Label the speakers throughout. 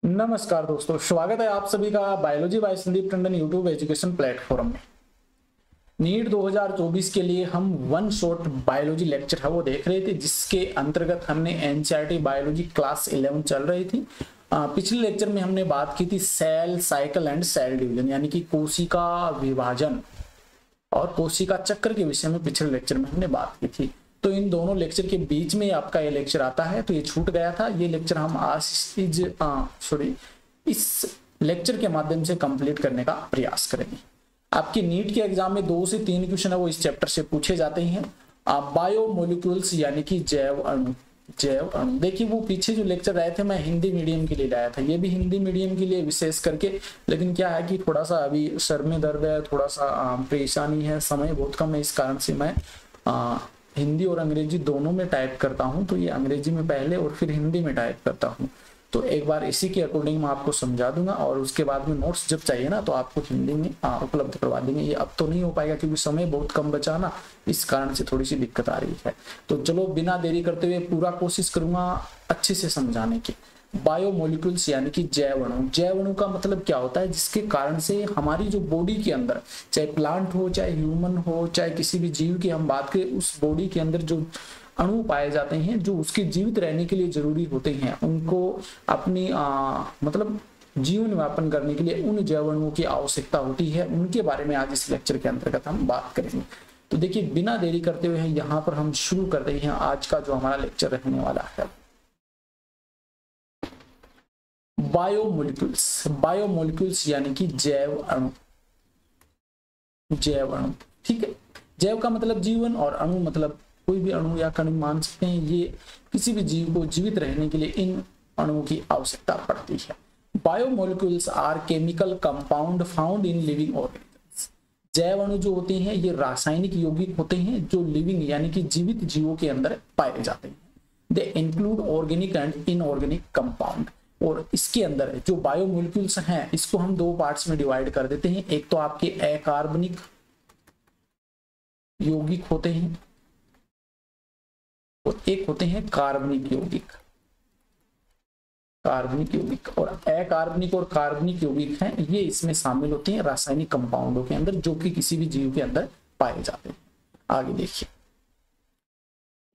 Speaker 1: नमस्कार दोस्तों, स्वागत है आप सभी का biology by Sandeep Tandon YouTube education platform में। नीट 2024 के लिए हम वन शॉट बायोलॉजी लेक्चर है वो देख रहे थे, जिसके अंतर्गत हमने एनसीईआरटी बायोलॉजी क्लास 11 चल रही थी। पिछले लेक्चर में हमने बात की थी cell cycle and cell division, यानी कि कोशिका विभाजन और कोशिका चक्र के विषय में पिछले लेक्चर में हमने बात की थी। तो इन दोनों लेक्चर के बीच में आपका ये लेक्चर आता है, तो ये छूट गया था। ये लेक्चर हम आज इस लेक्चर के माध्यम से कंप्लीट करने का प्रयास करेंगे। आपके नीट के एग्जाम में 2 से 3 क्वेश्चन है वो इस चैप्टर से पूछे जाते हैं। बायोमोलिक्यूल्स यानी कि जैव अणु। देखिए, वो पीछे जो लेक्चर आए थे मैं हिंदी मीडियम के लिए लाया था, ये भी हिंदी मीडियम के लिए विशेष करके। लेकिन क्या है कि थोड़ा सा अभी सर में दर्द है, थोड़ा सा परेशानी है, समय बहुत कम है, इस कारण से मैं हिंदी और अंग्रेजी दोनों में टाइप करता हूं। तो ये अंग्रेजी में पहले और फिर हिंदी में टाइप करता हूं। तो एक बार इसी के अकॉर्डिंग मैं आपको समझा दूंगा, और उसके बाद में नोट्स जब चाहिए ना तो आपको हिंदी में उपलब्ध करवा देंगे। ये अब तो नहीं हो पाएगा क्योंकि समय बहुत कम बचा ना, इस कारण से थोड़ी सी दिक्कत आ रही है। तो चलो बिना देरी करते हुए पूरा कोशिश करूंगा अच्छे से समझाने की। बायोमोलिक्यूल्स यानी कि जैव अणु। जैव अणु का मतलब क्या होता है? जिसके कारण से हमारी जो बॉडी के अंदर, चाहे प्लांट हो, चाहे ह्यूमन हो, चाहे किसी भी जीव की हम बात करें, उस बॉडी के अंदर जो अणु पाए जाते हैं जो उसके जीवित रहने के लिए जरूरी होते हैं, उनको अपनी मतलब जीवन यापन करने के लिए उन जैव अणुओं की आवश्यकता होती है। उनके बारे में आज इस लेक्चर के अंतर्गत हम बात करेंगे। तो देखिए, बिना देरी करते हुए यहाँ पर हम शुरू करते हैं आज का जो हमारा लेक्चर रहने वाला है। बायोमोलिक्यूल्स। बायोमोलिक्यूल्स यानी कि जैव अणु। जैव अणु, ठीक है। जैव का मतलब जीवन और अणु मतलब कोई भी अणु या कण मान सकते हैं। ये किसी भी जीव को जीवित रहने के लिए इन अणुओं की आवश्यकता पड़ती है। Biomolecules are chemical compound found in living organisms. जैव अणु जो होते हैं ये रासायनिक यौगिक होते हैं जो लिविंग यानी कि जीवित जीवों के अंदर पाए जाते हैं। They include organic and inorganic compound. और इसके अंदर जो बायोमोलिक्यूल्स हैं इसको हम 2 पार्ट्स में डिवाइड कर देते हैं। एक तो आपके अकार्बनिक यौगिक होते हैं और एक होते हैं कार्बनिक यौगिक। कार्बनिक यौगिक और अकार्बनिक और कार्बनिक यौगिक हैं, ये इसमें शामिल होते हैं रासायनिक कंपाउंडों के अंदर जो कि किसी भी जीव के अंदर पाए जाते हैं। आगे देखिए,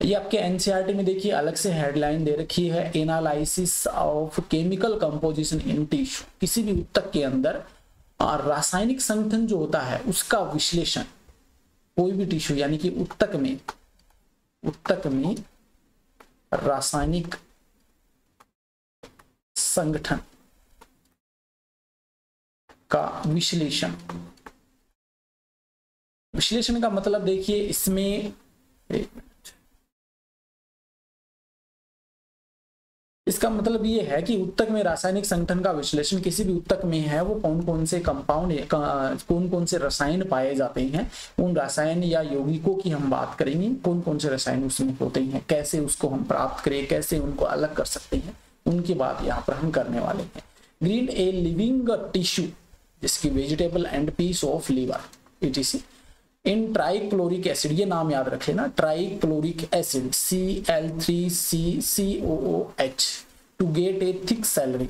Speaker 1: ये आपके एनसीईआरटी में देखिए अलग से हेडलाइन दे रखी है, analysis of chemical composition in tissue. किसी भी ऊतक के अंदर रासायनिक संगठन जो होता है उसका विश्लेषण। कोई भी टिश्यू यानी कि ऊतक में रासायनिक संगठन का विश्लेषण। विश्लेषण का मतलब देखिए, इसमें इसका मतलब ये है कि ऊतक में रासायनिक संगठन का विश्लेषण। किसी भी ऊतक में है वो कौन कौन से कंपाउंड, कौन कौन से रसायन पाए जाते हैं, उन रसायन या यौगिकों की हम बात करेंगे। कौन कौन से रसायन उसमें होते हैं, कैसे उसको हम प्राप्त करें, कैसे उनको अलग कर सकते हैं, उनकी बात यहाँ पर हम करने वाले हैं। ग्रीन ए लिविंग टिश्यू जिसकी vegetable and piece of liver etc in trichloric acid. ये नाम याद रख लेना, trichloric acid Cl3CCOOH to get a thick slurry.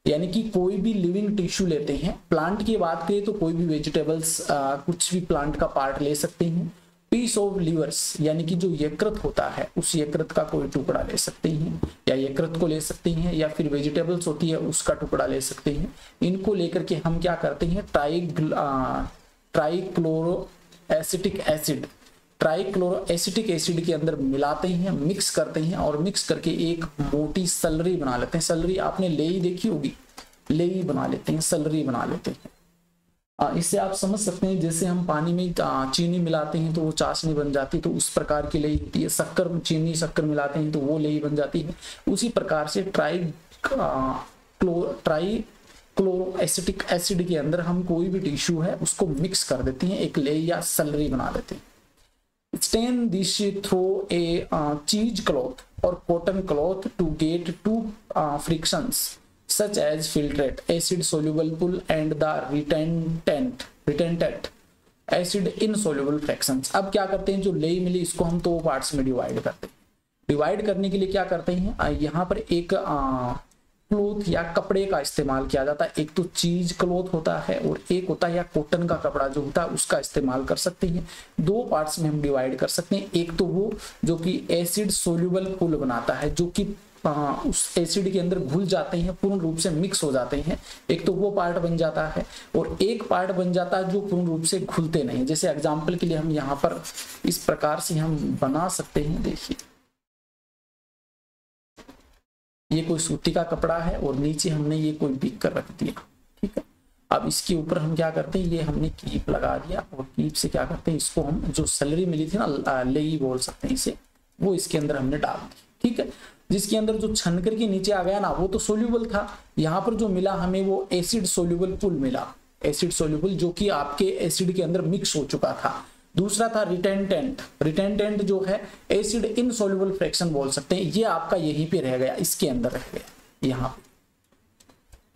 Speaker 1: यानी कि कोई भी लिविंग टिश्यू लेते हैं, प्लांट की बात करें तो कोई भी वेजिटेबल्स कुछ भी प्लांट का पार्ट ले सकते हैं। पीस ऑफ लीवर्स यानी कि जो यकृत होता है उस यकृत का कोई टुकड़ा ले सकते हैं, या यकृत को ले सकते हैं, या फिर वेजिटेबल्स होती है उसका टुकड़ा ले सकते हैं। इनको लेकर के हम क्या करते हैं, trichloro acetic acid, trichloro acetic acid के अंदर मिलाते हैं, मिक्स करते हैं, और मिक्स करके एक मोटी सलरी बना लेते हैं। सलरी आपने लेई देखी होगी, लेई बना लेते हैं, सलरी बना लेते हैं। इससे आप समझ सकते हैं जैसे हम पानी में चीनी मिलाते हैं तो वो चाशनी बन जाती है, तो उस प्रकार की लेई होती है। शक्कर, चीनी शक्कर मिलाते हैं तो वो लेई बन जाती है। उसी प्रकार से ट्राइक्लोरो एसिटिक एसिड के अंदर हम कोई भी टिश्यू है उसको मिक्स कर देते हैं, एक लेई या सलरी बना देते हैं। Stand this through a cheese cloth और cotton cloth to get 2 frictions such as filtrate, acid soluble pool and the retentate acid insoluble fractions। अब क्या करते हैं, जो लेई मिली इसको हम 2 पार्ट्स में डिवाइड करते हैं। डिवाइड करने के लिए क्या करते हैं, यहाँ पर एक क्लोथ या कपड़े का इस्तेमाल किया जाता है। एक तो चीज क्लोथ होता है और एक होता है या कॉटन का कपड़ा जो होता है उसका इस्तेमाल कर सकते हैं। दो पार्ट्स में हम डिवाइड कर सकते हैं। एक तो वो जो कि एसिड सोल्यूबल पुल बनाता है, जो कि उस एसिड के अंदर घुल जाते हैं, पूर्ण रूप से मिक्स हो जाते हैं। एक तो वो पार्ट बन जाता है और एक पार्ट बन जाता है जो पूर्ण रूप से घुलते नहीं। जैसे एग्जांपल के लिए हम यहाँ पर इस प्रकार से हम बना सकते हैं। देखिए ये कोई सूती का कपड़ा है और नीचे हमने ये कोई बिक कर रख दिया, ठीक है। अब इसके ऊपर हम क्या करते हैं, ये हमने कीप लगा दिया और कीप से क्या करते हैं, इसको हम जो सैलरी मिली थी ना, लेगी बोल सकते हैं इसे, वो इसके अंदर हमने डाल दी, ठीक है। जिसके अंदर जो छन करके नीचे आ गया ना, वो तो सोल्यूबल था। यहाँ पर जो मिला हमें वो एसिड सोल्यूबल पुल मिला, एसिड सोल्यूबल जो कि आपके एसिड के अंदर मिक्स हो चुका था। दूसरा था रिटेंटेंट। रिटेंटेंट जो है एसिड इनसोल्यूबल फ्रैक्शन बोल सकते हैं। ये आपका यहीं पे रह गया, इसके अंदर रह गया यहाँ पे।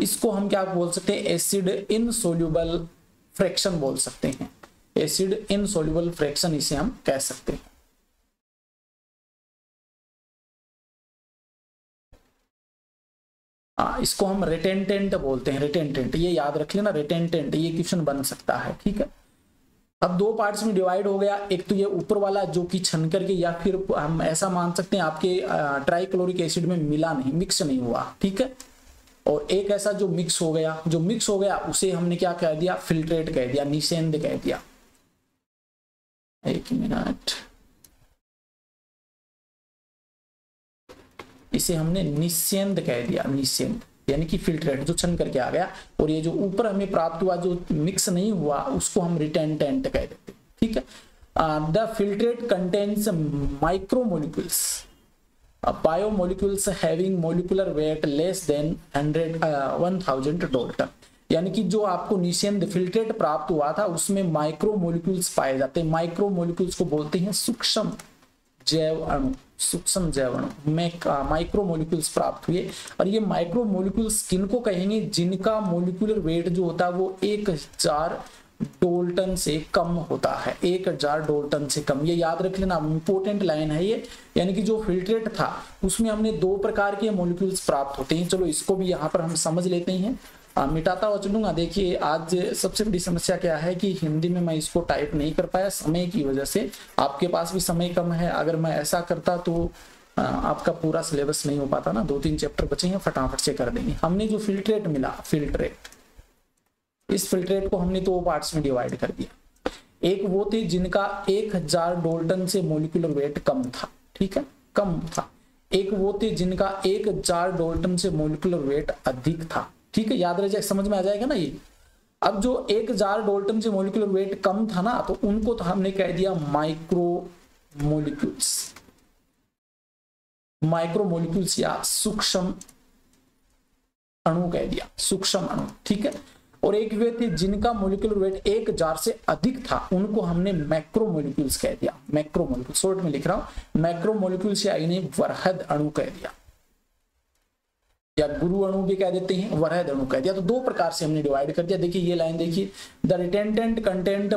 Speaker 1: इसको हम क्या बोल सकते हैं, एसिड इनसोल्यूबल फ्रैक्शन बोल सकते हैं। एसिड इनसोल्यूबल फ्रैक्शन इसे हम कह सकते हैं। इसको हम रिटेंटेंट बोलते हैं। रिटेंटेंट ये याद रख लेना, रिटेंटेंट ये क्वेश्चन बन सकता है, ठीक है। अब दो पार्ट्स में डिवाइड हो गया। एक तो ये ऊपर वाला जो कि छन करके, या फिर हम ऐसा मान सकते हैं आपके ट्राइक्लोरिक एसिड में मिला नहीं, मिक्स नहीं हुआ, ठीक है। और एक ऐसा जो मिक्स हो गया, जो मिक्स हो गया उसे हमने क्या कह दिया, फिल्ट्रेट कह दिया, निसेंद कह दिया। एक मिनट, इसे हमने निसेंद कह दिया, निसेंद यानी कि फिल्ट्रेट जो छन करके आ गया। और ये जो ऊपर हमें प्राप्त हुआ जो मिक्स नहीं हुआ उसको हम रिटेंटेंट कह देते हैं, ठीक है। The filtrate contains micromolecules, biomolecules having molecular weight less than 1000 Dalton. यानी कि जो आपको निसेंद फिल्ट्रेट प्राप्त हुआ था उसमें माइक्रोमोलिक्यूल्स पाए जाते हैं। माइक्रोमोलिक्यूल्स को बोलते हैं सूक्ष्म जैव अणु, सूक्ष्म जैव अणु माइक्रोमोलिक्यूल्स प्राप्त हुए। और ये माइक्रोमोलिक्यूल्स किनको कहेंगे, जिनका मोलिकुलर वेट जो होता है वो 1000 डाल्टन से कम होता है, 1000 डाल्टन से कम। ये याद रख लेना, इंपॉर्टेंट लाइन है ये। यानी कि जो फिल्ट्रेट था उसमें हमने दो प्रकार के मोलिक्यूल्स प्राप्त होते हैं। चलो इसको भी यहाँ पर हम समझ लेते हैं, मिटाता हुआ चलूंगा। देखिए आज सबसे बड़ी समस्या क्या है कि हिंदी में मैं इसको टाइप नहीं कर पाया समय की वजह से। आपके पास भी समय कम है, अगर मैं ऐसा करता तो आपका पूरा सिलेबस नहीं हो पाता ना, 2-3 चैप्टर बचे हैं, फटाफट से कर देंगे। हमने जो फिल्ट्रेट मिला, फिल्ट्रेट, इस फिल्ट्रेट को हमने दो पार्ट्स में डिवाइड कर दिया। एक वो थे जिनका 1000 डाल्टन से मोलिकुलर वेट कम था, ठीक है, कम था। एक वो थे जिनका 1000 डाल्टन से मोलिकुलर वेट अधिक था, ठीक है। याद रह जाए, समझ में आ जाएगा ना ये। अब जो 1000 डाल्टन से मोलिकुलर वेट कम था ना, तो उनको तो हमने कह दिया माइक्रोमोलिक्यूल्स, माइक्रोमोलिक्यूल्स या सूक्ष्म अणु कह दिया, सूक्ष्म अणु, ठीक है। और एक वे थे जिनका मोलिकुलर वेट 1000 से अधिक था, उनको हमने मैक्रोमोलिक्यूल्स कह दिया। मैक्रोमोलिक्यूल शॉर्ट में लिख रहा हूं, मैक्रोमोलिक्यूल्स या इन्हें वरहद अणु कह दिया, या गुरु अणु भी कह देते हैं, वरहद अणु कह दिया। तो दो प्रकार से हमने डिवाइड कर दिया। देखिए ये लाइन देखिए, the retentate content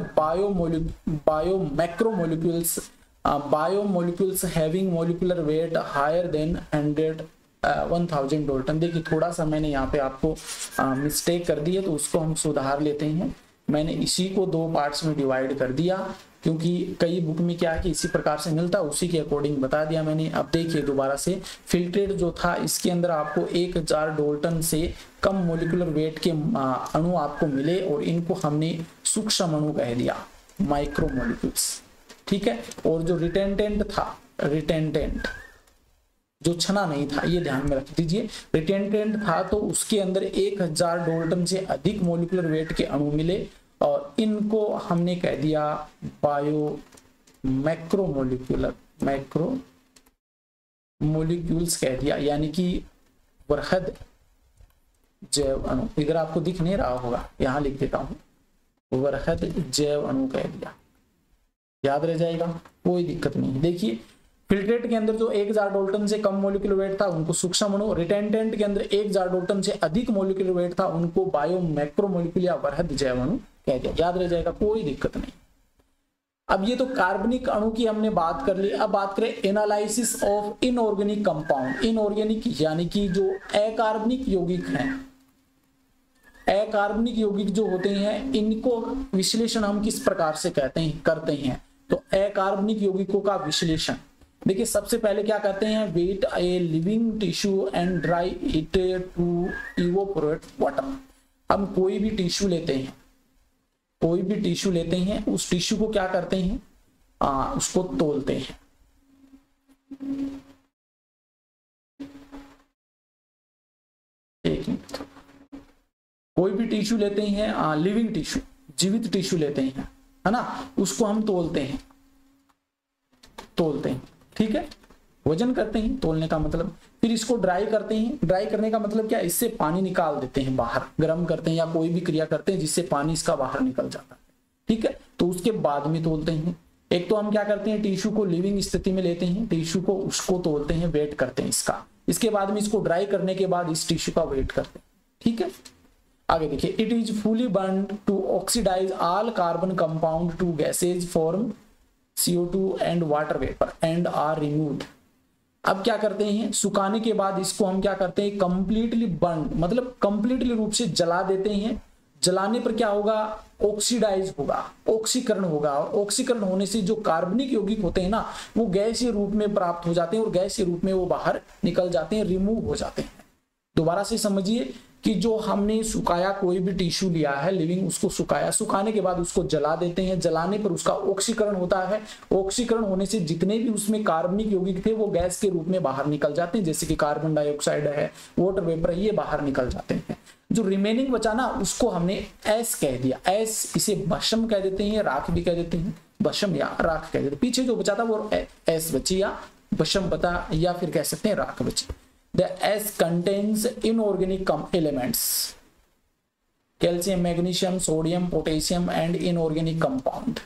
Speaker 1: biomolecules having molecular weight higher than 1000 dalton. देखिए थोड़ा सा मैंने यहाँ पे आपको मिस्टेक कर दी है, तो उसको हम सुधार लेते हैं। मैंने इसी को दो पार्ट्स में डिवाइड कर दिया, क्योंकि कई बुक में क्या है कि इसी प्रकार से मिलता, उसी के अकॉर्डिंग बता दिया मैंने। अब देखिए दोबारा से, फिल्ट्रेट जो था इसके अंदर आपको 1000 डाल्टन से कम मोलिकुलर वेट के अणु आपको मिले, और इनको हमने सूक्ष्म अणु कह दिया, माइक्रोमोलिक्यूल्स, ठीक है। और जो रिटेंटेंट था, रिटेंटेंट जो छना नहीं था, ये ध्यान में रख दीजिए, रिटेंटेंट था तो उसके अंदर 1000 डाल्टन से अधिक मोलिकुलर वेट के अणु मिले, और इनको हमने कह दिया मैक्रोमोलिक्यूलर, मैक्रोमोलिक्यूल्स कह दिया, यानी कि वरहद जैव अणु। इधर आपको दिख नहीं रहा होगा, यहां लिख देता हूं, वरहद जैव अणु कह दिया। याद रह जाएगा, कोई दिक्कत नहीं। देखिए फिल्ट्रेट के अंदर जो 1000 डाल्टन से कम मोलिकुलर वेट था उनको सूक्ष्म अणु, रिटेंटेंट के अंदर 1000 डाल्टन से अधिक मोलिकुलर वेट था उनको बायो मैक्रोमोलिक्यूल या वरहद जैव अणु कह दिया। याद रह जाएगा, कोई दिक्कत नहीं। अब ये तो कार्बनिक अणु की हमने बात कर ली। अब बात करें analysis of inorganic compound. Inorganic यानी कि जो अकार्बनिक यौगिक हैं, अकार्बनिक यौगिक जो होते हैं, इनको विश्लेषण हम किस प्रकार से करते हैं। तो अकार्बनिक यौगिकों का विश्लेषण देखिए, सबसे पहले क्या करते हैं, wet a living tissue and dry it to evaporate water. हम कोई भी टिश्यू लेते हैं, उस टिश्यू को क्या करते हैं, उसको तौलते हैं। एक मिनट, कोई भी टिश्यू लेते हैं, लिविंग टिश्यू, जीवित टिश्यू लेते हैं, है ना, उसको हम तौलते हैं, ठीक है, वजन करते हैं, तौलने का मतलब। फिर इसको ड्राई करते हैं। ड्राई करने का मतलब क्या, इससे पानी निकाल देते हैं बाहर, गर्म करते हैं या कोई भी क्रिया करते हैं जिससे पानी इसका बाहर निकल जाता है, ठीक है। तो उसके बाद में तौलते हैं। एक तो हम क्या करते हैं, टिश्यू को लिविंग स्थिति में लेते हैं, टिश्यू को उसको तौलते हैं, वेट करते हैं इसका। इसके बाद में इसको ड्राई करने के बाद इस टिश्यू का वेट करते हैं, ठीक है। आगे देखिए, it is fully burned to oxidize all carbon compound to gases form CO2 and water vapour and are removed. अब क्या करते हैं, सुखाने के बाद इसको हम क्या करते हैं, कंप्लीटली बर्न, मतलब कंप्लीटली रूप से जला देते हैं। जलाने पर क्या होगा, ऑक्सीडाइज होगा, ऑक्सीकरण होगा, और ऑक्सीकरण होने से जो कार्बनिक यौगिक होते हैं ना, वो गैसीय रूप में प्राप्त हो जाते हैं और गैसीय रूप में वो बाहर निकल जाते हैं, रिमूव हो जाते हैं। दोबारा से समझिए कि जो हमने सुखाया, कोई भी टिश्यू लिया है लिविंग, उसको सुखाया, सुखाने के बाद उसको जला देते हैं। जलाने पर उसका ऑक्सीकरण होता है। ऑक्सीकरण होने से जितने भी उसमें कार्बनिक यौगिक थे वो गैस के रूप में बाहर निकल जाते हैं, जैसे कि कार्बन डाइऑक्साइड है, वाटर वेपर है, ये बाहर निकल जाते हैं। जो रिमेनिंग बचा ना, उसको हमने एस कह दिया। एस, इसे भस्म कह देते हैं, राख भी कह देते हैं, भस्म या राख कह देते हैं। पीछे जो बचा था वो एस बची, या भस्म बता, या फिर कह सकते हैं राख बची। The S contains inorganic elements, calcium, magnesium, sodium, potassium, and inorganic compound,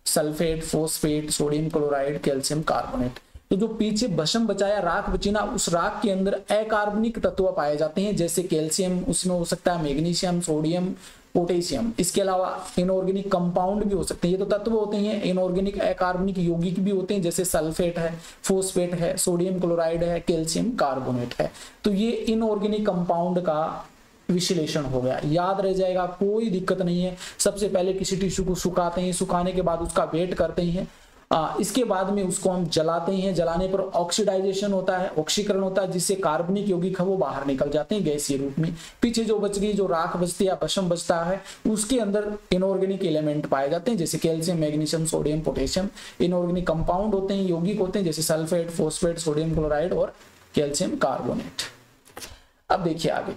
Speaker 1: sulphate, phosphate, sodium chloride, calcium carbonate. तो जो पीछे भस्म बचाया, राख बची ना, उस राख के अंदर अकार्बनिक तत्व पाए जाते हैं, जैसे कैल्शियम, उसमें हो सकता है मैग्नीशियम, सोडियम, पोटेशियम। इसके अलावा इनऑर्गेनिक कंपाउंड भी हो सकते हैं। ये तो तत्व होते हैं। इनऑर्गेनिक अकार्बनिक यौगिक भी होते हैं, जैसे सल्फेट है, फोस्फेट है, सोडियम क्लोराइड है, कैल्शियम कार्बोनेट है। तो ये इनऑर्गेनिक कंपाउंड का विश्लेषण हो गया, याद रह जाएगा, कोई दिक्कत नहीं है। सबसे पहले किसी टिश्यू को सुखाते हैं, सुखाने के बाद उसका वेट करते हैं, इसके बाद में उसको हम जलाते हैं। जलाने पर ऑक्सीडाइजेशन होता है, ऑक्सीकरण होता है, जिससे कार्बनिक यौगिक है वो बाहर निकल जाते हैं गैसीय रूप में। पीछे जो बच गई, जो राख बचती है या भस्म बचता है, उसके अंदर इनऑर्गेनिक एलिमेंट पाए जाते हैं, जैसे calcium, magnesium, sodium, potassium. Inorganic compound होते हैं, यौगिक होते हैं, जैसे सल्फेट, फोस्फेट, सोडियम क्लोराइड और कैल्शियम कार्बोनेट। अब देखिए आगे,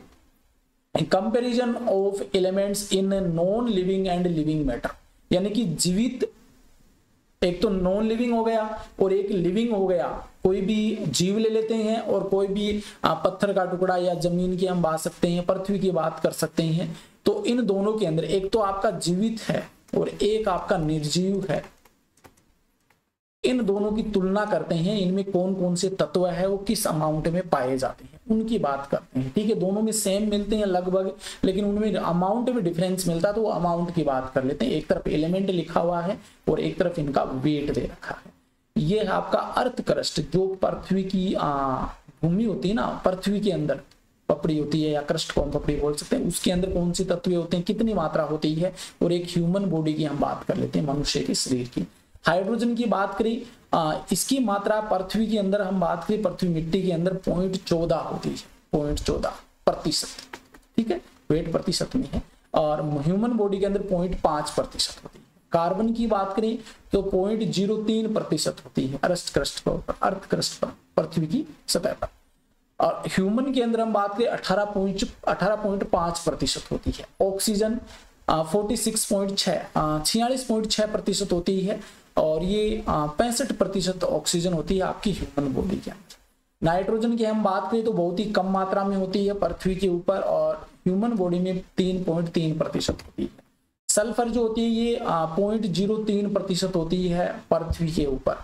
Speaker 1: comparison of elements in non living and living matter, यानी कि जीवित, एक तो नॉन लिविंग हो गया और एक लिविंग हो गया। कोई भी जीव ले लेते हैं और कोई भी पत्थर का टुकड़ा या जमीन की हम बात सकते हैं, पृथ्वी की बात कर सकते हैं। तो इन दोनों के अंदर एक तो आपका जीवित है और एक आपका निर्जीव है। इन दोनों की तुलना करते हैं, इनमें कौन कौन से तत्व है वो किस अमाउंट में पाए जाते हैं, उनकी बात करते हैं। ठीक है, दोनों में सेम मिलते हैं लगभग, लेकिन उनमें अमाउंट में डिफरेंस मिलता है, तो वो अमाउंट की बात कर लेते हैं। एक तरफ एलिमेंट लिखा हुआ है और एक तरफ इनका वेट दे रखा है। ये आपका अर्थ क्रस्ट, जो पृथ्वी की भूमि होती है ना, पृथ्वी के अंदर पपड़ी होती है या क्रस्ट को हम पपड़ी बोल सकते हैं, उसके अंदर कौन से तत्व होते हैं, कितनी मात्रा होती है। और एक ह्यूमन बॉडी की हम बात कर लेते हैं, मनुष्य के शरीर की। हाइड्रोजन की बात करें, इसकी मात्रा पृथ्वी के अंदर हम बात करें, पृथ्वी मिट्टी के अंदर 0.14 होती है, 0.14%। ठीक है, वेट प्रतिशत में है। और ह्यूमन बॉडी के अंदर 0.5% होती है। कार्बन की बात करें तो 0.03% होती है अर्थ क्रस्ट पर, पृथ्वी की सतह पर। और ह्यूमन के अंदर हम बात करें 18.5% होती है। ऑक्सीजन 46.6% होती है, और ये 65% ऑक्सीजन होती है आपकी ह्यूमन बॉडी के अंदर। नाइट्रोजन की हम बात करें तो बहुत ही कम मात्रा में होती है पृथ्वी के ऊपर, और ह्यूमन बॉडी में 3.3% होती है। सल्फर जो होती है ये 0.03% होती है पृथ्वी के ऊपर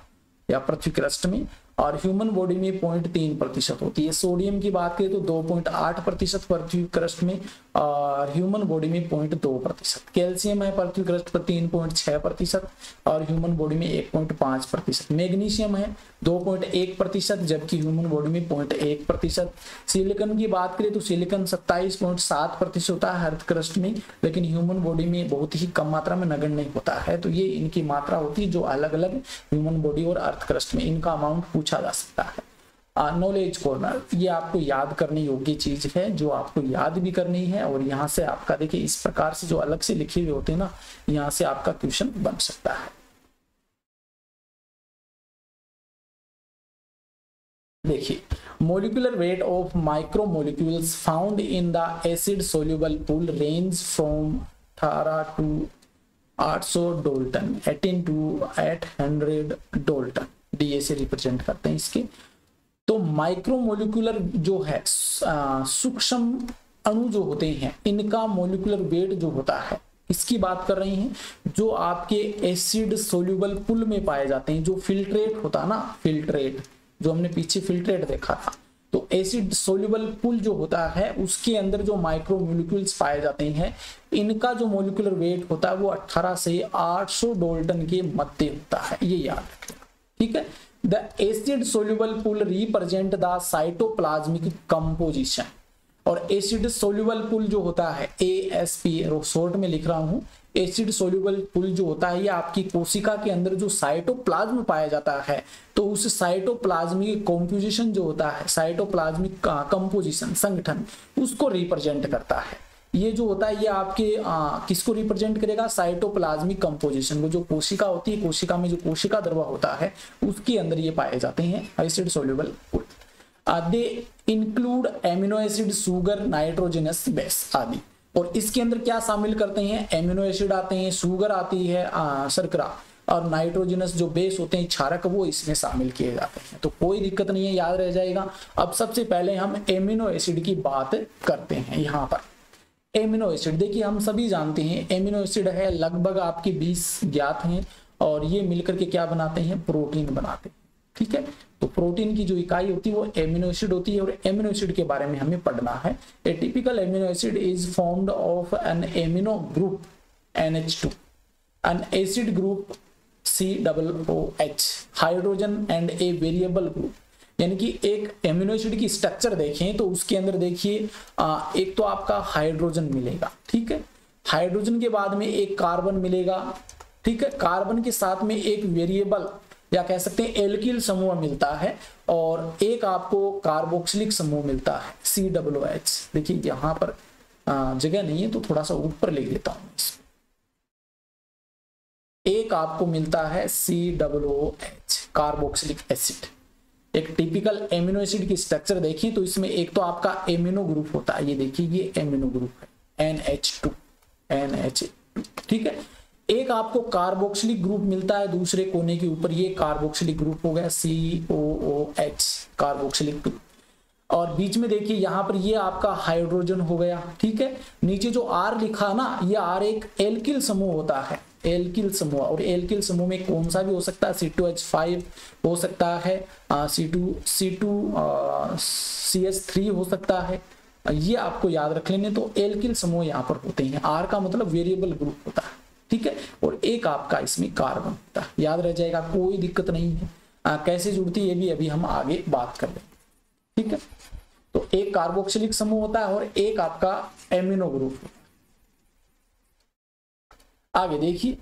Speaker 1: या पृथ्वी क्रस्ट में, और ह्यूमन बॉडी में 0.3% होती है। सोडियम की बात करें तो 2.8% पृथ्वी क्रस्ट में और ह्यूमन बॉडी में 0.2%। कैल्शियम है पृथ्वी क्रस्ट पर 3.6% और ह्यूमन बॉडी में 1.5%। मैग्नीशियम है 2.1% जबकि ह्यूमन बॉडी में 0.1%। सिलिकॉन की बात करें तो सिलिकॉन 27.7% होता है अर्थ क्रस्ट में, लेकिन ह्यूमन बॉडी में बहुत ही कम मात्रा में नगण्य होता है। तो ये इनकी मात्रा होती है जो अलग अलग ह्यूमन बॉडी और अर्थ क्रस्ट में इनका अमाउंट पूछा जा सकता है। नॉलेज कॉर्नर, ये आपको याद करने योग्य चीज है जो आपको याद भी करनी है और यहाँ से आपका देखिए इस प्रकार से जो अलग से लिखे हुए होते हैं ना, यहाँ से आपका क्वेश्चन बन सकता है। देखिए molecular weight of micromolecules found in the acid soluble pool range from 18 to 800 dalton, 18 to 800 dalton, DA से रिप्रेजेंट करते हैं इसके। तो माइक्रोमोलिकुलर जो है सूक्ष्म अणु जो होते हैं इनका मोलिकुलर वेट जो होता है, इसकी बात कर रहे हैं जो आपके एसिड सोल्यूबल पुल में पाए जाते हैं। जो फिल्ट्रेट होता है ना, फिल्ट्रेट जो हमने पीछे फिल्ट्रेट देखा था, तो एसिड सोल्यूबल पुल जो होता है उसके अंदर जो माइक्रोमोलिक्यूल्स पाए जाते हैं इनका जो मोलिकुलर वेट होता है वो 18 से 800 डाल्टन के मध्य होता है, ये याद रखिएगा। ठीक है, the acid soluble pool represent the cytoplasmic composition. और एसिड सोल्यूबल पुल जो होता है ASP शॉर्ट में लिख रहा हूं, एसिड सोल्यूबल पुल जो होता है ये आपकी कोशिका के अंदर जो साइटोप्लाज्म पाया जाता है तो उस साइटोप्लाज्मिक कंपोजिशन जो होता है, साइटोप्लाज्मिक कंपोजिशन संगठन, उसको रिप्रेजेंट करता है। ये जो होता है ये आपके किसको रिप्रेजेंट करेगा, साइटोप्लाज्मिक कंपोजिशन को। जो कोशिका होती है, कोशिका में जो कोशिका द्रव होता है उसके अंदर ये पाए जाते हैं acid soluble pool. They include amino acid, sugar, nitrogenous base आदि। और इसके अंदर क्या शामिल करते हैं, एमिनो एसिड आते हैं, शुगर आती है शर्करा, और नाइट्रोजनस जो बेस होते हैं क्षारक वो इसमें शामिल किए जाते हैं। तो कोई दिक्कत नहीं है, याद रह जाएगा। अब सबसे पहले हम एमिनो एसिड की बात करते हैं। यहाँ पर एमिनो एसिड देखिए हम सभी जानते हैं एमिनो एसिड है लगभग आपके 20 ज्ञात हैं और ये मिलकर के क्या बनाते हैं, प्रोटीन बनाते हैं। ठीक है, तो प्रोटीन की जो इकाई होती है वो एमिनो एसिड होती है और एमिनो एसिड के बारे में हमें पढ़ना है। A typical amino acid is formed of an amino group NH2, an acid group COOH, hydrogen and a variable group. यानी कि एक एमिनो एसिड की स्ट्रक्चर देखें तो उसके अंदर देखिए एक तो आपका हाइड्रोजन मिलेगा। ठीक है, हाइड्रोजन के बाद में एक कार्बन मिलेगा। ठीक है, कार्बन के साथ में एक वेरिएबल या कह सकते हैं एल्किल समूह मिलता है और एक आपको कार्बोक्सिलिक समूह मिलता है COOH। देखिए यहां पर जगह नहीं है तो थोड़ा सा ऊपर ले लेता हूं इसको। एक आपको मिलता है COOH, कार्बोक्सिलिक एसिड। एक टिपिकल एमिनो एसिड की स्ट्रक्चर देखिए तो इसमें एक तो आपका एमिनो ग्रुप होता है, ये देखिए ये एमिनो ग्रुप है NH2। ठीक है, एक आपको कार्बोक्सिलिक ग्रुप मिलता है दूसरे कोने के ऊपर, ये कार्बोक्सिलिक ग्रुप हो गया COOH, कार्बोक्सिलिक ग्रुप। और बीच में देखिए यहाँ पर ये आपका हाइड्रोजन हो गया। ठीक है, नीचे जो R लिखा ना, ये R एक एल्किल समूह होता है, एल्किल समूह। और एल्किल समूह में कौन सा भी हो सकता है, C2H5 हो सकता है, C2CH3 हो सकता है, ये आपको याद रख लेने। तो एल्किल समूह यहाँ पर होते हैं। R का मतलब वेरिएबल ग्रुप होता है। ठीक है, और एक आपका इसमें कार्बन होता है, याद रह जाएगा, कोई दिक्कत नहीं है। कैसे जुड़ती है ये भी अभी हम आगे बात कर लेंगे। ठीक है, तो एक कार्बोक्सिलिक समूह होता है और एक आपका एमिनो ग्रुप होता है। आगे देखिए,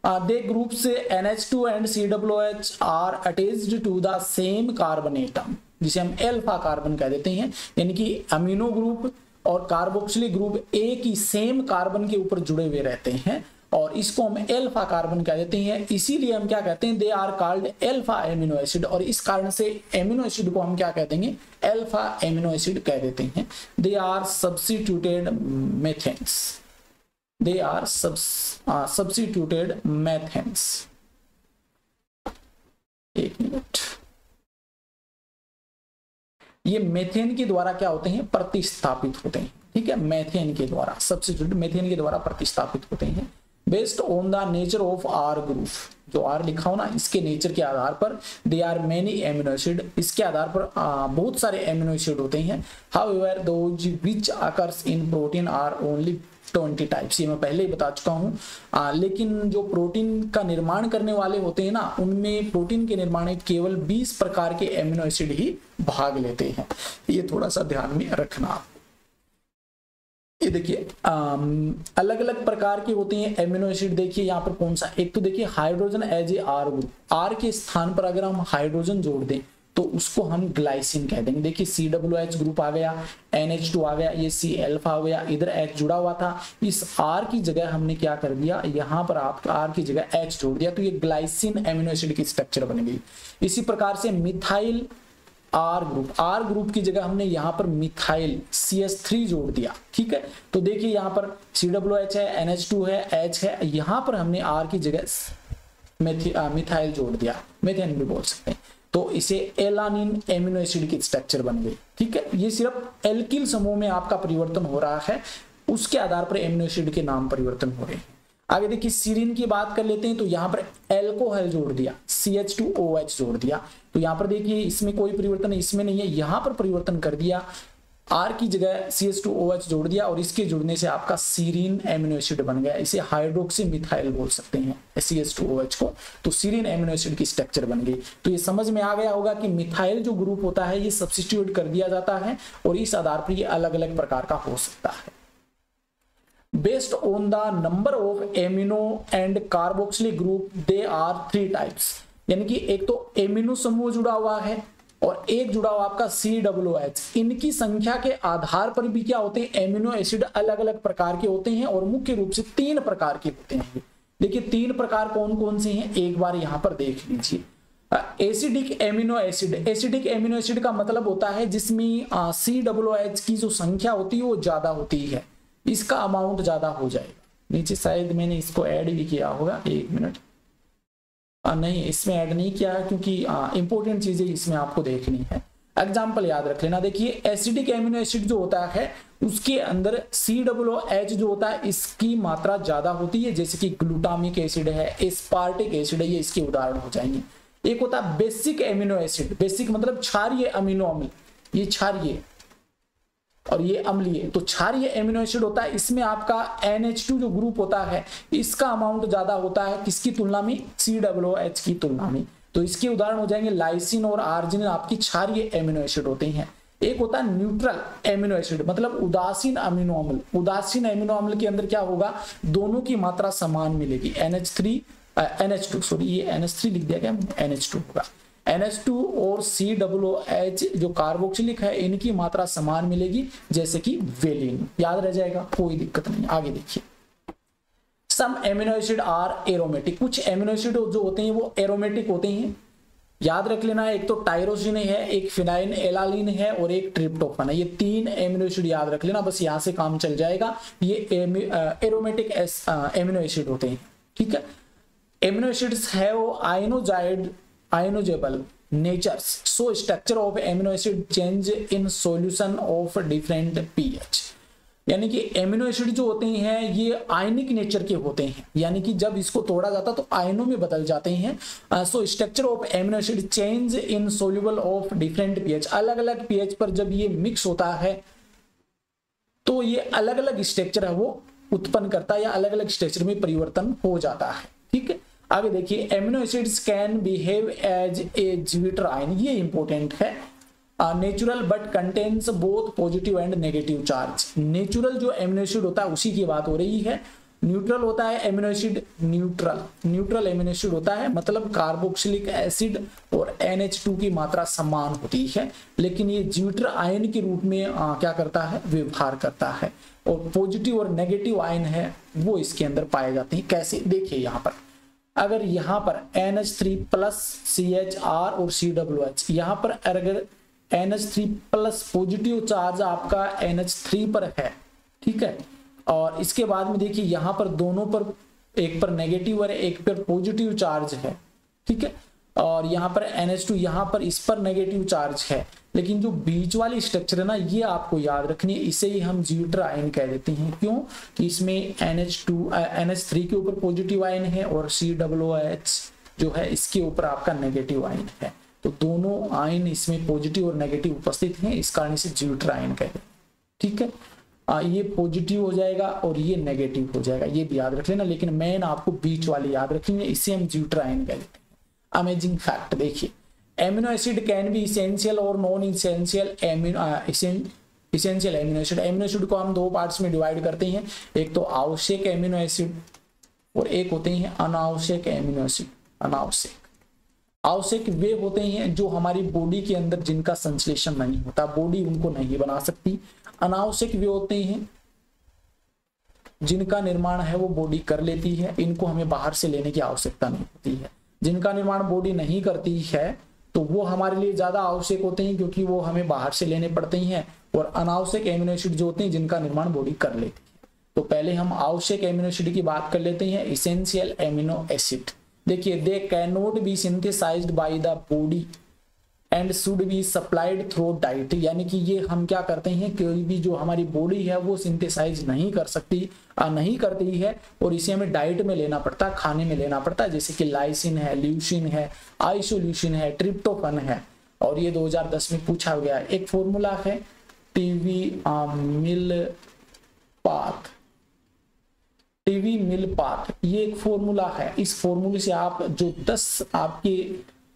Speaker 1: दे ग्रुप से NH2 and COOH are attached to the same carbon atom, जिसे हम अल्फा कार्बन कह देते हैं। यानी कि अमीनो ग्रुप और कार्बोक्सिलिक ग्रुप एक ही सेम कार्बन के ऊपर जुड़े हुए रहते हैं और इसको हम अल्फा कार्बन कह देते हैं। इसीलिए हम क्या कहते हैं, they are called alpha amino acid. और इस कारण से एमिनो एसिड को हम क्या कह देंगे, अल्फा एमिनो एसिड कह देते हैं। They are substituted methanes, they are substituted methanes. एक मिनट, ये मेथेन के द्वारा क्या होते हैं, प्रतिस्थापित होते हैं। ठीक है, मेथेन के द्वारा, सब्स्टिट्यूट मेथेन के द्वारा प्रतिस्थापित होते हैं। Based on the nature of R group, जो आर लिखा हो ना, इसके नेचर के आधार पर there are many amino acid, इसके आधार पर बहुत सारे एमिनो एसिड होते हैं। However those which occurs in protein are only 20 types, ये मैं पहले ही बता चुका हूँ। लेकिन जो प्रोटीन का निर्माण करने वाले होते हैं ना, उनमें प्रोटीन के निर्माण में केवल 20 प्रकार के एमिनो एसिड ही भाग लेते हैं, ये थोड़ा सा ध्यान में रखना। ये देखिए अलग अलग प्रकार के होते हैं एमिनो एसिड। देखिए यहाँ पर कौन सा, एक तो देखिए hydrogen as a R group, R के स्थान पर अगर हम हाइड्रोजन जोड़ दें तो उसको हम ग्लाइसिन कह देंगे। देखिए COOH ग्रुप आ गया, NH2 आ गया, ये C अल्फा आ गया, इधर H जुड़ा हुआ था, इस R की जगह हमने क्या कर दिया, यहाँ पर आपका R की जगह H जोड़ दिया, तो ये ग्लाइसिन एमिनो एसिड की स्ट्रक्चर बन गई। इसी प्रकार से मिथाइल आर ग्रुप की जगह हमने यहाँ पर मिथाइल CH3 जोड़ दिया, ठीक है। तो देखिए यहाँ पर COOH है, NH2 है, H है, यहाँ पर हमने R की जगह मिथाइल जोड़ दिया, मेथेन भी बोल सकते हैं, तो इसे एलानिन एमिनो एसिड की स्ट्रक्चर बन गई, ठीक है। ये सिर्फ एल्किल समूह में आपका परिवर्तन हो रहा है, उसके आधार पर एमिनो एसिड के नाम परिवर्तन हो रहे हैं। आगे देखिए सीरीन की बात कर लेते हैं, तो यहाँ पर एल्कोहल जोड़ दिया, CH2OH जोड़ दिया, तो यहाँ पर देखिए इसमें कोई परिवर्तन इसमें नहीं है, यहाँ पर परिवर्तन कर दिया, R की जगह CH2OH जोड़ दिया और इसके जुड़ने से आपका सीरीन एमिनो एसिड बन गया। इसे हाइड्रोक्सी मिथाइल बोल सकते हैं CH2OH को, तो सीरीन एमिनो एसिड की स्ट्रक्चर बन गई। तो ये समझ में आ गया होगा कि मिथाइल जो ग्रुप होता है ये सब्स्टिट्यूट कर दिया जाता है और इस आधार पर ये अलग अलग प्रकार का हो सकता है। Based on the number of amino and carboxylic group they are 3 types, यानी कि एक तो एमिनो समूह जुड़ा हुआ है और एक जुड़ा हुआ आपका COOH। इनकी संख्या के आधार पर भी क्या होते हैं, एमिनो एसिड अलग अलग प्रकार के होते हैं और मुख्य रूप से 3 प्रकार के होते हैं। देखिए 3 प्रकार कौन कौन से हैं, एक बार यहां पर देख लीजिए। Acidic amino acid, acidic amino acid का मतलब होता है जिसमें COOH की जो संख्या होती है वो ज्यादा होती है, इसका अमाउंट ज्यादा हो जाएगा। नीचे शायद मैंने इसको ऐड भी किया होगा, 1 मिनट, नहीं इसमें ऐड नहीं किया है क्योंकि इंपॉर्टेंट चीजें इसमें आपको देखनी है। एग्जाम्पल याद रख लेना। देखिए एसिडिक एमिनो एसिड जो होता है उसके अंदर COOH जो होता है इसकी मात्रा ज्यादा होती है, जैसे कि ग्लूटामिक एसिड है, एस्पार्टिक एसिड है, ये इसके उदाहरण हो जाएंगे। एक होता है बेसिक एमिनो एसिड, बेसिक मतलब क्षारीय अमीनो अम्ल, ये क्षारीय और ये अम्लीय, तो क्षारीय एमिनो एसिड होता है, इसमें आपका NH2 जो ग्रुप होता है इसका अमाउंट ज्यादा होता है किसकी तुलना में, COOH की तुलना में। तो इसके उदाहरण हो जाएंगे लाइसिन और आर्जिनिन, आपकी क्षारीय एमिनो एसिड होते हैं। एक होता है न्यूट्रल एमिनो एसिड, मतलब उदासीन अमीनो अम्ल। उदासीन अमीनो अम्ल के अंदर क्या होगा, दोनों की मात्रा समान मिलेगी, NH2 सॉरी ये NH3 लिख दिया गया, NH2 होगा। NH2 और COOH जो कार्बोक्सिलिक है इनकी मात्रा समान मिलेगी, जैसे कि वेलिन, याद रह जाएगा, कोई दिक्कत नहीं। आगे देखिए सम एमिनो एसिड आर एरोमेटिक, कुछ एमिनो एसिड जो होते हैं वो एरोमेटिक होते हैं, याद रख लेना। एक तो टायरोसिन है, एक फिनाइल एलानिन है और एक ट्रिप्टोफन है, ये 3 एमिनो एसिड याद रख लेना, बस यहां से काम चल जाएगा। ये एरोमेटिक एमिनो एसिड होते हैं, ठीक है। Amino acids have ionizable natures, so structure of amino acid change in solution of different pH, यानी कि एमिनो एसिड जो होते हैं ये आयनिक नेचर के होते हैं, यानी कि जब इसको तोड़ा जाता तो आयनों में बदल जाते हैं। सो structure of amino acid change in soluble of different pH, अलग अलग pH पर जब ये मिक्स होता है तो ये अलग अलग स्ट्रक्चर है वो उत्पन्न करता है या अलग अलग स्ट्रक्चर में परिवर्तन हो जाता है, ठीक है। आगे देखिए amino acids can behave as a zwitter ion, ये इंपॉर्टेंट है। Neutral but contains both positive and negative charge, neutral जो एमिनो एसिड होता है उसी की बात हो रही है। न्यूट्रल होता है amino acid, neutral amino acid होता है मतलब कार्बोक्सिलिक एसिड और NH2 की मात्रा समान होती है, लेकिन ये ज्विटर आयन के रूप में क्या करता है, व्यवहार करता है। और पॉजिटिव और नेगेटिव आयन है वो इसके अंदर पाए जाते हैं। कैसे, देखिए यहाँ पर अगर यहाँ पर NH3 प्लस CHR और COOH, यहाँ पर अगर NH3 प्लस पॉजिटिव चार्ज आपका NH3 पर है, ठीक है, और इसके बाद में देखिए यहाँ पर दोनों पर, एक पर नेगेटिव और एक पर पॉजिटिव चार्ज है, ठीक है, और यहाँ पर NH2 यहाँ पर इस पर नेगेटिव चार्ज है, लेकिन जो बीच वाली स्ट्रक्चर है ना, ये आपको याद रखनी है, इसे ही हम ज्यूटर आयन कह देते हैं। क्यों? कि इसमें NH3 के ऊपर पॉजिटिव आयन है और COOH जो है इसके ऊपर आपका नेगेटिव आयन है। तो दोनों आयन इसमें पॉजिटिव और नेगेटिव उपस्थित हैं, इस कारण इसे ज्यूटर आयन कहते हैं। ठीक है, ये पॉजिटिव हो जाएगा और ये नेगेटिव हो जाएगा, ये भी याद रख लेना। लेकिन मेन आपको बीच वाली याद रखनी है, इसे हम ज्यूटर आयन कहते हैं। अमेजिंग फैक्ट देखिए, amino acid can be essential or non essential essential amino acid. एमिनो एसिड को हम दो पार्ट्स में डिवाइड करते हैं, एक तो आवश्यक एमिनो एसिड और एक होते हैं अनावश्यक एमिनो एसिड। आवश्यक वे होते हैं जो हमारी बॉडी के अंदर जिनका संश्लेषण नहीं होता, बॉडी उनको नहीं बना सकती। अनावश्यक वे होते हैं जिनका निर्माण है वो बॉडी कर लेती है, इनको हमें बाहर से लेने की आवश्यकता नहीं होती है। जिनका निर्माण बॉडी नहीं करती है तो वो हमारे लिए ज्यादा आवश्यक होते हैं, क्योंकि वो हमें बाहर से लेने पड़ते हैं। और अनावश्यक एमिनो एसिड जो होते हैं जिनका निर्माण बॉडी कर लेती है। तो पहले हम आवश्यक एमिनो एसिड की बात कर लेते हैं, इसेंशियल एमिनो एसिड। देखिए, they can not be synthesized by the body and should be supplied through diet. यानी कि ये हम क्या करते हैं, कोई भी जो हमारी बॉडी है वो सिंथेसाइज नहीं कर सकती, नहीं करती है, और इसे हमें डाइट में लेना पड़ता है, खाने में लेना पड़ता है। जैसे कि लाइसिन है, ल्यूसिन है, आइसोल्यूसिन है, ट्रिप्टोफन है। और ये 2010 में पूछा गया। एक फॉर्मूला है टीवी मिल पाथ, ये एक फॉर्मूला है। इस फॉर्मूले से आप जो 10 आपके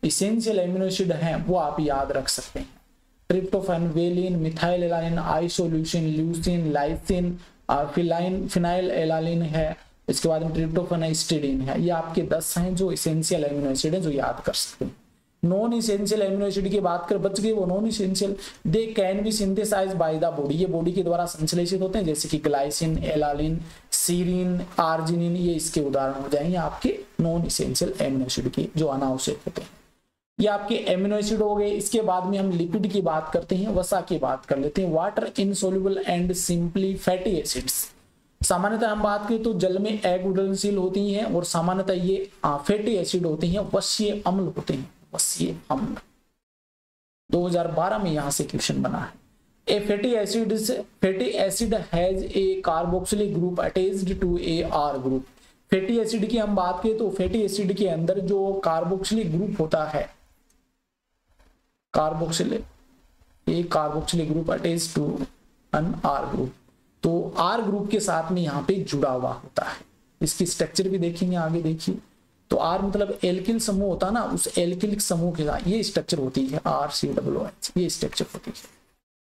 Speaker 1: इसेंशियल एमिनो एसिड हैं वो आप याद रख सकते हैं। Tryptophan, valine, methyl alanine, isoleucine, leucine, lysine, phenyl alanine है। इसके बाद में ट्रिप्टोफैन है, स्टिडीन है। ये आपके 10 हैं जो इसेंशियल एमिनो एसिड है जो याद कर सकते हैं। नॉन इसेंशियल एमिनो एसिड की बात कर बच गए वो non essential. They can be synthesized by the body, ये बॉडी के द्वारा संश्लेषित होते हैं, जैसे कि ग्लाइसिन, एलानिन, सीरीन, आर्जिनिन, ये इसके उदाहरण हो जाएंगे आपके नॉन इसेंशियल एमिनो एसिड के जो अनावश्यक होते हैं। ये आपके एमिनो एसिड हो गए। इसके बाद में हम लिपिड की बात करते हैं, वसा की बात कर लेते हैं। Water insoluble and simply fatty acids. सामान्यतः हम बात करें तो जल में अघुलनशील होती हैं और सामान्यतः ये फैटी एसिड होती हैं, वसीय अम्ल होते हैं, वसीय अम्ल। 2012 में यहां से क्वेश्चन बना है। A fatty acid has a carboxylic group attached to a R group. Fatty acid की हम बात करें तो फैटी एसिड के अंदर जो कार्बोक्सिलिक ग्रुप होता है, carboxylic group attached to an R group, तो आर ग्रुप के साथ में यहाँ पे जुड़ा हुआ होता है। इसकी स्ट्रक्चर भी देखेंगे आगे। देखिए, तो आर मतलब एल्किल समूह होता है ना, उस एल्किलिक समूह के साथ ये स्ट्रक्चर होती है, RCOOH, ये स्ट्रक्चर होती है।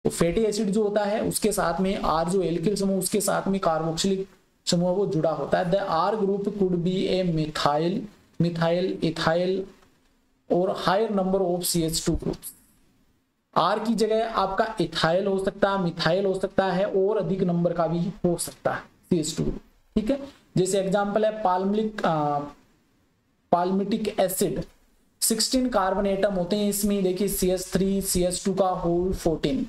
Speaker 1: तो फैटी एसिड जो होता है उसके साथ में आर जो एल्किल समूह, उसके साथ में कार्बोक्सिलिक समूह वो जुड़ा होता है। The R group could be a methyl, ethyl or higher number of CH2 groups. R की जगह आपका इथाइल हो सकता है, मिथाइल हो सकता है और अधिक नंबर का भी हो सकता है CH2 ग्रुप। ठीक है, जैसे एग्जांपल है पाल्मिटिक एसिड, 16 कार्बन एटम होते हैं इसमें। देखिए CH3 CH2 का होल 14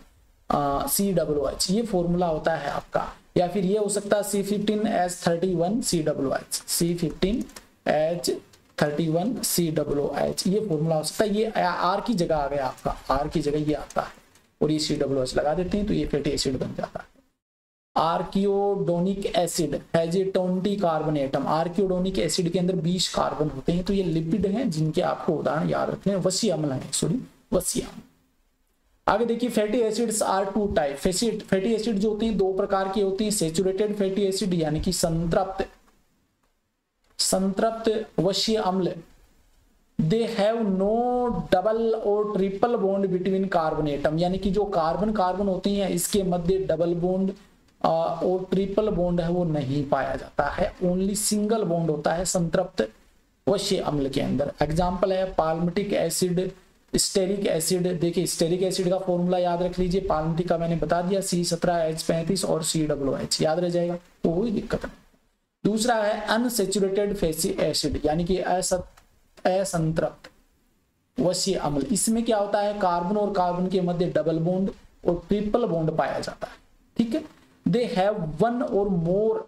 Speaker 1: COOH, ये फॉर्मूला होता है आपका। या फिर ये हो सकता है C15H31 COOH, C15H31 COOH, ये फॉर्मूला हो सकता है। ये आर की जगह आ गया आपका, आर की जगह ये आता है और ये COOH लगा देते हैं तो ये फैटी एसिड बन जाता है। Arachidonic acid has a 20 carbon atom. Arachidonic acid के अंदर 20 कार्बन होते हैं। तो ये लिपिड हैं जिनके आपको उदाहरण याद रखने हैं, वसीय अम्ल है, वसीय अम्ल। आगे देखिए, fatty acids are 2 type. Fatty acid जो होते हैं 2 प्रकार के होते हैं। सैचुरेटेड फैटी एसिड यानी कि संतृप्त वसीय अम्ल। दे हैव नो डबल और triple bond between carbon atom, यानी कि जो कार्बन होते हैं इसके मध्य डबल बॉन्ड और ट्रिपल बॉन्ड है वो नहीं पाया जाता है, ओनली सिंगल बॉन्ड होता है संतृप्त वसीय अम्ल के अंदर। एग्जाम्पल है पाल्मिटिक एसिड, स्टेरिक एसिड। देखिए स्टेरिक एसिड का फॉर्मूला याद रख लीजिए, पाल्मिटिक का मैंने बता दिया, C17H35 और COOH याद रह जाएगा, तो कोई दिक्कत नहीं। दूसरा है अनसेचुरेटेड फैटी एसिड, यानी कि असंतृप्त वसीय अम्ल। इसमें क्या होता है, कार्बन और कार्बन के मध्य डबल बॉन्ड और ट्रिपल बॉन्ड पाया जाता है। ठीक है, they have 1 or more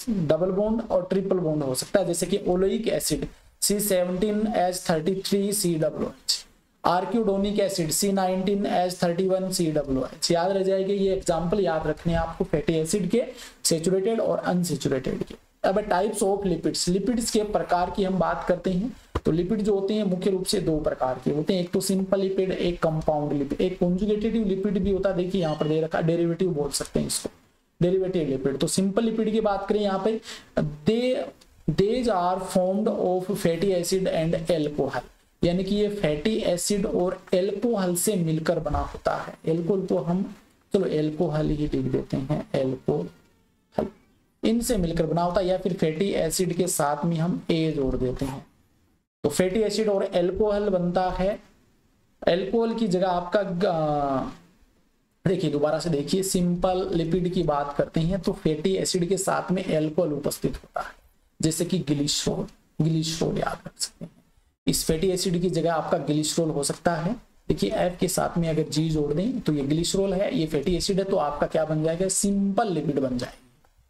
Speaker 1: double bond और ट्रिपल बॉन्ड हो सकता है, जैसे कि oleic acid C17H33 COOH। Arachidonic acid C19H31COOH, याद रह जाएगी। ये एग्जांपल याद रखने हैं आपको फैटी एसिड के, सेचुरेटेड और अनसेचुरेटेड के। अब टाइप्स ऑफ लिपिड्स, लिपिड्स के प्रकार की हम बात करते हैं। तो लिपिड जो होते हैं मुख्य रूप से दो प्रकार के होते हैं, एक तो सिंपल लिपिड, एक कंपाउंड लिपिड, एक कॉन्जुगेटेड लिपिड भी होता है। देखिए यहाँ पर दे रखा, डेरिवेटिव बोल सकते हैं इसको, डेरिवेटिव लिपिड। तो सिंपल लिपिड की बात करें यहाँ पे, these are formed of fatty acid and alcohol, यानी कि ये फैटी एसिड और एल्कोहल से मिलकर बना होता है। एल्कोहल तो हम चलो एल्कोहल ही लिख देते हैं, एल्कोहल इनसे मिलकर बना होता है, या फिर फैटी एसिड के साथ में हम ए जोड़ देते हैं। तो फैटी एसिड और एल्कोहल बनता है। एल्कोहल की जगह आपका देखिए दोबारा से देखिए, सिंपल लिपिड की बात करते हैं तो फैटी एसिड के साथ में एल्कोहल उपस्थित होता है, जैसे कि ग्लिसरॉल, ग्लिसरॉल याद रख सकते हैं। इस फैटी एसिड की जगह आपका ग्लिसरॉल हो सकता है। देखिए एफ के साथ में अगर जी जोड़ दें तो ये ग्लिसरॉल है, ये फैटी एसिड है, तो आपका क्या बन जाएगा, सिंपल लिपिड बन जाएगा।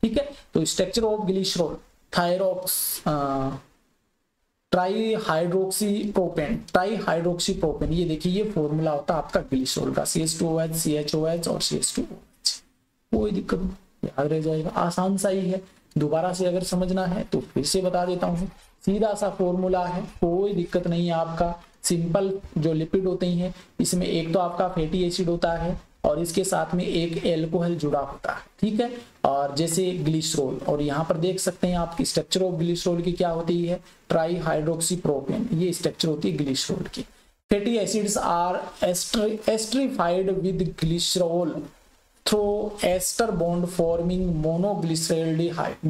Speaker 1: ठीक है, तो स्ट्रक्चर ऑफ ग्लिसरॉल, थायरोक्स ट्राईहाइड्रोक्सीप्रोपेन, ट्राईहाइड्रोक्सीप्रोपेन, ये देखिए ये फॉर्मूला होता है आपका ग्लिसरॉल का, CH2OH, CHOH और CH2OH। कोई दिक्कत नहीं, याद रह जाएगा, आसान सा ही है। दोबारा से अगर समझना है तो फिर से बता देता हूँ, सीधा सा फॉर्मूला है, कोई दिक्कत नहीं है आपका। सिंपल जो लिपिड होते हैं इसमें एक तो आपका फैटी एसिड होता है और इसके साथ में एक एल्कोहल जुड़ा होता है। ठीक है, और जैसे ग्लिसरॉल, और यहाँ पर देख सकते हैं आपकी स्ट्रक्चर ऑफ ग्लिसरॉल की क्या होती है, ट्राईहाइड्रोक्सीप्रोपेन, ये स्ट्रक्चर होती है ग्लिसरॉल की। Fatty acids are esterified with glycerol through ester bond forming monoglyceride,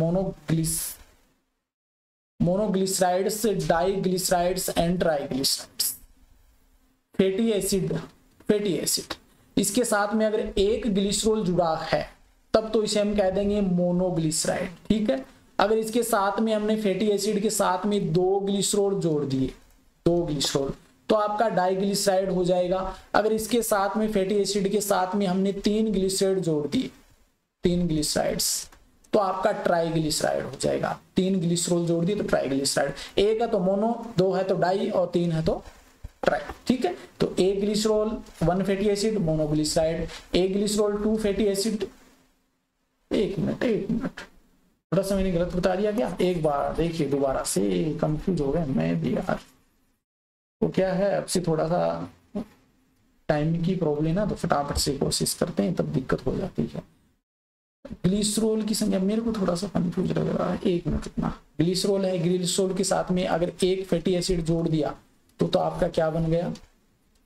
Speaker 1: monoglycerides, diglycerides and triglycerides. Fatty acid इसके साथ में अगर एक ग्लिसरॉल जुड़ा है तब तो इसे हम कह देंगे मोनोग्लिसराइड। ठीक है, अगर इसके साथ में हमने फैटी एसिड के साथ में दो ग्लिसरॉल जोड़ दिए, दो ग्लिसरॉल, तो आपका डाइग्लिसराइड हो जाएगा। अगर इसके साथ में फैटी एसिड के साथ में हमने 3 ग्लिसराइड जोड़ दिए, 3 ग्लिसराइड्स, तो आपका ट्राइग्लिसराइड हो जाएगा। 3 ग्लिसरॉल जोड़ दिए तो ट्राइग्लिसराइड, एक है तो मोनो, 2 है तो डाई और 3 है तो ट्राई। ठीक है, तो एक ग्लिसरॉल 1 फैटी एसिड मोनोग्लिसराइड, एक ग्लिसरॉल 2 फैटी एसिड। एक मिनट थोड़ा सा मैंने गलत बता दिया क्या, एक बार देखिए दोबारा से, कंफ्यूज हो गया मैं भी यार। तो क्या है, अब से थोड़ा सा टाइम की प्रॉब्लम है ना, तो फटाफट से कोशिश करते हैं, तब दिक्कत हो जाती है। ग्लिसरॉल की संख्या मेरे को थोड़ा सा कंफ्यूज लग रहा है, एक मिनट इतना। ग्लिसरॉल है, ग्लिसरॉल के साथ में अगर एक फैटी एसिड जोड़ दिया तो आपका क्या बन गया,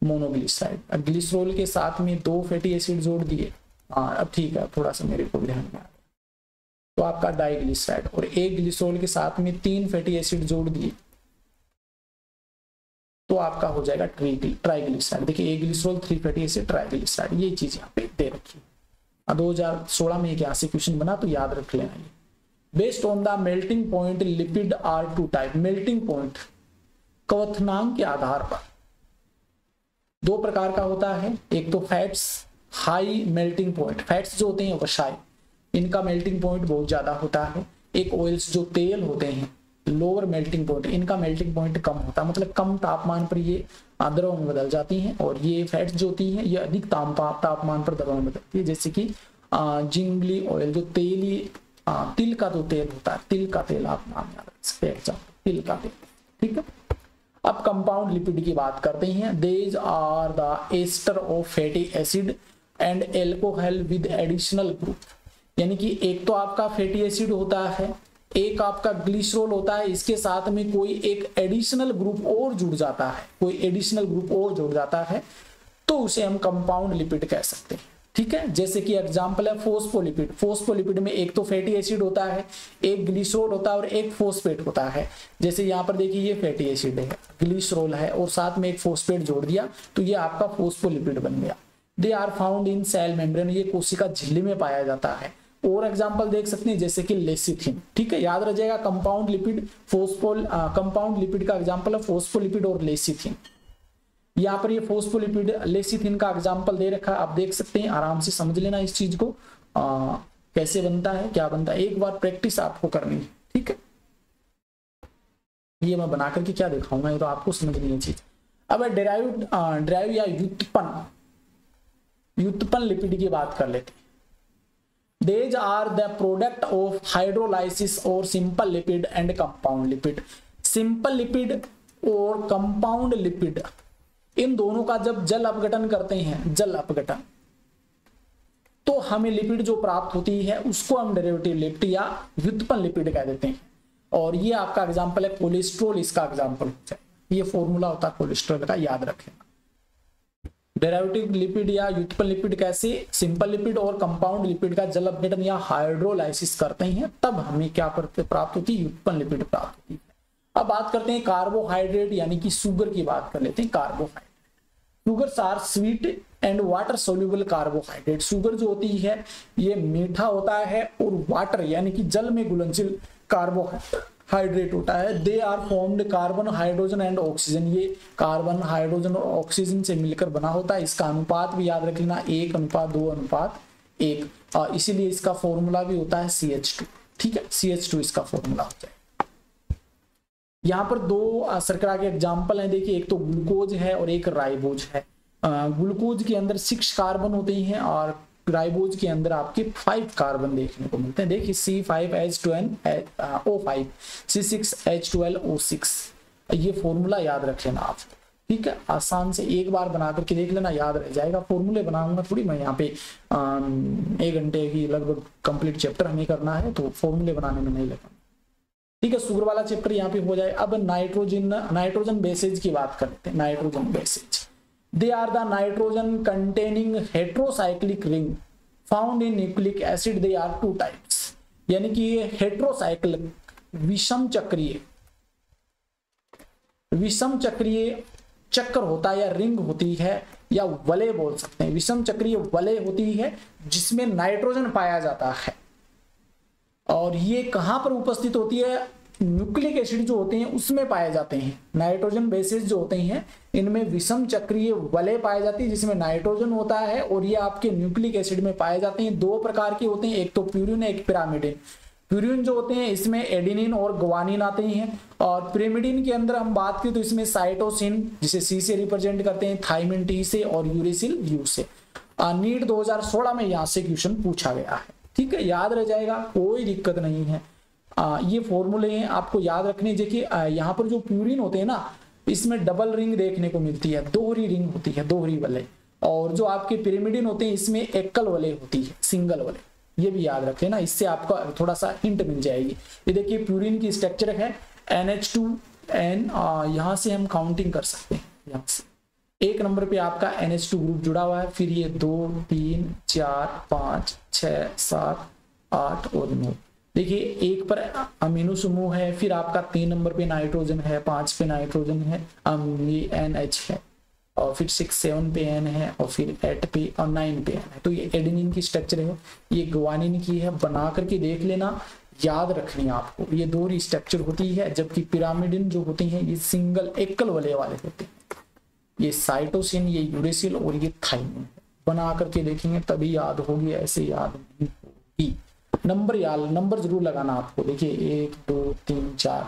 Speaker 1: मोनोग्लिसराइड। ग्लिसरॉल के साथ में 2 फैटी एसिड जोड़ दिए, हाँ अब ठीक है, थोड़ा सा मेरे को ध्यान में आ गया, तो आपका डाइग्लिसराइड। और एक ग्लिसरॉल के साथ में 3 फैटी एसिड जोड़ दिए तो आपका हो जाएगा ट्राइग्लिसराइड। देखिए एक ग्लिसरॉल 3 फैटी एसिड ट्राइग्लिसराइड, ये चीज यहाँ पे दे रखी है। 2016 में एक यहाँ से क्वेश्चन बना तो याद रख लेना। Based on the melting point lipid are 2 type, melting point क्वथनांक के आधार पर 2 प्रकार का होता है। एक तो fats high melting point, fats जो होते हैं वसाई, इनका मेल्टिंग पॉइंट बहुत ज्यादा होता है। एक ऑयल्स जो तेल होते हैं लोअर मेल्टिंग पॉइंट, इनका मेल्टिंग पॉइंट कम होता है, मतलब कम तापमान पर ये द्रव में बदल जाती हैं। और ये फैट्स जो होती हैं ये अधिक तापमान पर द्रव में बदलती है, जैसे कि जिंगली ऑयल जो तिल का जो तेल होता है, तिल का तेल आप नाम याद रख सकते हैं, तिल का तेल। ठीक है, अब कंपाउंड लिपिड की बात करते हैं। These are the ester of fatty acid and alcohol with additional group, यानी कि एक तो आपका फैटी एसिड होता है, एक आपका ग्लिसरॉल होता है, इसके साथ में कोई एक एडिशनल ग्रुप और जुड़ जाता है, कोई एडिशनल ग्रुप और जुड़ जाता है, तो उसे हम कंपाउंड लिपिड कह सकते हैं। ठीक है, जैसे कि एग्जांपल है फोस्फोलिपिड। फोस्फोलिपिड में एक तो फैटी एसिड होता है, एक ग्लिसरॉल होता है और एक फोस्फेट होता है। जैसे यहाँ पर देखिए ये फैटी एसिड है, ग्लिसरॉल है और साथ में एक फोस्फेट जोड़ दिया तो ये आपका फोस्फोलिपिड बन गया। They are found in cell membrane, ये कोशिका झिल्ली में पाया जाता है। और एग्जांपल देख सकते हैं जैसे कि लेसिथिन। ठीक है, याद रह जाएगा कंपाउंड लिपिड कंपाउंड लिपिड का एग्जांपल है फोस्फोलिपिड और लेसिथिन। यहाँ पर ये फोस्फोलिपिड लेसिथिन का एग्जांपल दे रखा है, आप देख सकते हैं, आराम से समझ लेना इस चीज को कैसे बनता है, क्या बनता है, एक बार प्रैक्टिस आपको करनी है। ठीक है, ये मैं बना करके क्या दिखाऊंगा, ये तो आपको समझनी है चीज। अब ड्राइव या व्युत्पन्न लिपिड की बात कर लेते हैं। These are the product of hydrolysis or simple lipid and compound lipid. Simple lipid और कंपाउंड लिपिड, इन दोनों का जब जल अपघटन करते हैं, जल अपघटन, तो हमें लिपिड जो प्राप्त होती है उसको हम डेरिवेटिव लिपिड या व्युत्पन्न लिपिड कह देते हैं। और ये आपका एग्जांपल है कोलेस्ट्रॉल, इसका एग्जांपल है, ये फॉर्मूला होता है कोलेस्ट्रॉल का, याद रखें। डेरिवेटिव लिपिड या व्युत्पन्न लिपिड कैसे, सिंपल लिपिड और कंपाउंड लिपिड का जल अपघटन या हाइड्रोलाइसिस करते हैं, तब हमें क्या प्राप्त होती है, व्युत्पन्न लिपिड प्राप्त होती है। अब बात करते हैं कार्बोहाइड्रेट यानी कि शुगर की बात कर लेते हैं। Carbohydrate, sugars are sweet and water soluble carbohydrate. Sugar जो होती है ये मीठा होता है और वाटर यानी कि जल में घुलनशील कार्बोहाइड्रेट होता है। They are formed carbon, hydrogen and oxygen. ये कार्बन, हाइड्रोजन और ऑक्सीजन से मिलकर बना होता है। इसका अनुपात भी याद रख लेना, 1:2:1। इसीलिए इसका फॉर्मूला भी होता है CH2। ठीक है, CH2 इसका फॉर्मूला होता है। यहाँ पर दो शर्करा के एग्जाम्पल हैं, देखिए, एक तो ग्लूकोज है और एक राइबोज है। ग्लूकोज के अंदर 6 कार्बन होते हैं और राइबोज के अंदर आपके 5 कार्बन देखने को मिलते हैं। देखिए C5H12O5, C6H12O6, ये फॉर्मूला याद रख लेना आप। ठीक है, आसान से एक बार बना करके देख लेना, याद रह जाएगा। फॉर्मूले बनाऊंगा थोड़ी मैं यहाँ पे, 1 घंटे की लगभग कंप्लीट चैप्टर हमें करना है, तो फॉर्मूले बनाने में नहीं लगेगा। ठीक है, शुगर वाला चैप्टर यहाँ पे हो जाए। अब नाइट्रोजन बेसेज की बात करते हैं। Nitrogen bases, they are the nitrogen containing heterocyclic ring found in nucleic acid. They are 2 types, यानी कि ये हेट्रोसाइक्लिक विषम चक्रीय चक्र होता है, या रिंग होती है, या वलय बोल सकते हैं। विषम चक्रीय वलय होती है जिसमें नाइट्रोजन पाया जाता है, और ये कहां पर उपस्थित होती है, न्यूक्लिक एसिड जो होते हैं उसमें पाए जाते हैं। नाइट्रोजन बेसेस जो होते हैं इनमें विषम चक्रीय वलय पाए जाती है जिसमें नाइट्रोजन होता है, और ये आपके न्यूक्लिक एसिड में पाए जाते हैं। 2 प्रकार के होते हैं, एक तो प्यूरिन, एक पिरामिडिन। प्यूरिन जो होते हैं इसमें एडेनिन और ग्वानिन आते हैं, और पिरामिडिन के अंदर हम बात करें तो इसमें साइटोसिन, जिसे C से रिप्रेजेंट करते हैं, थाइमिन T से, और यूरेसिल U से। नीट 2016 में यहाँ से क्वेश्चन पूछा गया है। ठीक है, याद रह जाएगा, कोई दिक्कत नहीं है। ये फॉर्मूले हैं, आपको याद रखने। देखिए यहाँ पर जो प्यूरिन होते हैं ना, इसमें डबल रिंग देखने को मिलती है, दोहरी रिंग होती है, दोहरी वलय। और जो आपके पिरामिडिन होते हैं इसमें एकल वलय होती है, सिंगल वलय। ये भी याद रखें ना, इससे आपका थोड़ा सा हिंट मिल जाएगी। ये देखिए प्यूरिन की स्ट्रक्चर है NH2N, यहाँ से हम काउंटिंग कर सकते हैं। यहाँ से 1 नंबर पे आपका NH2 ग्रुप जुड़ा हुआ है, फिर ये 2, 3, 4, 5, 6, 7, 8 और 9। देखिए 1 पर अमीनो समूह है, फिर आपका 3 नंबर पे नाइट्रोजन है, 5 पे नाइट्रोजन है, ये NH है, और फिर 6, 7 पे N है, और फिर 8 पे और 9 पे N है। तो ये एडेनिन की स्ट्रक्चर है, ये ग्वानिन की है। बना करके देख लेना, याद रखनी है आपको। ये दोहरी स्ट्रक्चर होती है, जबकि पिरामिडिन जो होती हैं ये सिंगल एकल वलय वाले होते हैं। ये साइटोसिन, ये यूरेसिल और ये थाइमिन। बना करके देखेंगे तभी याद होगी, ऐसे याद नहीं होगी। नंबर जरूर लगाना आपको। देखिए 1, 2, 3, 4,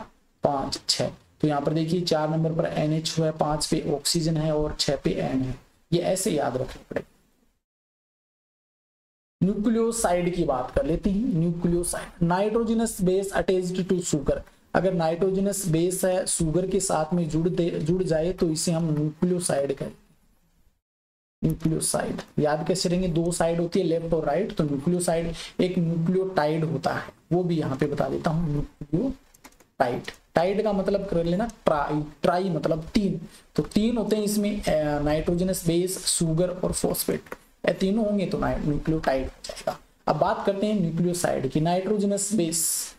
Speaker 1: 5, 6। तो यहाँ पर देखिए 4 नंबर पर NH है, 5 पे ऑक्सीजन है और 6 पे N है। ये ऐसे याद रखना पड़ेगा। न्यूक्लियोसाइड की बात कर लेते हैं। Nucleoside, nitrogenous base attached to sugar. अगर नाइट्रोजनस बेस है शुगर के साथ में जुड़ जाए तो इसे हम न्यूक्लियोसाइड कहते हैं। न्यूक्लियोसाइड याद कैसे रहेंगे, 2 साइड होती है, लेफ्ट और राइट। तो न्यूक्लियोसाइड एक न्यूक्लियोटाइड होता है, वो भी यहाँ पे बता देता हूँ। न्यूक्लियोटाइड, टाइड का मतलब कर लेना ट्राई मतलब 3। तो 3 होते हैं इसमें, नाइट्रोजनस बेस, शुगर और फॉस्फेट। ये तीनों होंगे तो न्यूक्लियोटाइड हो जाएगा। अब बात करते हैं न्यूक्लियोसाइड की। नाइट्रोजनस बेस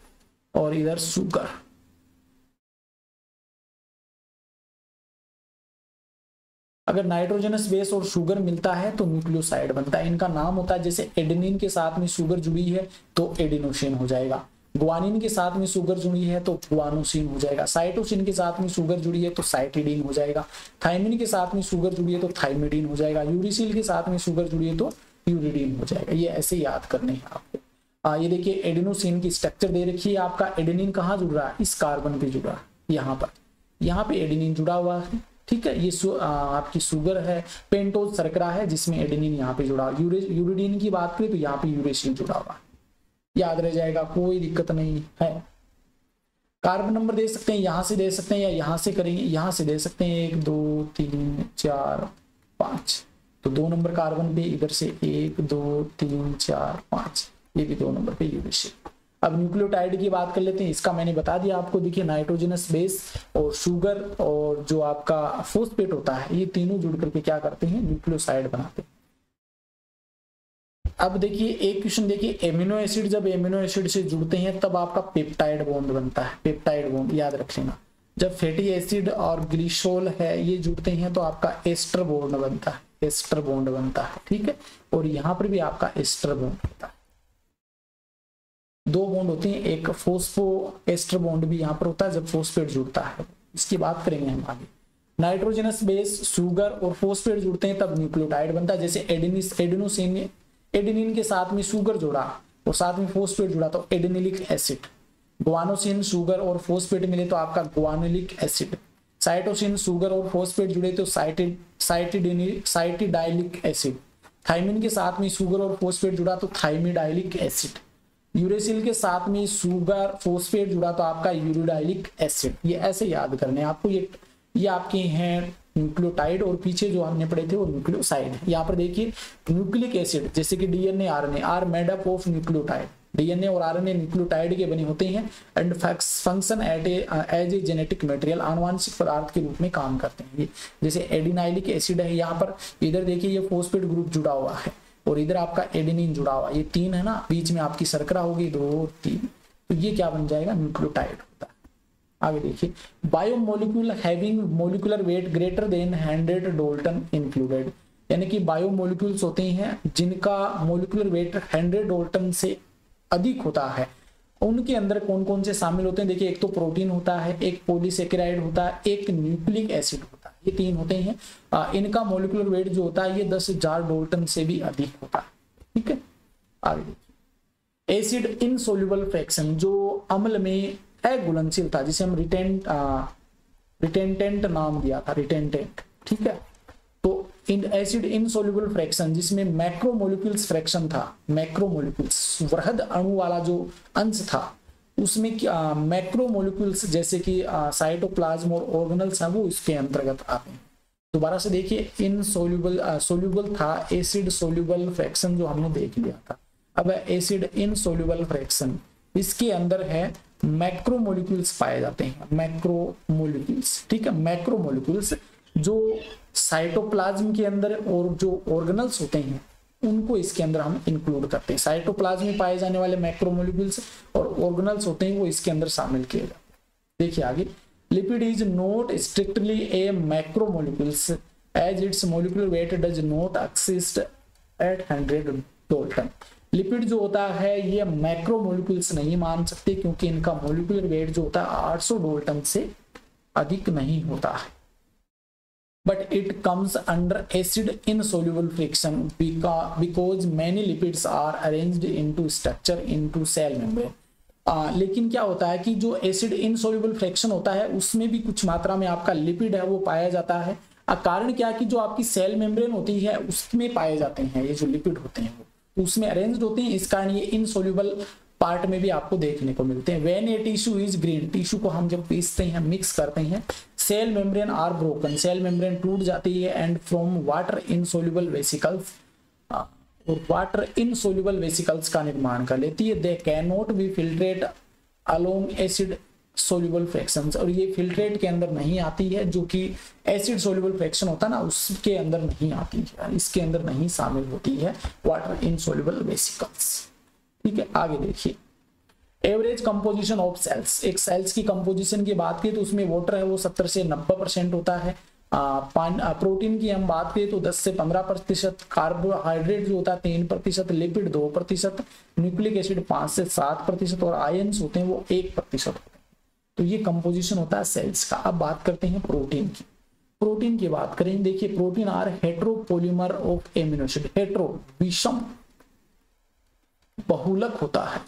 Speaker 1: और इधर शुगर। अगर नाइट्रोजनस बेस और शुगर मिलता है तो न्यूक्लियोसाइड बनता है। इनका नाम होता है, जैसे एडेनिन के साथ में शुगर जुड़ी है तो एडेनोसिन हो जाएगा, ग्वानिन के साथ में शुगर जुड़ी है तो ग्वानोसिन हो जाएगा, साइटोसिन के साथ में शुगर जुड़ी है तो साइटिडीन हो जाएगा, थाइमिन के साथ में शुगर जुड़ी है तो थाइमिडीन हो जाएगा, यूरिसिल के साथ में शुगर जुड़ी है तो यूरिडीन हो जाएगा। ये ऐसे याद करने हैं आपको। ये देखिए एडेनोसिन की स्ट्रक्चर दे रखी है। आपका एडेनिन कहाँ जुड़ रहा है, इस कार्बन पे जुड़ रहा है, यहाँ पे एडेनिन जुड़ा हुआ है। ठीक है, ये आपकी शुगर है, पेंटोज शर्करा है जिसमें एडेनिन यहाँ पे जुड़ा, यूरिडीन की बात करें तो यहाँ पे यूरेसिल जुड़ा हुआ, याद रह जाएगा, कोई दिक्कत नहीं है। कार्बन नंबर दे सकते हैं, यहां से दे सकते हैं या यहां से करेंगे, यहां से दे सकते हैं 1 2 3 4 5, तो 2 नंबर कार्बन पे, इधर से 1 2 3 4 5, ये भी 2 नंबर पे यूरेसिल। अब न्यूक्लियोटाइड की बात कर लेते हैं, इसका मैंने बता दिया आपको, देखिए नाइट्रोजनस बेस और शुगर और जो आपका फॉस्फेट होता है, ये तीनों जुड़ करके क्या करते हैं, न्यूक्लियोसाइड बनाते हैं। अब देखिए एक क्वेश्चन देखिए, एमिनो एसिड जब एमिनो एसिड से जुड़ते हैं तब आपका पेप्टाइड बॉन्ड बनता है, पेप्टाइड बॉन्ड याद रख लेना। जब फैटी एसिड और ग्लिसरॉल है ये जुड़ते हैं तो आपका एस्टर बॉन्ड बनता है, एस्टर बॉन्ड बनता है, ठीक है। और यहां पर भी आपका एस्टर बॉन्ड होता है, 2 बॉन्ड होते हैं, एक फोस्फो एस्टर बॉन्ड भी यहाँ पर होता है जब फोस्फेट जुड़ता है, इसकी बात करेंगे हम आगे। नाइट्रोजनस बेस, शुगर और फोस्फेट जुड़ते हैं तब न्यूक्लियोटाइड बनता है, जैसे एडेनोसिन, एडेनिन के साथ में शुगर जुड़ा और साथ में फोस्फेट जुड़ा तो एडेनिलिक एसिड, ग्वानोसिन शुगर और फोस्फेट मिले तो आपका ग्वानुलिक एसिड, साइटोसिन शुगर और फोस्फेट जुड़े तो साइटिडाइलिक एसिड, थाइमिन के साथ में शुगर और फोस्फेट जुड़ा तो थाइमिडाइलिक एसिड, यूरेसिल के साथ में शुगर फोस्फेट जुड़ा तो आपका यूरिडाइलिक एसिड। ये ऐसे याद करने आपको, ये आपके हैं न्यूक्लियोटाइड और पीछे जो हमने पढ़े थे वो न्यूक्लियोसाइड है। यहाँ पर देखिए न्यूक्लिक एसिड जैसे कि DNA RNA are made up of nucleotide, DNA और आरएनए न्यूक्लियोटाइड के बने होते हैं and function as a genetic material, आनुवांशिक पदार्थ के रूप में काम करते हैं। जैसे एडिनाइलिक एसिड है, यहाँ पर इधर देखिए ये फोस्फेट ग्रुप जुड़ा हुआ है और इधर आपका एडेनिन जुड़ा हुआ, ये 3 है ना, बीच में आपकी शर्करा होगी 2 3, तो ये क्या बन जाएगा, न्यूक्लियोटाइड होता है। आगे देखिए, biomolecule having molecular weight greater than 100 Dalton included, यानी कि बायोमोलिक्यूल्स होते हैं जिनका मोलिकुलर वेट 100 डाल्टन से अधिक होता है, उनके अंदर कौन कौन से शामिल होते हैं। देखिए एक तो प्रोटीन होता है, एक पॉलीसेकेराइड होता है, एक न्यूक्लिक एसिड होता है, ये 3 होते हैं। इनका मोलिकुलर वेट जो होता है ये 10,000 डाल्टन से भी अधिक होता है, ठीक है। आगे देखिए, एसिड इनसोल्यूबल फ्रैक्शन, जो अम्ल में अघुलनशील था, जिसे हम रिटेंटेंट नाम दिया था, रिटेंटेंट, ठीक है। तो इन एसिड इनसोल्यूबल फ्रैक्शन जिसमें मैक्रोमोलिक्यूल्स फ्रैक्शन था, मैक्रोमोलिक्यूल्स वृहद अणु वाला जो अंश था उसमें मैक्रोमोलिक्यूल्स जैसे कि साइटोप्लाज्म और ऑर्गेनल्स हैं वो इसके अंतर्गत आते हैं। दोबारा से देखिए, सोल्यूबल था, एसिड सोल्यूबल फ्रैक्शन जो हमने देख लिया था। अब एसिड इनसोल्यूबल फ्रैक्शन, इसके अंदर है मैक्रोमोलिक्यूल्स पाए जाते हैं, मैक्रोमोलिक्यूल्स, ठीक है। मैक्रोमोलिक्यूल्स जो साइटोप्लाज्म के अंदर और जो ऑर्गेनल्स होते हैं उनको इसके अंदर हम इंक्लूड करते हैं। साइटोप्लाज्म में पाए जाने वाले मैक्रोमोलिक्यूल्स और ऑर्गेनल्स होते हैं वो इसके अंदर शामिल किए जाते हैं। देखिए आगे, lipid is not strictly a macromolecules as its molecular weight does not exist at 100 dalton. Lipid जो होता है ये मैक्रोमोलिक्यूल्स नहीं मान सकते क्योंकि इनका मोलिकुलर वेट जो होता है 800 डाल्टन से अधिक नहीं होता है। But it comes under acid insoluble friction because many lipids are arranged into structure into cell membrane. लेकिन क्या होता है कि जो एसिड इनसोल्यूबल फ्रैक्शन होता है उसमें भी कुछ मात्रा में आपका लिपिड है वो पाया जाता है। कारण क्या कि जो आपकी सेल मेम्ब्रेन होती है उसमें पाए जाते हैं ये जो लिपिड होते हैं वो उसमें अरेंज्ड होते हैं, इस कारण ये इनसोल्यूबल पार्ट में भी आपको देखने को मिलते हैं। When a tissue is green, tissue को हम जब पीसते हैं मिक्स करते हैं, cell membrane are broken, cell membrane टूट जाती है and from water insoluble vesicles, और वाटर इनसोल्यूबल वेसिकल्स का निर्माण कर लेती है। They can not be filtrate along acid soluble fractions, और ये फिल्ट्रेट के अंदर नहीं आती है, जो कि एसिड सोल्यूबल फ्रैक्शन होता है ना उसके अंदर नहीं आती है, इसके अंदर नहीं शामिल होती है वाटर इनसोल्यूबल वेसिकल्स, ठीक है। आगे देखिए, एवरेज कंपोजिशन ऑफ सेल्स, एक सेल्स की कंपोजिशन की बात की तो उसमें वाटर है वो 70 से 90% होता है। प्रोटीन की हम बात करें तो 10 से 15%, कार्बोहाइड्रेट जो होता है 3%, लिपिड 2%, न्यूक्लिक एसिड 5 से 7% और आयंस होते हैं वो 1% होते हैं। तो ये कंपोजिशन होता है सेल्स का। अब बात करते हैं प्रोटीन की। प्रोटीन की बात करें, देखिए protein are heteropolymer of amino acid, hetero विषम बहुलक होता है,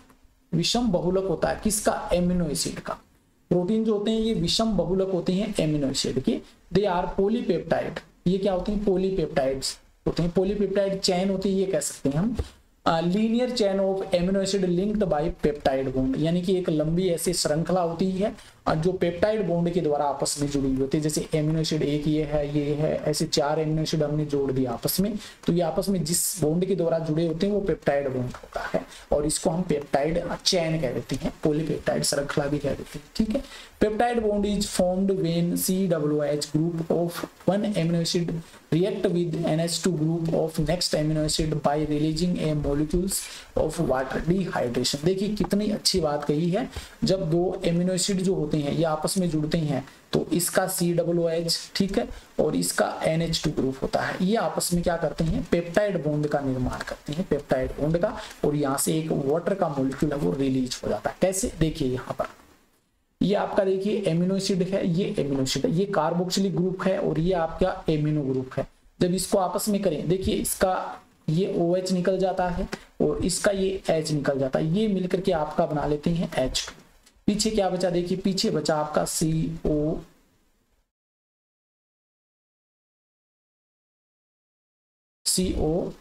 Speaker 1: विषम बहुलक होता है किसका, एमिनो एसिड का। प्रोटीन जो होते हैं ये विषम बहुलक होते हैं एमिनो एसिड के। दे आर पॉलीपेप्टाइड, ये क्या होते हैं, पॉलीपेप्टाइड्स होते हैं, पॉलीपेप्टाइड चेन होती है, ये कह सकते हैं हम। Linear chain of amino acid linked by peptide bond, यानी कि एक लंबी ऐसी श्रृंखला होती है जो पेप्टाइड बॉन्ड के द्वारा आपस में जुड़ी हुई होती है। जैसे एमिनो एसिड एक ये है, ऐसे 4 एमिनो एसिड हमने जोड़ दिया आपस में, तो ये आपस में जिस बॉन्ड के द्वारा जुड़े होते हैं वो पेप्टाइड बॉन्ड होता है, और इसको हम पेप्टाइड चेन कह देते हैं, पॉलीपेप्टाइड श्रृंखला भी कह देते हैं। ठीक है, peptide bond is formed when COOH group of one amino acid react with NH2 group of next amino acid by releasing a molecules of water dehydration। देखिए कितनी अच्छी बात कही है, जब 2 एमिनो एसिड जो होते हैं ये आपस में जुड़ते हैं तो इसका COOH, ठीक है, और इसका NH2 ग्रुप होता है, ये आपस में क्या करते हैं, पेप्टाइड बॉन्ड का निर्माण करते हैं, पेप्टाइड बॉन्ड का, और यहाँ से एक वाटर का मॉलिक्यूल है वो रिलीज हो जाता है। कैसे, देखिए यहाँ पर ये आपका देखिए एमिनो एसिड है, ये एमिनो एसिड है, ये कार्बोक्सिलिक ग्रुप है और ये आपका एमिनो ग्रुप है। जब इसको आपस में करें, देखिए इसका ये OH निकल जाता है और इसका ये H निकल जाता है, ये मिलकर के आपका बना लेते हैं H2। पीछे क्या बचा, देखिए पीछे बचा आपका CO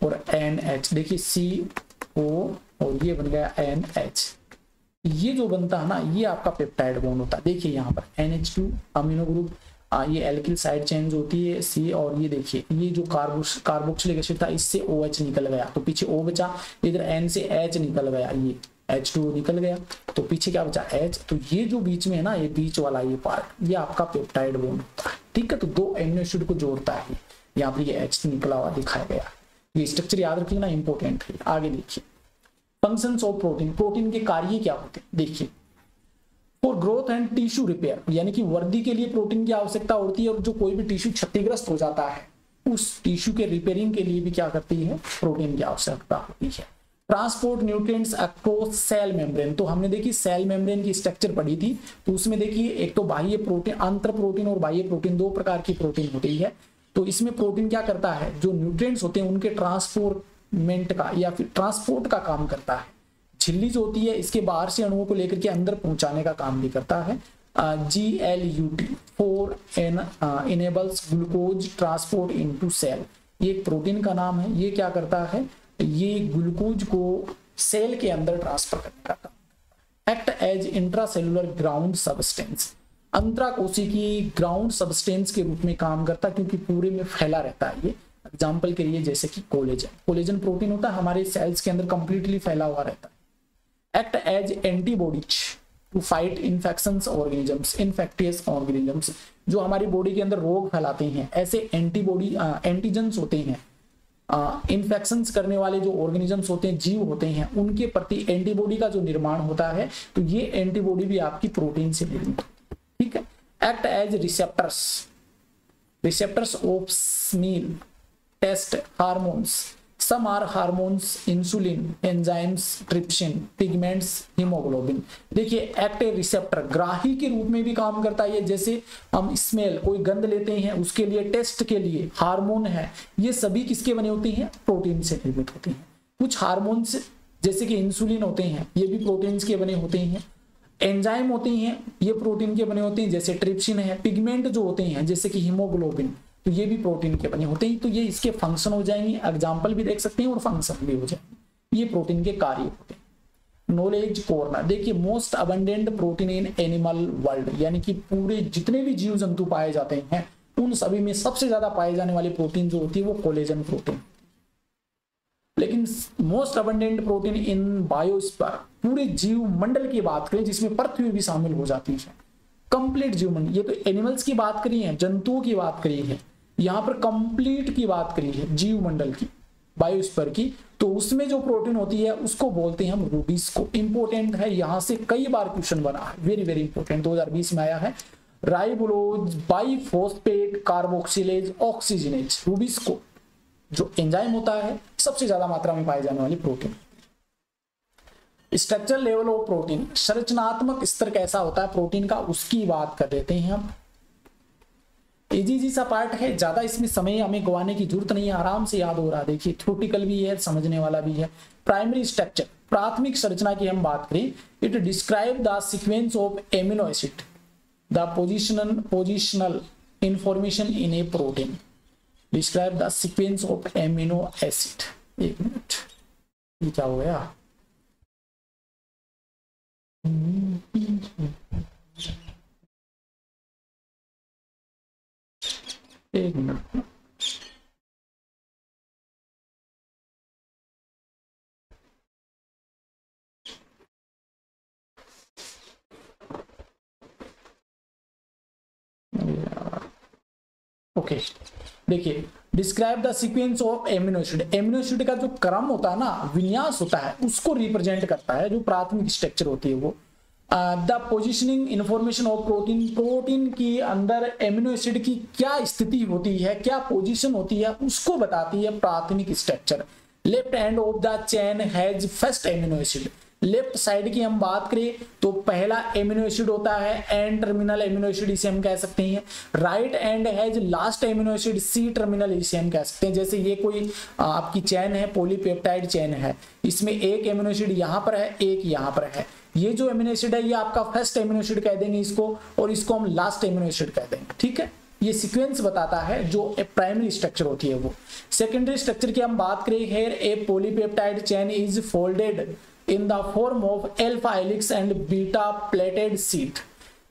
Speaker 1: और NH, देखिए CO और ये बन गया NH, ये जो बनता है ना ये आपका पेप्टाइड बॉन्ड होता है। देखिए यहाँ पर NH2 अमीनो ग्रुप, ये एल्किल साइड चेंज होती है C, और ये देखिए ये जो कार्बोक्सिलिक एसिड था इससे OH निकल गया तो पीछे O बचा, इधर N से H निकल गया, ये H2 निकल गया तो पीछे क्या बचा H। तो ये जो बीच में है ना, ये बीच वाला ये पार्ट, ये आपका पेप्टाइड बॉन्ड होता है। ठीक है, तो 2 एमिनो एसिड को जोड़ता है, यहाँ पर ये H निकला हुआ दिखाया गया, ये स्ट्रक्चर याद रखिए ना, इंपॉर्टेंट है। आगे देखिए फंक्शंस ऑफ प्रोटीन, प्रोटीन के कार्य क्या होते हैं, देखिए for growth and tissue repair, यानी कि वृद्धि के लिए प्रोटीन की आवश्यकता होती है, और जो कोई भी टिश्यू क्षतिग्रस्त हो जाता है उस टिश्यू के रिपेयरिंग के लिए भी क्या करती है, प्रोटीन की आवश्यकता होती है। Transport nutrients across cell membrane, तो हमने देखी सेल मेम्ब्रेन की स्ट्रक्चर पढ़ी थी, तो उसमें देखिए एक तो बाह्य प्रोटीन, आंतर प्रोटीन और बाह्य प्रोटीन, 2 प्रकार की प्रोटीन होती है। तो इसमें प्रोटीन क्या करता है, जो न्यूट्रिएंट्स होते हैं उनके ट्रांसपोर्टमेंट का या फिर ट्रांसपोर्ट का काम करता है। झिल्ली जो होती है इसके बाहर से अणुओं को लेकर के अंदर पहुंचाने का काम भी करता है। GLUT four enables glucose transport into cell, ये एक प्रोटीन का नाम है। ये क्या करता है, ये ग्लूकोज को सेल के अंदर ट्रांसफर करने का काम। Act as intracellular ground substance, अंतराकोशिकीय ग्राउंड सब्सटेंस के रूप में काम करता है, क्योंकि पूरे में फैला रहता है। ये एग्जाम्पल के लिए जैसे कि कोलेजन प्रोटीन होता है, हमारे सेल्स के अंदर कंप्लीटली फैला हुआ रहता है। Act as antibodies to fight infections organisms, infectious organisms, जो हमारी बॉडी के अंदर रोग फैलाते हैं, ऐसे एंटीबॉडी एंटीजेंस होते हैं, इन्फेक्शंस करने वाले जो ऑर्गेनिजम्स होते हैं, जीव होते हैं, उनके प्रति एंटीबॉडी का जो निर्माण होता है, तो ये एंटीबॉडी भी आपकी प्रोटीन से निर्मित होती है। ठीक है, act as receptors of smell, taste, hormones, some are hormones, insulin, enzymes, trypsin, pigments, hemoglobin। देखिए एक्ट रिसेप्टर, ग्राही के रूप में भी काम करता है। जैसे हम स्मेल, कोई गंध लेते हैं उसके लिए, टेस्ट के लिए, हार्मोन है, ये सभी किसके बने होते हैं, प्रोटीन से निर्मित होते हैं। कुछ हार्मोन्स जैसे कि इंसुलिन होते हैं, ये भी प्रोटीन के बने होते हैं। एंजाइम होते हैं, ये प्रोटीन के बने होते हैं, जैसे ट्रिप्सिन है। पिगमेंट जो होते हैं जैसे कि हीमोग्लोबिन, तो ये भी प्रोटीन के बने होते हैं। तो ये इसके फंक्शन हो जाएंगे, एग्जाम्पल भी देख सकते हैं और फंक्शन भी हो जाएंगे, ये प्रोटीन के कार्य होते हैं। नॉलेज कॉर्नर, देखिए most abundant protein in animal world, यानी कि पूरे जितने भी जीव जंतु पाए जाते हैं उन सभी में सबसे ज्यादा पाए जाने वाली प्रोटीन जो होती है वो कोलेजन प्रोटीन। लेकिन मोस्ट अबंडेंट प्रोटीन इन बायोस्फीयर, पूरे जीव मंडल की बात करें जिसमें पृथ्वी भी शामिल हो जाती है, कंप्लीट जीव मंडल, ये तो एनिमल्स की बात करी है, जंतुओं की बात करी है, यहाँ पर कंप्लीट की बात करी है जीव मंडल की, बायोस्फीयर की, तो उसमें जो प्रोटीन होती है उसको बोलते हैं हम रूबीज को। इंपॉर्टेंट है, यहां से कई बार क्वेश्चन बना है, वेरी वेरी इंपॉर्टेंट, 2020 में आया है। राइबोलोज बाइफॉस्फेट कार्बोक्सिलेज ऑक्सीजनेज, रूबीज को जो एंजाइम होता है सबसे ज्यादा मात्रा में पाए जाने वाली protein. Structure level of protein, संरचनात्मक स्तर कैसा होता है प्रोटीन का, उसकी बात कर देते हैं हम। इजी सा पार्ट है, ज्यादा इसमें समय हमें गवाने की जरूरत नहीं है, आराम से याद हो रहा है। देखिए थ्योरेटिकल भी है, समझने वाला भी है। प्राइमरी स्ट्रक्चर, प्राथमिक संरचना की हम बात करें, it describe the sequence of amino acid, the positional information in A protein, describe the sequence of amino acid. एक मिनट, ये क्या हो गया? एक मिनट, ओके देखिए, describe the sequence of amino acid. एमिनो एसिड का जो क्रम होता है ना, विन्यास होता है, उसको रिप्रेजेंट करता है, जो प्राथमिक स्ट्रक्चर होती है वो। The positioning information of protein, protein के अंदर एमिनो एसिड की क्या स्थिति होती है, क्या पोजीशन होती है, उसको बताती है प्राथमिक structure. Left end of the chain has first amino acid. Left side की हम बात करें तो पहला एमिनो एसिड होता है एन टर्मिनल एमिनो एसिड, इसे हम कह सकते हैं। Right and has last amino acid C terminal, इसे हम कह सकते हैं। जैसे ये कोई आपकी चेन है, पॉलीपेप्टाइड चेन है, इसमें एक एमिनो एसिड यहाँ पर है, एक यहाँ पर है। ये जो एमिनो एसिड है ये आपका फर्स्ट एमिनो एसिड कह देंगे इसको, और इसको हम लास्ट एमिनो एसिड कह देंगे, ठीक है। ये सीक्वेंस बताता है जो प्राइमरी स्ट्रक्चर होती है वो। सेकेंडरी स्ट्रक्चर की हम बात करें, here a polypeptide chain is folded in the form of alpha helix and beta pleated sheet.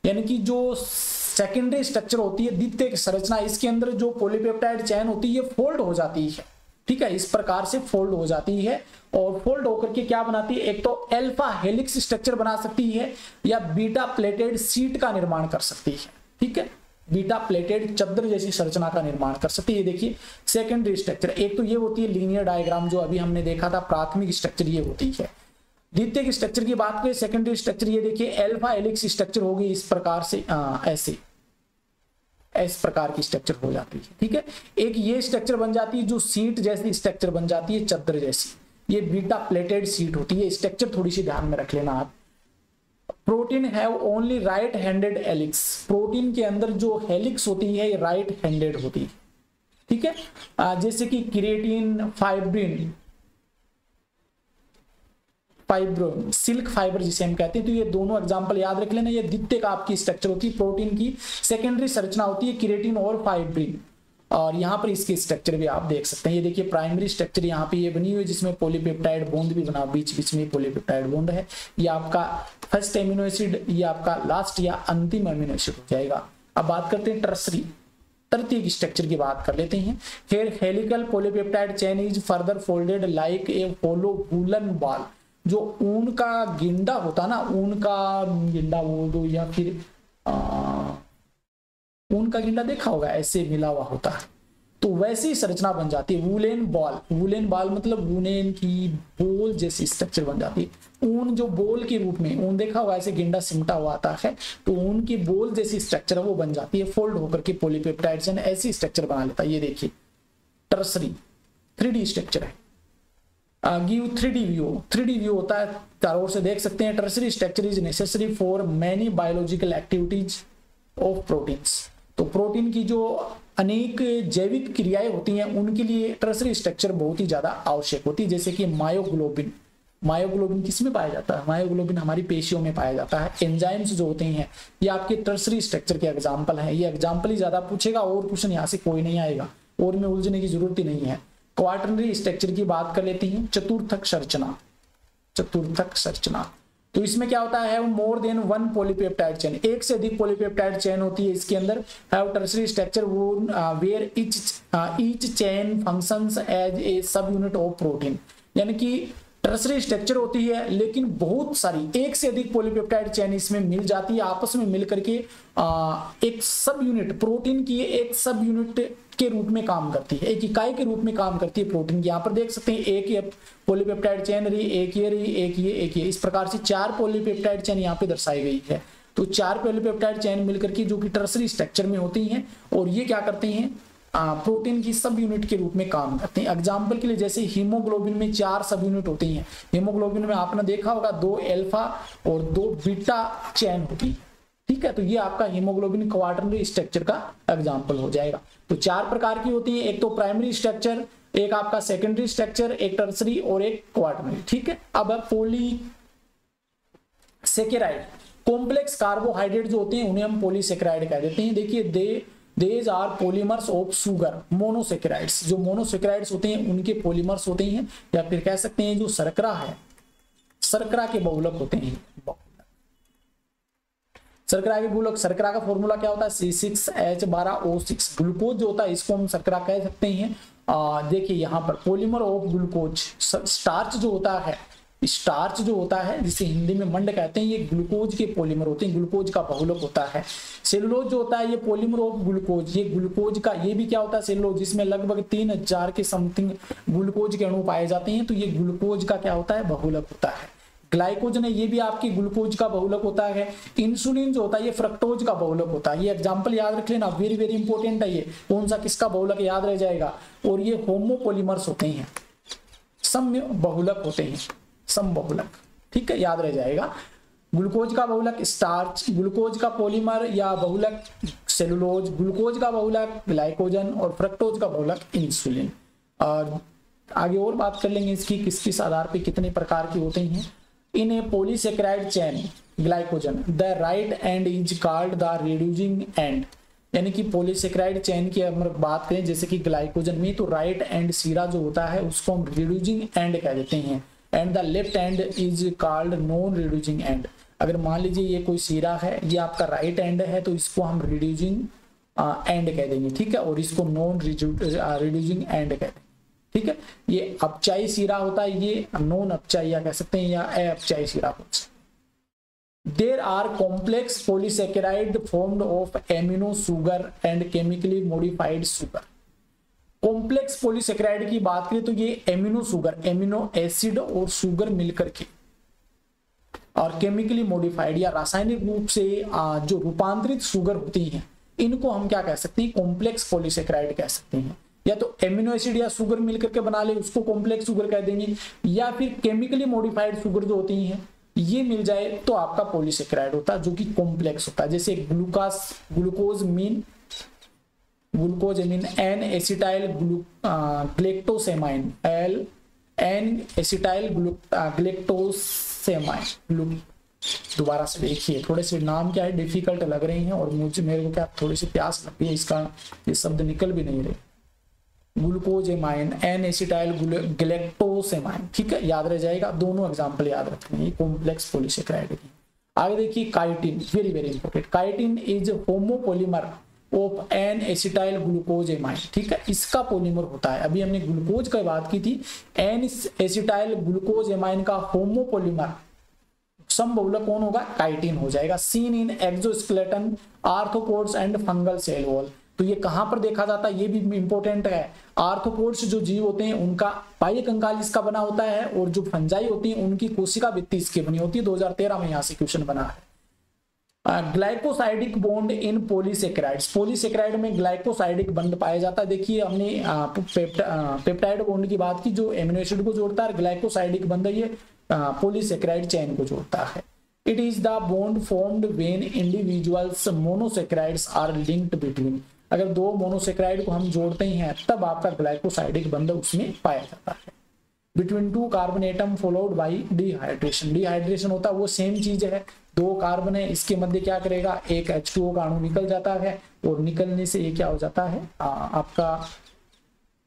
Speaker 1: यानी कि जो सेकेंडरी स्ट्रक्चर होती है, द्वितीयक संरचना, इसके अंदर जो पॉलीपेप्टाइड चेन होती है फोल्ड हो जाती है, ठीक है, इस प्रकार से फोल्ड हो जाती है। और फोल्ड होकर के क्या बनाती है, एक तो अल्फा हेलिक्स स्ट्रक्चर बना सकती है या बीटा प्लेटेड शीट का निर्माण कर सकती है, ठीक है, बीटा प्लेटेड चद्र जैसी संरचना का निर्माण कर सकती है। देखिए सेकेंडरी स्ट्रक्चर, एक तो ये होती है लीनियर डायग्राम जो अभी हमने देखा था, प्राथमिक स्ट्रक्चर ये होती है। द्वितीयक स्ट्रक्चर की बात करें, सेकेंडरी स्ट्रक्चर ये देखिए अल्फा हेलिक्स स्ट्रक्चर होगी इस प्रकार से, ऐसे इस प्रकार की स्ट्रक्चर हो जाती है, ठीक है। एक ये स्ट्रक्चर बन जाती है जो सीट जैसी स्ट्रक्चर बन जाती है, चद्र जैसी, ये बीटा प्लेटेड सीट होती है। स्ट्रक्चर थोड़ी सी ध्यान में रख लेना आप। Protein have only right handed helix, protein के अंदर जो हेलिक्स होती है ये राइट हैंडेड होती है, ठीक है। जैसे कि क्रिएटिन, फाइब्रिन, सिल्क फाइबर जिसे हम कहते हैं, तो ये दोनों एग्जांपल याद रख लेना। ये द्वितीयक आपकी स्ट्रक्चर होती है, प्रोटीन की सेकेंडरी संरचना होती है क्रिएटिन और फाइब्रिन, और यहाँ पर इसके स्ट्रक्चर भी आप देख सकते हैं। ये देखिए प्राइमरी स्ट्रक्चर यहाँ पे ये बनी हुई है जिसमें पॉलीपेप्टाइड बॉन्ड भी बना, बीच बीच में पॉलीपेप्टाइड बॉन्ड है। ये आपका फर्स्ट एमिनो एसिड, ये आपका लास्ट या अंतिम एमिनो एसिड हो जाएगा। अब बात करते हैं टर्सरी, तृतीयक स्ट्रक्चर की बात कर लेते हैं। फिर helical polypeptide chain is further folded like a hollow woollen ball. जो ऊन का गिंडा होता ना, ऊन का गिंडा बोल दो या फिर ऊन का गिंडा देखा होगा, ऐसे मिला हुआ होता है, तो वैसी संरचना बन जाती है। वूलेन बॉल, वूलेन बॉल मतलब वूलेन की बोल जैसी स्ट्रक्चर बन जाती है। ऊन जो बोल के रूप में, ऊन देखा होगा ऐसे गिंडा सिमटा हुआ आता है, तो ऊन की बोल जैसी स्ट्रक्चर है वो बन जाती है, फोल्ड होकर के पॉलीपेप्टाइड चेन ऐसी स्ट्रक्चर बना लेता है। ये देखिए टर्सरी 3D स्ट्रक्चर है। Give 3D view, 3D view होता है, चारों ओर से देख सकते हैं। Tertiary structure is necessary for many biological activities of proteins. तो प्रोटीन की जो अनेक जैविक क्रियाएं होती हैं उनके लिए टर्सरी स्ट्रक्चर बहुत ही ज्यादा आवश्यक होती है। जैसे कि मायोग्लोबिन, मायोग्लोबिन किसमें पाया जाता है, मायोग्लोबिन हमारी पेशियों में पाया जाता है। एंजाइम्स जो होते हैं ये आपके टर्सरी स्ट्रक्चर के एग्जाम्पल है। ये एग्जाम्पल ही ज्यादा पूछेगा और क्वेश्चन यहाँ से कोई नहीं आएगा, और में उलझने की जरूरत ही नहीं है। क्वाटरनरी स्ट्रक्चर की बात कर लेते हैं, चतुर्थक संरचना, चतुर्थक संरचना, तो इसमें क्या होता है, more than one polypeptide chain, एक से अधिक पॉलीपेप्टाइड चेन होती है इसके अंदर। Have tertiary structure where each chain functions as a subunit of protein. यानी कि टर्सरी स्ट्रक्चर होती है लेकिन बहुत सारी, एक से अधिक पॉलीपेप्टाइड चेन इसमें मिल जाती है, आपस में मिल करके एक सब यूनिट, प्रोटीन की एक सब यूनिट के रूप में काम करती है, एक इकाई के रूप में काम करती है प्रोटीन की। यहाँ पर देख सकते हैं एक ये पॉलीपेप्टाइड चेन रही, एक ये रही, एक ये, इस प्रकार से 4 पॉलीपेप्टाइड चेन यहाँ पे दर्शाई गई है। तो 4 पॉलीपेप्टाइड चेन मिलकर के जो कि टर्सरी स्ट्रक्चर में होती हैं, और ये क्या करते हैं, प्रोटीन की सब यूनिट के रूप में काम करते हैं। एग्जाम्पल के लिए जैसे हीमोग्लोबिन में 4 सब यूनिट होती हैं। हीमोग्लोबिन में आपने देखा होगा 2 अल्फा और 2 बीटा चेन होती है, ठीक है। तो ये आपका हीमोग्लोबिन क्वाटरनरी स्ट्रक्चर का एग्जाम्पल हो जाएगा। तो 4 प्रकार की होती है, एक तो प्राइमरी स्ट्रक्चर, एक आपका सेकेंडरी स्ट्रक्चर, एक टर्सरी और एक क्वाटरनरी, ठीक है। अब पॉलीसेकेराइड, कॉम्प्लेक्स कार्बोहाइड्रेट जो होते हैं उन्हें हम पॉलीसेकेराइड कह देते हैं। देखिए these are polymers of sugar monosaccharides, जो मोनोसेकेराइड्स होते हैं उनके पॉलीमर्स होते हैं, या फिर कह सकते हैं जो शर्करा है, शर्करा के बहुलक होते हैं। शर्करा के बहुलक, शर्करा का फॉर्मूला क्या होता है C6H12O6। ग्लूकोज जो होता है इसको हम शर्करा कह सकते हैं। देखिए यहाँ पर पॉलीमर ऑफ ग्लूकोज, स्टार्च जो होता है, स्टार्च जो होता है जिसे हिंदी में मंड कहते हैं, ये ग्लूकोज के पॉलीमर होते हैं, ग्लूकोज का बहुलक होता है। सेलुलोज जो होता है ये पॉलीमर ऑफ ग्लूकोज, ये ग्लूकोज का, ये भी क्या होता है सेलुलोज, जिसमें लगभग 3000 के समथिंग ग्लूकोज के अणु पाए जाते हैं, तो ये ग्लूकोज का क्या होता है बहुलक होता है। ग्लाइकोजन है ये भी आपकी ग्लूकोज का बहुलक होता है। इंसुलिन जो होता है ये फ्रक्टोज का बहुलक होता है। ये एग्जांपल याद रख लेना, वेरी वेरी इंपॉर्टेंट है ये, कौन सा किसका बहुलक याद रह जाएगा। और ये होमोपोलीमर्स होते हैं, सम बहुलक होते हैं, सम बहुलक, ठीक है, याद रह जाएगा। ग्लूकोज का बहुलक स्टार्च, ग्लूकोज का पॉलीमर या बहुलक सेलुलोज, ग्लूकोज का बहुलक ग्लाइकोजन और फ्रक्टोज का बहुलक इंसुलिन। और आगे और बात कर लेंगे इसकी किस किस आधार पे कितने प्रकार की होते हैं। In a polysaccharide chain glycogen the right end is called the reducing end, यानी कि पॉलीसेकेराइड चेन की अगर बात करें जैसे कि ग्लाइकोजन में, तो राइट एंड सिरा जो होता है उसको हम रिड्यूसिंग एंड कह देते हैं, and the left and is called non reducing and. अगर मान लीजिए ये कोई सिरा है, ये आपका राइट एंड है, तो इसको हम रिड्यूसिंग एंड कह देंगे, ठीक है, और इसको नॉन रिड्यूसिंग एंड कह देंगे, ठीक है। ये अपचाई सिरा होता है, ये नॉन अपचाई या कह सकते हैं, या अपचाई सिरा होता है। There are complex polysaccharide formed of amino sugar and chemically modified sugar. Complex polysaccharide की बात करें तो ये एमिनो शुगर, एमिनो एसिड और शुगर मिलकर के, और केमिकली मॉडिफाइड या रासायनिक रूप से जो रूपांतरित शुगर होती हैं, इनको हम क्या कह सकते हैं, कॉम्प्लेक्स पॉलीसेकेराइड कह सकते हैं। या तो एमिनो एसिड या शुगर मिलकर के बना ले उसको कॉम्प्लेक्स शुगर कह देंगे, या फिर केमिकली मॉडिफाइड शुगर जो होती हैं ये मिल जाए तो आपका पॉलीसेकेराइड होता है जो कि कॉम्प्लेक्स होता है। जैसे glucosamine N acetyl galactosamine, N acetyl galactosamine. दोबारा से देखिए, थोड़े से नाम क्या है डिफिकल्ट लग रहे हैं, और मेरे को क्या थोड़ी सी प्यास लग रही है, इसका ये शब्द निकल भी नहीं रहे। ग्लूकोजेमाइन, एन एसिटाइल ग्लेक्टोसेमाइन, ठीक है, याद रह जाएगा। दोनों एग्जांपल याद रखने हैं कॉम्प्लेक्स पॉलीसेकेराइड की। आगे देखिए chitin, very very important. Chitin is homopolymer of N acetyl glucosamine, ठीक है, इसका पॉलीमर होता है। अभी हमने ग्लूकोज की बात की थी, एन एसिटाइल ग्लूकोजेमाइन का होमोपोलीमर समबहुलक कौन होगा, काइटिन हो जाएगा। Seen in exoskeleton, arthropods and fungal cell wall. तो ये कहां पर देखा जाता है, ये भी इंपॉर्टेंट है। आर्थ्रोपोड्स जो जीव होते हैं उनका बाह्य कंकाल इसका बना होता है, और जो फंजाई होती है उनकी कोशिका भित्ति इसकी बनी होती है। 2013 में यहाँ से क्वेश्चन बना है। Glycosidic bond in polysaccharides, polysaccharide में ग्लाइकोसाइडिक बॉन्ड पाया जाता है। देखिए हमने पेप्टाइड बॉन्ड की बात की जो एमिनो एसिड को जोड़ता है, ग्लाइकोसाइडिक बॉन्ड ये पॉलीसेकेराइड चेन को जोड़ता है। It is the bond formed when individuals monosaccharides are linked between. अगर दो मोनोसेकेराइड को हम जोड़ते हैं तब आपका ग्लाइकोसाइडिक बंध उसमें पाया जाता है। Between two carbon atom followed by dehydration, dehydration होता है वो सेम चीज है, दो कार्बन है, इसके मध्य क्या करेगा, एक H2O का अणु निकल जाता है, और निकलने से ये क्या हो जाता है, आपका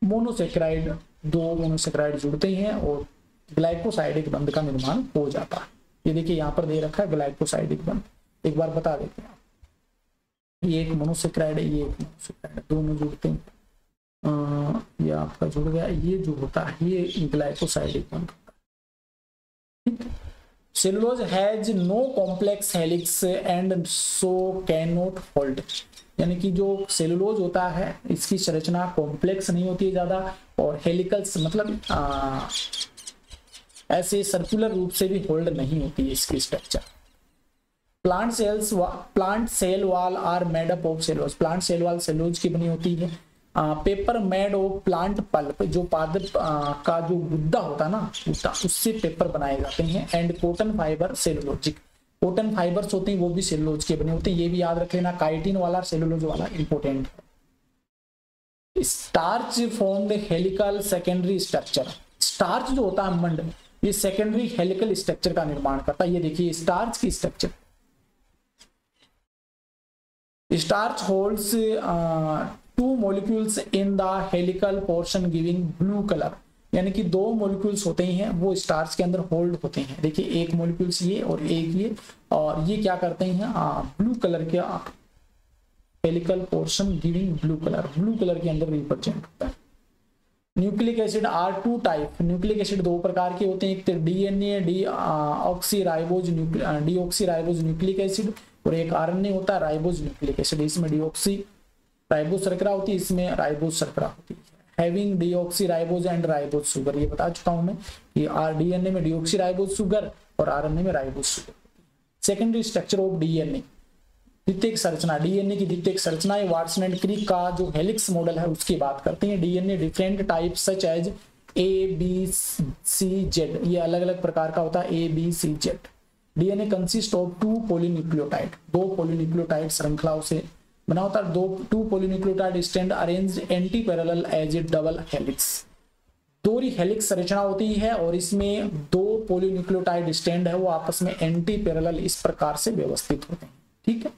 Speaker 1: मोनोसेकेराइड, दो मोनोसेकेराइड जुड़ते हैं और ग्लाइकोसाइडिक बंध का निर्माण हो जाता है। ये देखिए यहाँ पर दे रखा है ग्लाइकोसाइडिक बंध, एक बार बता देते हैं। ये एक मोनोसेकेराइड है, ये एक मोनोसेकेराइड है, दोनों जुड़ते हैं, ये आपका जुड़ गया। ये जो होता है ये ग्लाइकोसाइडिक बॉन्ड होता है। Cellulose has no complex helix and so can not hold, यानी कि जो सेलुलोज होता है इसकी संरचना कॉम्प्लेक्स नहीं होती है ज्यादा, और हेलिकल्स मतलब ऐसे सर्कुलर रूप से भी होल्ड नहीं होती है इसकी structure. Plant cell wall are made up of cellulose, plant cell wall cellulose की बनी होती है। Paper made of plant pulp, जो पादप का जो गुद्दा होता है ना, गुद्दा, उससे पेपर बनाए जाते हैं। And cotton fibre cellulosic, cotton fibres होते हैं वो भी सेलुलोज के बने होते हैं, ये भी याद रख लेना। काइटिन वाला सेलुलोज वाला इंपॉर्टेंट है। Starch formed helical secondary structure, starch जो होता है मंड, ये सेकेंडरी हेलिकल स्ट्रक्चर का निर्माण करता है। ये देखिए स्टार्च की structure, starch holds two molecules in the helical portion giving blue colour, यानी कि दो मॉलिक्यूल्स होते हैं वो स्टार्च के अंदर होल्ड होते हैं। देखिए एक मॉलिक्यूल्स ये और एक ये, और ये क्या करते हैं ब्लू कलर के helical portion giving blue colour के अंदर रिप्रेजेंट होता है। Nucleic acid are two type, nucleic acid दो प्रकार के होते हैं, एक तो डीएनए डीऑक्सीराइबोज न्यूक्लिक एसिड, और एक आरएनए होता है राइबोज न्यूक्लिक एसिड। इसमें डीऑक्सी राइबोज शर्करा होती है, इसमें राइबोज शर्करा होती है। Having deoxy ribose and ribose sugar, ये बता चुका हूं मैं कि डीएनए में डीऑक्सी राइबोज शुगर और आरएनए में ribose sugar. Secondary structure of DNA, द्वितीयक संरचना, डीएनए की द्वितीयक संरचना है। वाटसन एंड क्रिक का जो हेलिक्स मॉडल है उसकी बात करते हैं। DNA different type such as A B C Z, ये अलग अलग प्रकार का होता है, A B C Z. DNA consist of two polynucleotide, दो पॉलीन्यूक्लियोटाइड श्रृंखलाओं से बना होता है। Two polynucleotide stand arranged antiparallel as a double helix, दोहरी हेलिक्स संरचना होती है और इसमें दो पॉलीन्यूक्लियोटाइड स्टैंड है वो आपस में एंटी पैरेलल इस प्रकार से व्यवस्थित होते हैं। ठीक है।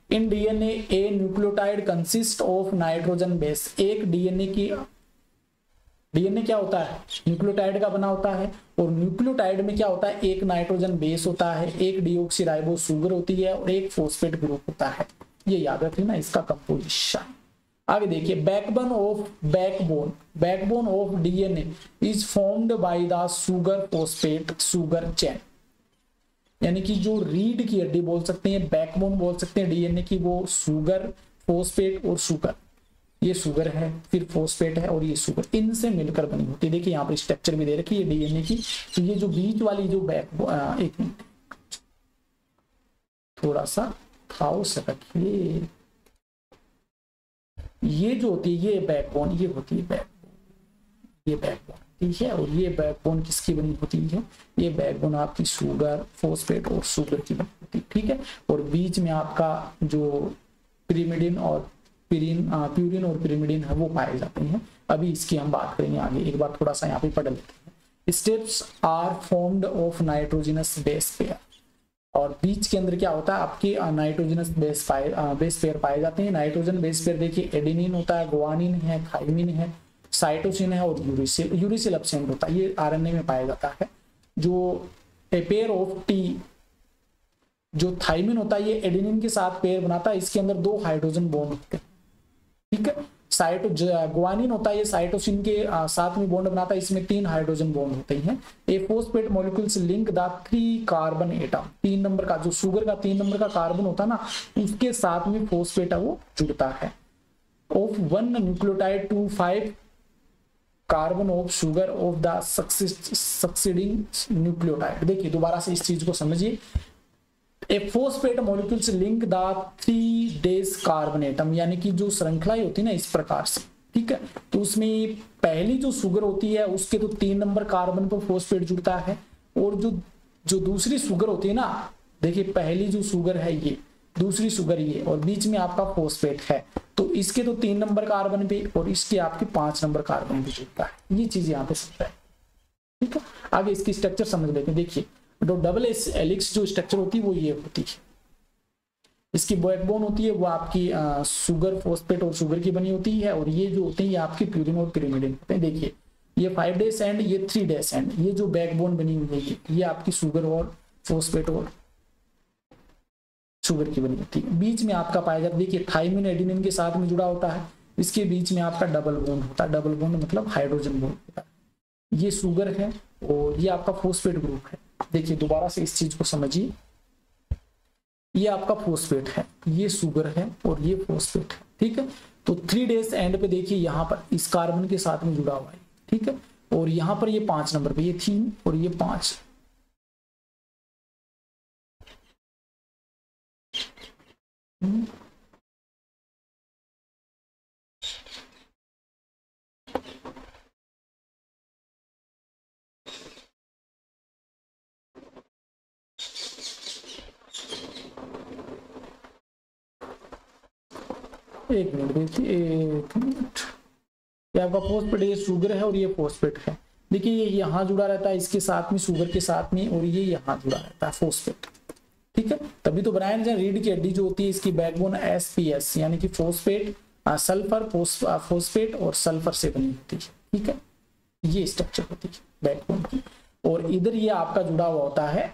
Speaker 1: In DNA A nucleotide consist of nitrogen base, एक डीएनए क्या होता है न्यूक्लियोटाइड का बना होता है, और न्यूक्लियोटाइड में क्या होता है एक नाइट्रोजन बेस होता है, एक डीऑक्सीराइबोज शुगर होती है और एक फॉस्फेट ग्रुप होता है। ये याद रख लेना इसका कंपोजिशन। आगे देखिए backbone of DNA is formed by the sugar phosphate sugar chain, यानी कि जो रीढ़ की हड्डी बोल सकते हैं, बैकबोन बोल सकते हैं डीएनए की, वो शुगर फॉस्फेट और शुगर, ये शुगर है फिर फॉस्फेट है और ये शुगर, इनसे मिलकर बनी होती है। देखिए यहाँ पर स्ट्रक्चर भी दे रखी है डीएनए की। तो ये जो बीच वाली जो बैकबोन, एक मिनट थोड़ा सा खाओस रखिए, ये जो होती है ये बैकबोन, ये होती है बैकबोन, ये बैकबोन ठीक है। और ये बैकबोन किसकी बनी होती है, ये बैकबोन आपकी शुगर फॉस्फेट और शुगर की बनी होती है। ठीक है। और बीच में आपका जो पिरिमिडिन और प्यूरिन और पिरिमिडिन है वो पाए जाते हैं। अभी इसकी हम बात करेंगे आगे, एक बार थोड़ा सा यहाँ पे पढ़ लेते हैं। Steps are formed of nitrogenous base pair, और बीच के अंदर क्या होता है आपके नाइट्रोजनस बेस पेयर पाए जाते हैं। नाइट्रोजन बेस पेयर देखिए एडेनिन होता है, गुआनिन है, थाइमिन है, साइटोसिन है और यूरिसिल एब्सेंट होता है, ये आरएनए में पाया जाता है। जो पेयर ऑफ टी, जो थाइमिन होता है ये एडेनिन के साथ पेयर बनाता है, इसके अंदर दो हाइड्रोजन बॉन्ड होते हैं। ठीक है। गुआनिन होता है ये साइटोसिन के साथ में बॉन्ड बनाता है, इसमें 3 हाइड्रोजन बॉन्ड होते हैं। A phosphate molecules link the 3 carbon atom, 3 number का जो शुगर का 3 नंबर का कार्बन होता है ना, उसके साथ में फॉस्फेट है वो जुड़ता है। Of 1 nucleotide to 5 carbon of sugar of the succeeding nucleotide. देखिए दोबारा से इस चीज को समझिए। A phosphate molecules link the 3 days carbon atom, यानी कि जो श्रृंखला होती है ना इस प्रकार से। ठीक है। तो उसमें पहली जो शुगर होती है उसके तो 3 नंबर कार्बन पर फॉस्फेट जुड़ता है, और जो दूसरी शुगर होती है ना, देखिए पहली जो शुगर है ये, दूसरी शुगर ये, और बीच में आपका फॉस्फेट है, तो इसके तो 3 नंबर कार्बन पे और इसके आपके 5 नंबर कार्बन पे जुड़ता है। ये चीज यहाँ पे समझ रहा है। ठीक है। आगे इसकी स्ट्रक्चर समझ लेते हैं। देखिए तो डबल हेलिक्स जो स्ट्रक्चर होती है वो ये होती है। इसकी बैकबोन होती है वो आपकी शुगर फॉस्फेट और शुगर की बनी होती है, और ये जो होते हैं ये आपके प्यूरिन और पिरिमिडिन होते हैं। देखिए ये 5 डेज एंड ये 3 डेज एंड, ये जो बैकबोन बनी हुई है ये आपकी शुगर और फॉस्फेट और शुगर की बनी होती है। बीच में आपका पाया जाता है, देखिए थाइमिन एडेनिन के साथ में जुड़ा होता है, इसके बीच में आपका डबल बॉन्ड होता है, डबल बॉन्ड मतलब हाइड्रोजन बॉन्ड होता है। ये शुगर है और ये आपका फॉस्फेट ग्रुप है। देखिए दोबारा से इस चीज को समझिए, ये आपका फॉस्फेट है, ये शुगर है और ये फॉस्फेट है। ठीक है। तो 3 डेज एंड पे देखिए यहाँ पर इस कार्बन के साथ में जुड़ा हुआ है। ठीक है। और यहाँ पर ये 5 नंबर पे ये 3 और ये 5। एक मिनट देखिए, एक मिनट। ये आपका फॉस्फेट, ये शुगर है और ये फॉस्फेट है। देखिए ये यहाँ जुड़ा रहता है इसके साथ में, शुगर के साथ में, और ये यहाँ जुड़ा रहता है फॉस्फेट। ठीक है, तभी तो बनाया जाए। रीढ़ की हड्डी जो होती है इसकी बैकबोन एसपीएस यानी कि फोस्फेट सल्फर फोस्फेट और सल्फर से बनी होती है। ठीक है, ये स्ट्रक्चर होती है बैकबोन की। और इधर ये आपका जुड़ा हुआ होता है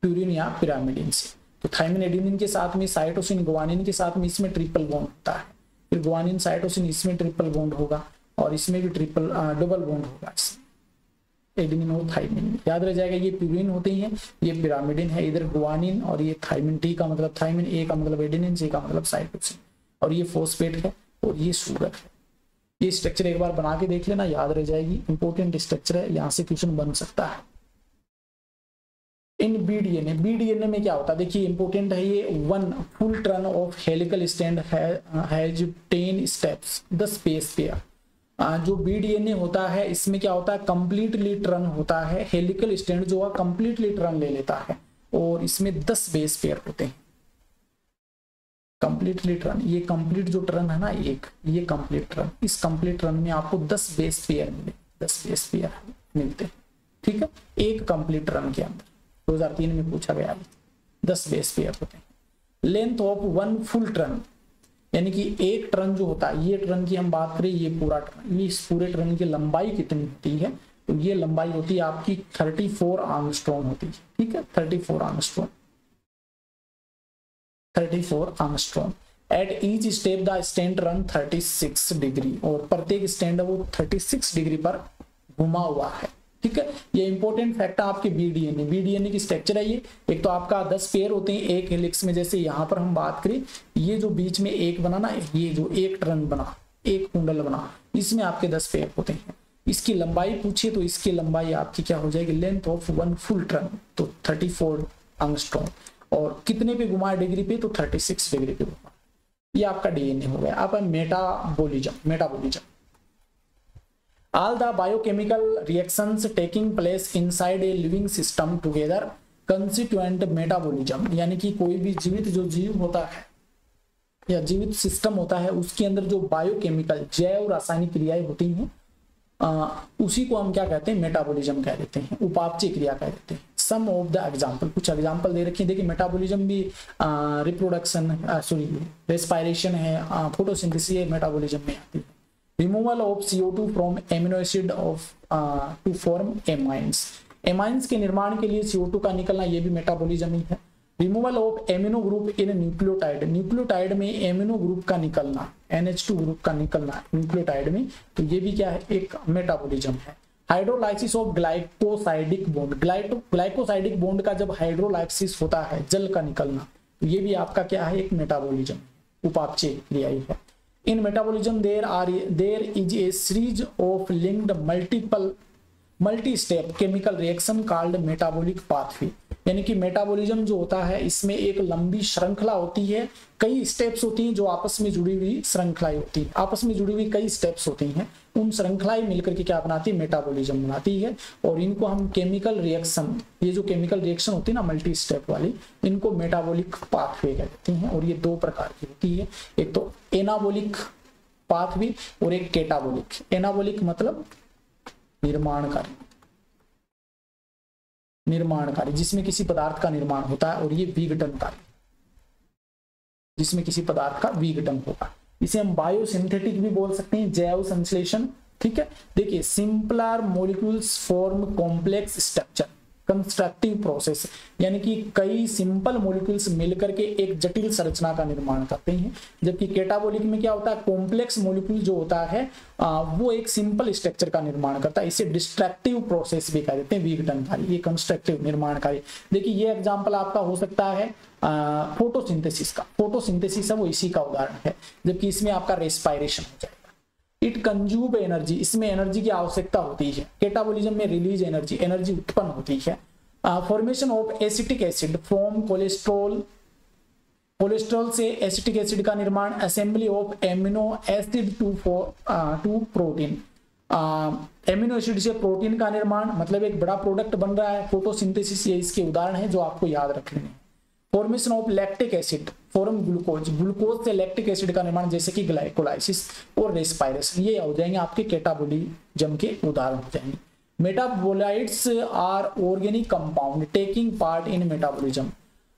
Speaker 1: प्यूरिन या पिरामिडिन से। तो थाइमिन एडेनिन के साथ में साइटोसिन ग्वानिन के साथ में इसमें ट्रिपल बॉन्ड होता है, फिर ग्वानिन साइटोसिन इसमें ट्रिपल बॉन्ड होगा और इसमें भी डबल बॉन्ड होगा एडेनिन और थाइमिन। याद रह जाएगा, ये प्यूरिन होते हैं, ये पिरामिडिन है, इधर ग्वानिन और ये थाइमिन। टी का मतलब थाइमिन, ए का मतलब एडेनिन, सी का मतलब साइटोसिन और ये फोस्फेट है और ये शुगर है। ये स्ट्रक्चर एक बार बना के देख लेना, याद रह जाएगी, इंपॉर्टेंट स्ट्रक्चर है, यहाँ से क्वेश्चन बन सकता है। इन बीडीएनए में क्या होता है देखिए, इंपॉर्टेंट है ये। One full turn off helical strand has 10 steps, 10 base pair. जो बीडीएनए होता है इसमें क्या होता है, कंप्लीटली टर्न होता है, हेलिकल स्ट्रैंड जो है कंप्लीटली टर्न ले लेता है और इसमें 10 बेस पेयर होते हैं। कंप्लीटली टर्न, ये कंप्लीट जो टर्न है ना एक, ये कंप्लीट टर्न, इस कंप्लीट टर्न में आपको 10 बेस पेयर मिले, 10 बेस पेयर मिलते हैं। ठीक है, एक कंप्लीट टर्न के अंदर 2003 में पूछा गया, 10 बेस पेयर होते हैं। Length of one full turn यानी कि एक टर्न जो होता है, ये टर्न की हम बात करें, ये पूरा टर्न, ये इस पूरे टर्न की लंबाई कितनी होती है, तो ये लंबाई होती है आपकी 34 आर्मस्ट्रॉन्ग होती है। ठीक है, 34 Armstrong, 34 Armstrong. At each step the stand run 36 degree और प्रत्येक स्टैंड वो 36 डिग्री पर घुमा हुआ है। ठीक है, ये इंपॉर्टेंट फैक्ट है आपके बीडीएनए की स्ट्रक्चर है ये। एक तो आपका 10 पेयर होते हैं एक हेलिक्स में, जैसे यहाँ पर हम बात करें, ये जो बीच में एक बना ना, ये जो एक टर्न बना, एक कुंडल बना, इसमें आपके 10 पेयर होते हैं। इसकी लंबाई पूछिए तो इसकी लंबाई आपकी क्या हो जाएगी, length of one full turn, तो 34 एंगस्ट्रॉम। और कितने पे घुमा डिग्री पे, तो 36 डिग्री पे घुमा। ये आपका डीएनए हो गया। अब metabolism all the biochemical reactions taking place inside a living system together constituent metabolism। यानी कि कोई भी जीवित जो जीव होता है या जीवित सिस्टम होता है उसके अंदर जो बायोकेमिकल जैव रासायनिक क्रियाएं होती हैं उसी को हम क्या कहते हैं, मेटाबॉलिज्म कह देते हैं, उपापचय क्रिया कह देते हैं। सम ऑफ द एग्जांपल, कुछ एग्जांपल दे रखे हैं। देखिए मेटाबॉलिज्म भी रिप्रोडक्शन रेस्पायरेशन है, फोटोसिंथेसिस है, मेटाबॉलिज्म में आती है। Removal of CO2 from amino acid of to form amines, amines के निर्माण के लिए CO2 का निकलना, ये भी मेटाबॉलिज्म ही है। Removal of amino group in nucleotide, nucleotide में एमिनो ग्रुप का निकलना, NH2 ग्रुप का निकलना न्यूक्लियोटाइड में, तो ये भी क्या है, एक मेटाबॉलिज्म है। Hydrolysis of glycosidic bond, glycosidic bond का जब हाइड्रोलाइसिस होता है, जल का निकलना, तो ये भी आपका क्या है, एक मेटाबॉलिज्म, उपापचय क्रिया ही है। In metabolism there is a series of linked multi-step chemical reaction called metabolic pathway। यानी कि मेटाबॉलिज्म जो होता है इसमें एक लंबी श्रृंखला होती है, कई स्टेप्स होती हैं जो आपस में जुड़ी हुई श्रृंखलाएं होती है, आपस में जुड़ी हुई कई स्टेप्स होती हैं, उन श्रृंखलाएं मिलकर के क्या बनाती है, मेटाबॉलिज्म बनाती है। और इनको हम केमिकल रिएक्शन, ये जो केमिकल रिएक्शन होती है ना मल्टी स्टेप वाली, इनको मेटाबॉलिक पाथवे कहते हैं। और ये 2 प्रकार की होती है, एक तो एनाबॉलिक पाथवे और एक केटाबॉलिक। एनाबॉलिक मतलब निर्माणकारी, जिसमें किसी पदार्थ का निर्माण होता है, और ये विघटनकारी, जिसमें किसी पदार्थ का विघटन होगा। इसे हम बायोसिंथेटिक भी बोल सकते हैं, जैव संश्लेषण। ठीक है, देखिए simpler molecules form complex structure, constructive process, यानी कि कई सिंपल मॉलिक्यूल्स मिलकर के एक जटिल संरचना का निर्माण करते हैं। जबकि केटाबॉलिक में क्या होता है, कॉम्प्लेक्स मॉलिक्यूल जो होता है वो एक सिंपल स्ट्रक्चर का निर्माण करता है। इसे डिस्ट्रक्टिव प्रोसेस भी कह देते हैं, विघटनकारी, ये कंस्ट्रक्टिव निर्माणकारी। देखिए ये एग्जांपल आपका हो सकता है फोटोसिंथेसिस का, फोटोसिंथेसिस है वो इसी का उदाहरण है, जबकि इसमें आपका रेस्पायरेशन हो जाएगा। इट कंज्यूम एनर्जी, इसमें एनर्जी की आवश्यकता होती है। केटाबॉलिज्म में रिलीज एनर्जी, एनर्जी उत्पन्न होती है। Formation of acetic acid from cholesterol, cholesterol से एसिटिक एसिड का निर्माण। Assembly of amino acid to protein, amino acid से प्रोटीन का निर्माण, मतलब एक बड़ा प्रोडक्ट बन रहा है। फोटोसिंथेसिस ये इसके उदाहरण है जो आपको याद रखने हैं। Formation of lactic acid form glucose, glucose से लैक्टिक एसिड का निर्माण, जैसे कि ग्लाइकोलाइसिस और रेस्पायरेशन, ये हो जाएंगे आपके केटाबॉलिज्म के उदाहरण हो जाएंगे। Metabolites are organic compound taking part in metabolism,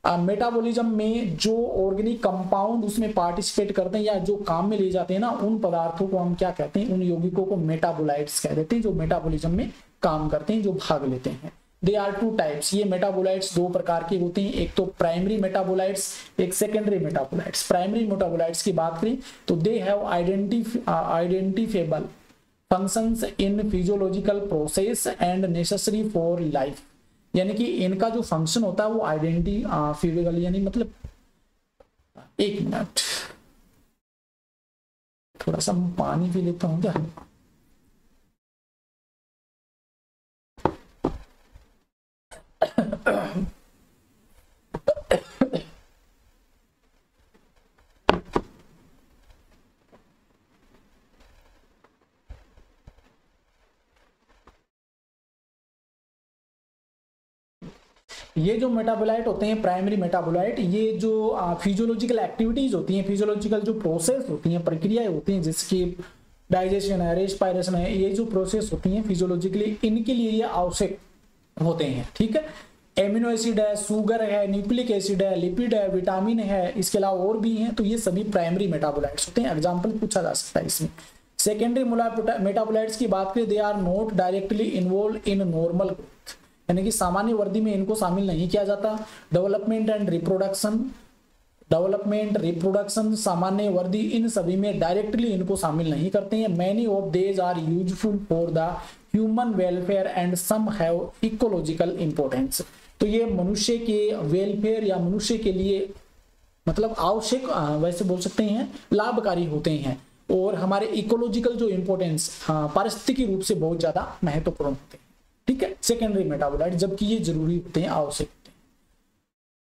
Speaker 1: metabolism में जो ऑर्गेनिक कंपाउंड उसमें पार्टिसिपेट करते हैं या जो काम में ले जाते हैं ना, उन पदार्थों को हम क्या कहते हैं, उन यौगिकों को मेटाबोलाइट्स कह देते हैं, जो मेटाबॉलिज्म में काम करते हैं, जो भाग लेते हैं। दे आर टू टाइप्स, ये मेटाबोलाइट्स दो प्रकार के होते हैं, एक तो प्राइमरी मेटाबोलाइट्स, एक सेकेंडरी मेटाबोलाइट्स। प्राइमरी मेटाबोलाइट्स की बात करें तो they have identifiable functions in physiological process and necessary for life, यानी कि इनका जो फंक्शन होता है वो आइडेंटिफिकेबल, यानी मतलब, एक मिनट थोड़ा सा पानी पी लेता हूं क्या। ये जो मेटाबोलाइट होते हैं, प्राइमरी मेटाबोलाइट, ये जो फिजियोलॉजिकल एक्टिविटीज होती हैं, फिजियोलॉजिकल जो प्रोसेस होती हैं, प्रक्रियाएं होती हैं, जिसकी डाइजेशन है, रेस्पिरेशन है, ये जो प्रोसेस होती हैं फिजियोलॉजिकली, इनके लिए ये आवश्यक होते हैं। ठीक है, एमिनो एसिड है, शुगर है, न्यूक्लिक एसिड है, लिपिड है, विटामिन है, इसके अलावा और भी हैं, तो ये सभी प्राइमरी मेटाबोलाइट्स होते हैं। एग्जाम्पल पूछा जा सकता है इसमें। सेकेंडरी मेटाबोलाइट्स की बात करें, they are not directly involve in normal growth, यानी कि सामान्य वृद्धि में इनको शामिल नहीं किया जाता। डेवलपमेंट एंड रिप्रोडक्शन, सामान्य वृद्धि, इन सभी में डायरेक्टली इनको शामिल नहीं करते हैं। Many of these are useful for the human welfare and some have ecological importance, तो ये मनुष्य के वेलफेयर या मनुष्य के लिए मतलब आवश्यक, वैसे बोल सकते हैं लाभकारी होते हैं, और हमारे इकोलॉजिकल जो इंपॉर्टेंस, पारिस्थितिकी रूप से बहुत ज्यादा महत्वपूर्ण होते हैं। ठीक है, सेकेंडरी मेटाबोलाइट, जबकि ये जरूरी होते हैं, आवश्यक होते हैं।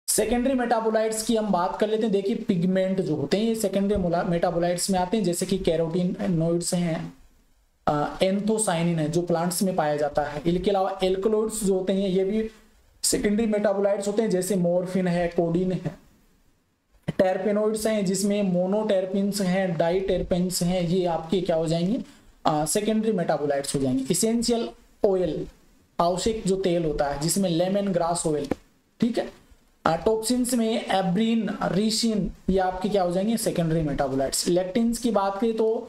Speaker 1: सेकेंडरी मेटाबोलाइट्स की हम बात कर लेते हैं। देखिए, पिगमेंट जो होते हैं ये सेकेंडरी मेटाबोलाइट्स में आते हैं, जैसे कि कैरोटीनोइड्स हैं, एंथोसाइनिन है जो प्लांट्स में पाया जाता है। इनके अलावा एल्कलॉइड्स जो होते हैं ये भी सेकेंडरी मेटाबोलाइट्स होते हैं, जैसे मॉर्फिन है, कोडीन है। टर्पेनोइड्स हैं जिसमें मोनोटर्पिन्स हैं, डाइटर्पेन्स हैं, ये आपके क्या हो जाएंगे, सेकेंडरी मेटाबोलाइट्स हो जाएंगे। इसेंशियल ऑयल, आवश्यक जो तेल होता है, जिसमें लेमन ग्रास ऑयल। ठीक है, टॉक्सिन्स में एब्रीन, रिसिन, ये आपके क्या हो जाएंगे, सेकेंडरी मेटाबोलाइट्स। लेक्टिन्स की बात करें तो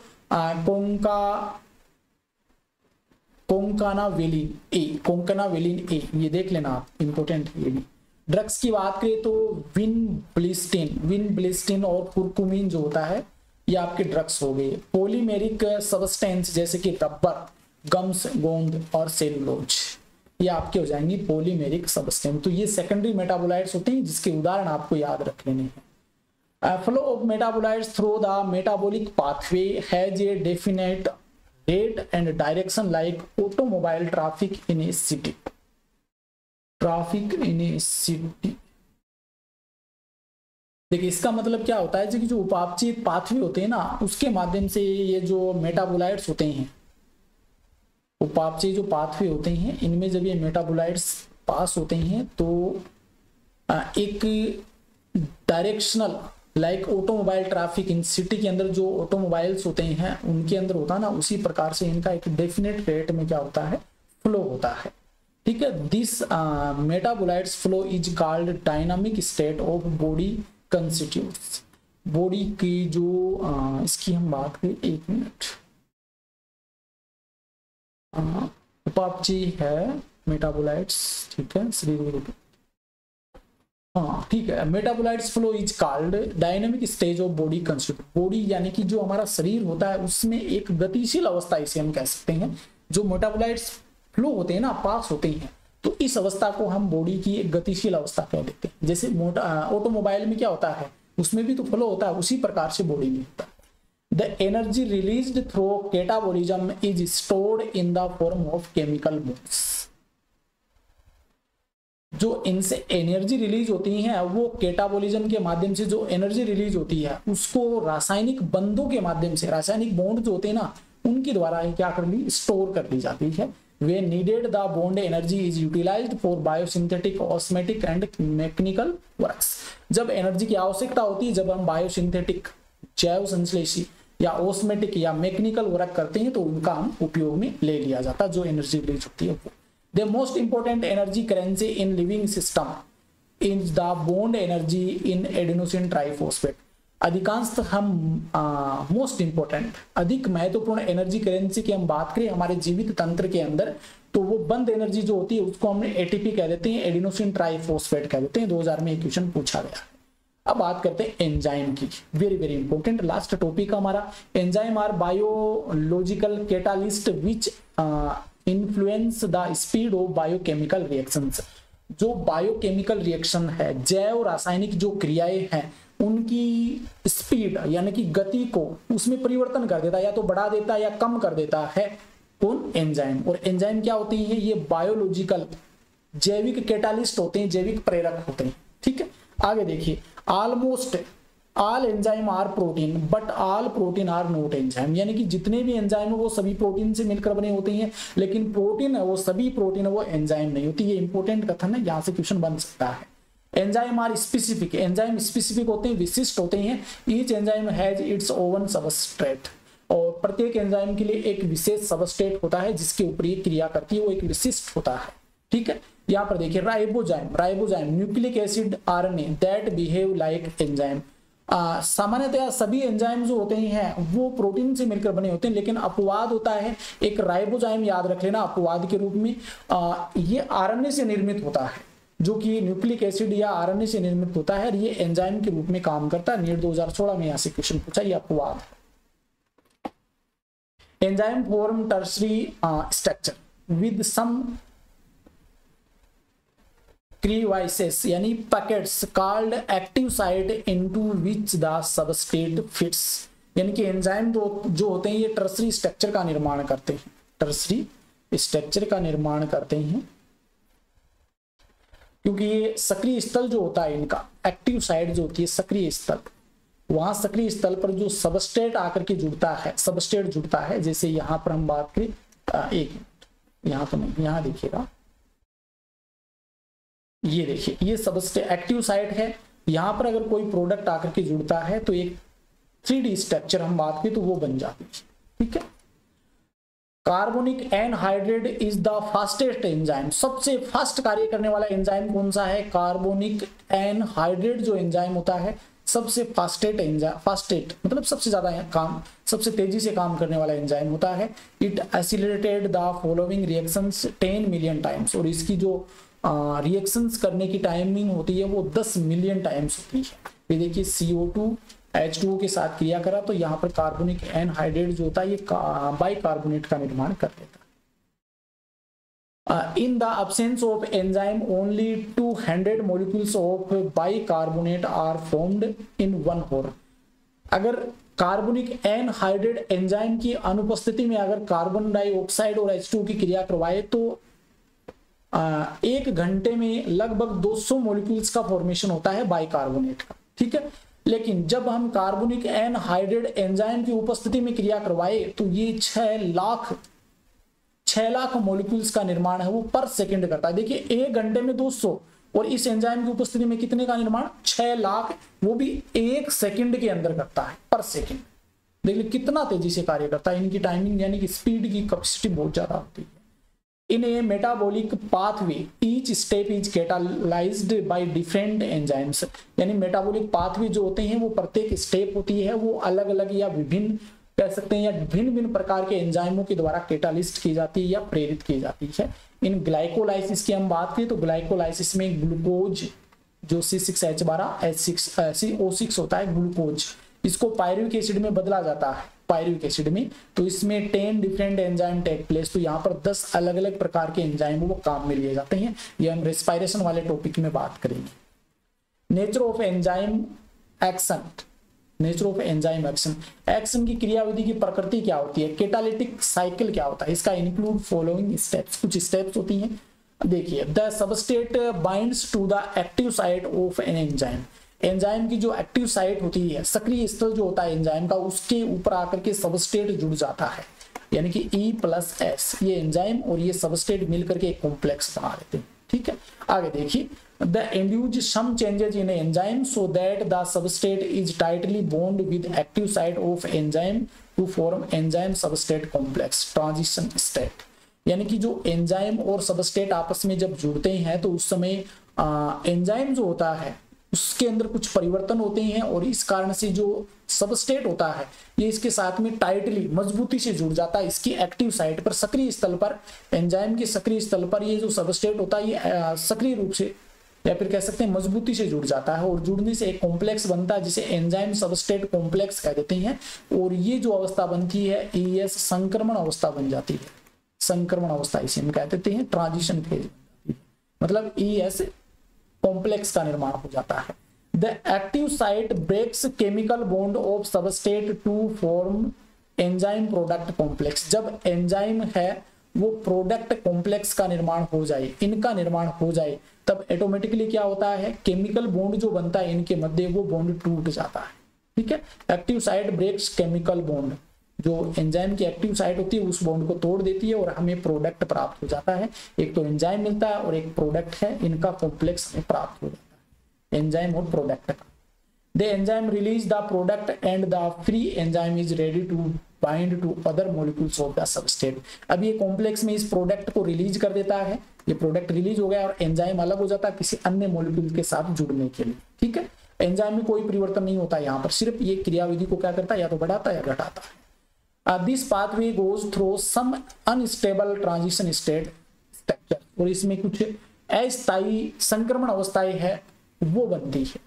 Speaker 1: कोंकानावेलिन ए, ये देख लेना आप, इंपॉर्टेंट ये भी। ड्रग्स की बात करें तो विनब्लिस्टिन और कुर्कुमिन जो होता है ये आपके ड्रग्स हो गए। पॉलीमेरिक सब्सटेंस जैसे कि रबर, गम्स, गोंद और सेलुलोज, ये आपके हो जाएंगे पॉलीमेरिक सब्सटेंस। तो ये सेकेंडरी मेटाबोलाइट्स होते हैं, जिसके उदाहरण आपको याद रख लेने हैं। Flow of metabolites through the metabolic pathway has a definite rate and direction like automobile traffic in A city. देखिए, इसका मतलब क्या होता है कि जो उपापचयित पाथवे होते हैं ना, उसके माध्यम से ये जो मेटाबोलाइट्स होते हैं, उपापचयी जो पाथवे होते हैं, इनमें जब ये मेटाबोलाइट्स पास होते हैं तो एक directional like automobile traffic in city के अंदर जो ऑटोमोबाइल्स होते हैं उनके अंदर होता है ना, उसी प्रकार से इनका एक डेफिनेट रेट में क्या होता है, फ्लो होता है। ठीक है, this metabolites flow is called dynamic state of body constitutes. Body की जो इसकी हम बात करें, एक मिनट, उपापचयी है मेटाबोलाइट्स, ठीक है, शरीर, हाँ ठीक है। Metabolites flow is called dynamic stage of body constitute. Body यानी कि जो हमारा शरीर होता है उसमें एक गतिशील अवस्था इसे हम कह सकते हैं। जो मेटाबोलाइट्स फ्लो होते हैं ना, पास होते हैं, तो इस अवस्था को हम बॉडी की एक गतिशील अवस्था कह देते हैं। जैसे ऑटोमोबाइल में क्या होता है, उसमें भी तो फ्लो होता है, उसी प्रकार से बॉडी में होता है। The energy released through catabolism is stored in the form of chemical bonds। जो इनसे एनर्जी रिलीज होती है वो कैटाबोलिज्म के माध्यम से, जो एनर्जी रिलीज होती है उसको रासायनिक बंधों के माध्यम से, रासायनिक बॉन्ड जो होते हैं ना, उनके द्वारा ही क्या कर ली, स्टोर कर ली जाती है। When needed the bond energy is utilized for biosynthetic, osmotic and mechanical works. जब एनर्जी की आवश्यकता होती है, जब हम बायोसिंथेटिक, जैव संश्लेषी या ऑस्मेटिक या मैकेनिकल वर्क करते हैं, तो उनका हम उपयोग में ले लिया जाता है, जो एनर्जी रिलीज होती है वो। The most important energy currency in living system is the bond energy in adenosine triphosphate. अधिकांशतः हम मोस्ट इंपोर्टेंट अधिक महत्वपूर्ण एनर्जी करेंसी की हम बात करें हमारे जीवित तंत्र के अंदर, तो वो बंद एनर्जी जो होती है उसको हमने एटीपी कह देते हैं, एडिनोसिन ट्राइफॉस्फेट कह देते हैं। 2000 में एक क्वेश्चन पूछा गया है। अब बात करते हैं एंजाइम की, very very important last topic हमारा। Enzymes are biological catalyst which influence the speed of biochemical reactions. जो बायोकेमिकल रिएक्शन है, जैव रासायनिक जो क्रियाएं हैं उनकी स्पीड यानी कि गति को उसमें परिवर्तन कर देता है, या तो बढ़ा देता है या कम कर देता है कौन? एंजाइम। और एंजाइम क्या होती है? ये बायोलॉजिकल जैविक कैटालिस्ट होते हैं, जैविक प्रेरक होते हैं। ठीक है, आगे देखिए, almost all enzyme are protein but all protein are not enzyme. यानी कि जितने भी एंजाइम है वो सभी प्रोटीन से मिलकर बने होते हैं, लेकिन प्रोटीन है वो सभी प्रोटीन है वो एंजाइम नहीं होती। ये इंपॉर्टेंट कथन है, यहाँ से क्वेश्चन बन सकता है। Enzyme are specific, enzyme specific होते हैं, विशिष्ट होते हैं। Each enzyme has its own substrate, और प्रत्येक एंजाइम के लिए एक विशेष सबस्ट्रेट होता है जिसके ऊपर ये क्रिया करती है, वो एक विशिष्ट होता है। ठीक है, यहाँ पर देखिए ribozyme, ribozyme nucleic acid RNA that behave like enzyme. सामान्यतः सभी एंजाइम जो होते हैं वो प्रोटीन से मिलकर बने होते हैं, लेकिन अपवाद होता है एक राइबोजाइम, याद रख लेना अपवाद के रूप में। ये आरएनए से निर्मित होता है, जो कि न्यूक्लिक एसिड या आरएनए से निर्मित होता है, और ये एंजाइम के रूप में काम करता है। नीट 2016 में यहाँ से क्वेश्चन पूछा, ये अपवाद है। Enzyme form tertiary structure with some crevices यानी packets called active site into which the substrate fits. यानी कि एंजाइम जो होते हैं ये टर्शरी स्ट्रक्चर का निर्माण करते हैं, टर्शरी स्ट्रक्चर का निर्माण करते हैं, क्योंकि ये सक्रिय स्थल जो होता है इनका, एक्टिव साइट जो होती है सक्रिय स्थल, वहां सक्रिय स्थल पर जो सबस्ट्रेट आकर के जुड़ता है, सबस्ट्रेट जुड़ता है। जैसे यहां पर हम बात करें, एक मिनट, यहां तो नहीं, यहां देखिएगा, ये देखिए ये सबस्ट्रेट एक्टिव साइट है। यहां पर अगर कोई प्रोडक्ट आकर के जुड़ता है तो एक 3D स्ट्रक्चर हम बात करें तो वो बन जाती है। ठीक है, carbonic anhydride is the fastest enzyme. सबसे फास्ट कार्य करने वाला एंजाइम कौन सा है? कार्बोनिक एनहाइड्रेट जो एंजाइम होता है सबसे फास्टेस्ट एंजाइम, फास्टेस्ट मतलब सबसे ज्यादा काम, सबसे तेजी से काम करने वाला एंजाइम होता है। It acylated the following reactions 10 million times, और इसकी जो रिएक्शंस करने की टाइमिंग होती है वो 10 मिलियन टाइम्स होती है। ये देखिए CO2 H2O के साथ क्रिया करा तो यहाँ पर कार्बोनिक एनहाइड्रेट जो होता है ये बाइकार्बोनेट का निर्माण कर देता है। In the absence of enzyme only 200 molecules of bicarbonate are formed in 1 hour. अगर कार्बोनिक एनहाइड्रेट एंजाइम की अनुपस्थिति में अगर कार्बन डाइऑक्साइड और H2O की क्रिया करवाए तो 1 घंटे में लगभग 200 मॉलिक्यूल्स का फॉर्मेशन होता है बाइकार्बोनेट का। ठीक है, लेकिन जब हम कार्बोनिक एनहाइड्रेट एंजाइम की उपस्थिति में क्रिया करवाए तो ये 6 लाख मॉलिक्यूल्स का निर्माण है वो पर सेकंड करता है। देखिए 1 घंटे में 200, और इस एंजाइम की उपस्थिति में कितने का निर्माण? 6 लाख, वो भी 1 सेकंड के अंदर करता है, पर सेकंड। देखिए कितना तेजी से कार्य करता है। इनकी टाइमिंग यानी कि स्पीड की कैपेसिटी बहुत ज्यादा होती है। In a metabolic pathway, each step is catalyzed by different enzymes। यानी मेटाबॉलिक पाथवे जो होते हैं वो प्रत्येक स्टेप होती है वो अलग अलग या विभिन्न कह सकते हैं, या भिन्न भिन्न प्रकार के एंजाइमों के द्वारा कैटालिस्ट की जाती है या प्रेरित की जाती है। इन ग्लाइकोलाइसिस की हम बात करें तो ग्लाइकोलाइसिस में ग्लूकोज जो C6H12CO6 होता है, ग्लूकोज, इसको पायरुविक एसिड में बदला जाता है, पायरुविक एसिड में, तो इसमें 10 डिफरेंट एंजाइम टेक प्लेस। तो यहाँ पर 10 अलग अलग प्रकार के एंजाइम वो काम में लिए जाते हैं। ये हम रेस्पिरेशन वाले टॉपिक में बात करेंगे। Nature of enzyme action, nature of enzyme action, action की क्रियाविधि की प्रकृति क्या होती है, कैटालिटिक साइकिल क्या होता है, इसका इंक्लूड फॉलोइंग स्टेप्स, कुछ स्टेप्स होती हैं। देखिए, the substrate binds to the active site of an enzyme. Enzyme की जो एक्टिव साइट होती है, सक्रिय स्थल जो होता है एंजाइम का, उसके ऊपर आकर के सबस्ट्रेट जुड़ जाता है, यानी कि E+S, ये एंजाइम और ये सबस्ट्रेट मिलकर के एक कॉम्प्लेक्स बना देते हैं। ठीक है, आगे देखिए, the induce some changes in enzyme so that the substrate is tightly bond with active site of enzyme to form enzyme substrate complex, transition state. यानी कि जो एंजाइम और सबस्ट्रेट आपस में जब जुड़ते हैं तो उस समय एंजाइम जो होता है उसके अंदर कुछ परिवर्तन होते हैं और इस कारण से जो सबस्ट्रेट होता है ये इसके साथ में टाइटली मजबूती से जुड़ जाता है। इसकी एक्टिव साइट पर, सक्रिय स्थल पर, एंजाइम के सक्रिय स्थल पर ये जो सबस्ट्रेट होता है ये सक्रिय रूप से या फिर कह सकते हैं मजबूती से जुड़ जाता है और जुड़ने से एक कॉम्प्लेक्स बनता है जिसे एंजाइम सबस्ट्रेट कॉम्प्लेक्स कह देते हैं। और ये जो अवस्था बनती है ES संक्रमण अवस्था बन जाती है। संक्रमण अवस्था इसे हम कह देते हैं ट्रांजिशन फेज, मतलब ES कॉम्प्लेक्स का निर्माण हो जाता है। The active site breaks chemical bond of substrate to form enzyme product complex. जब एंजाइम है वो प्रोडक्ट कॉम्प्लेक्स का निर्माण हो जाए, इनका निर्माण हो जाए, तब ऑटोमेटिकली क्या होता है, केमिकल बॉन्ड जो बनता है इनके मध्य वो बॉन्ड टूट जाता है। ठीक है, active site breaks chemical bond, जो एंजाइम की एक्टिव साइट होती है उस बॉन्ड को तोड़ देती है और हमें प्रोडक्ट प्राप्त हो जाता है। एक तो एंजाइम मिलता है और एक प्रोडक्ट है, इनका कॉम्प्लेक्स हमें प्राप्त हो जाता है, एंजाइम और प्रोडक्ट का। The enzyme release the product and the free enzyme is ready to bind to other molecules of the substrate. अब ये कॉम्प्लेक्स में इस प्रोडक्ट को रिलीज कर देता है, ये प्रोडक्ट रिलीज हो गया और एंजाइम अलग हो जाता है किसी अन्य मॉलिक्यूल के साथ जुड़ने के लिए। ठीक है, एंजाइम में कोई परिवर्तन नहीं होता, यहाँ पर सिर्फ ये क्रियाविधि को क्या करता है, या तो बढ़ाता है या घटाता है। This pathway goes through some unstable transition state structure, और इसमें कुछ अस्थायी संक्रमण अवस्थाएं है वो बनती है,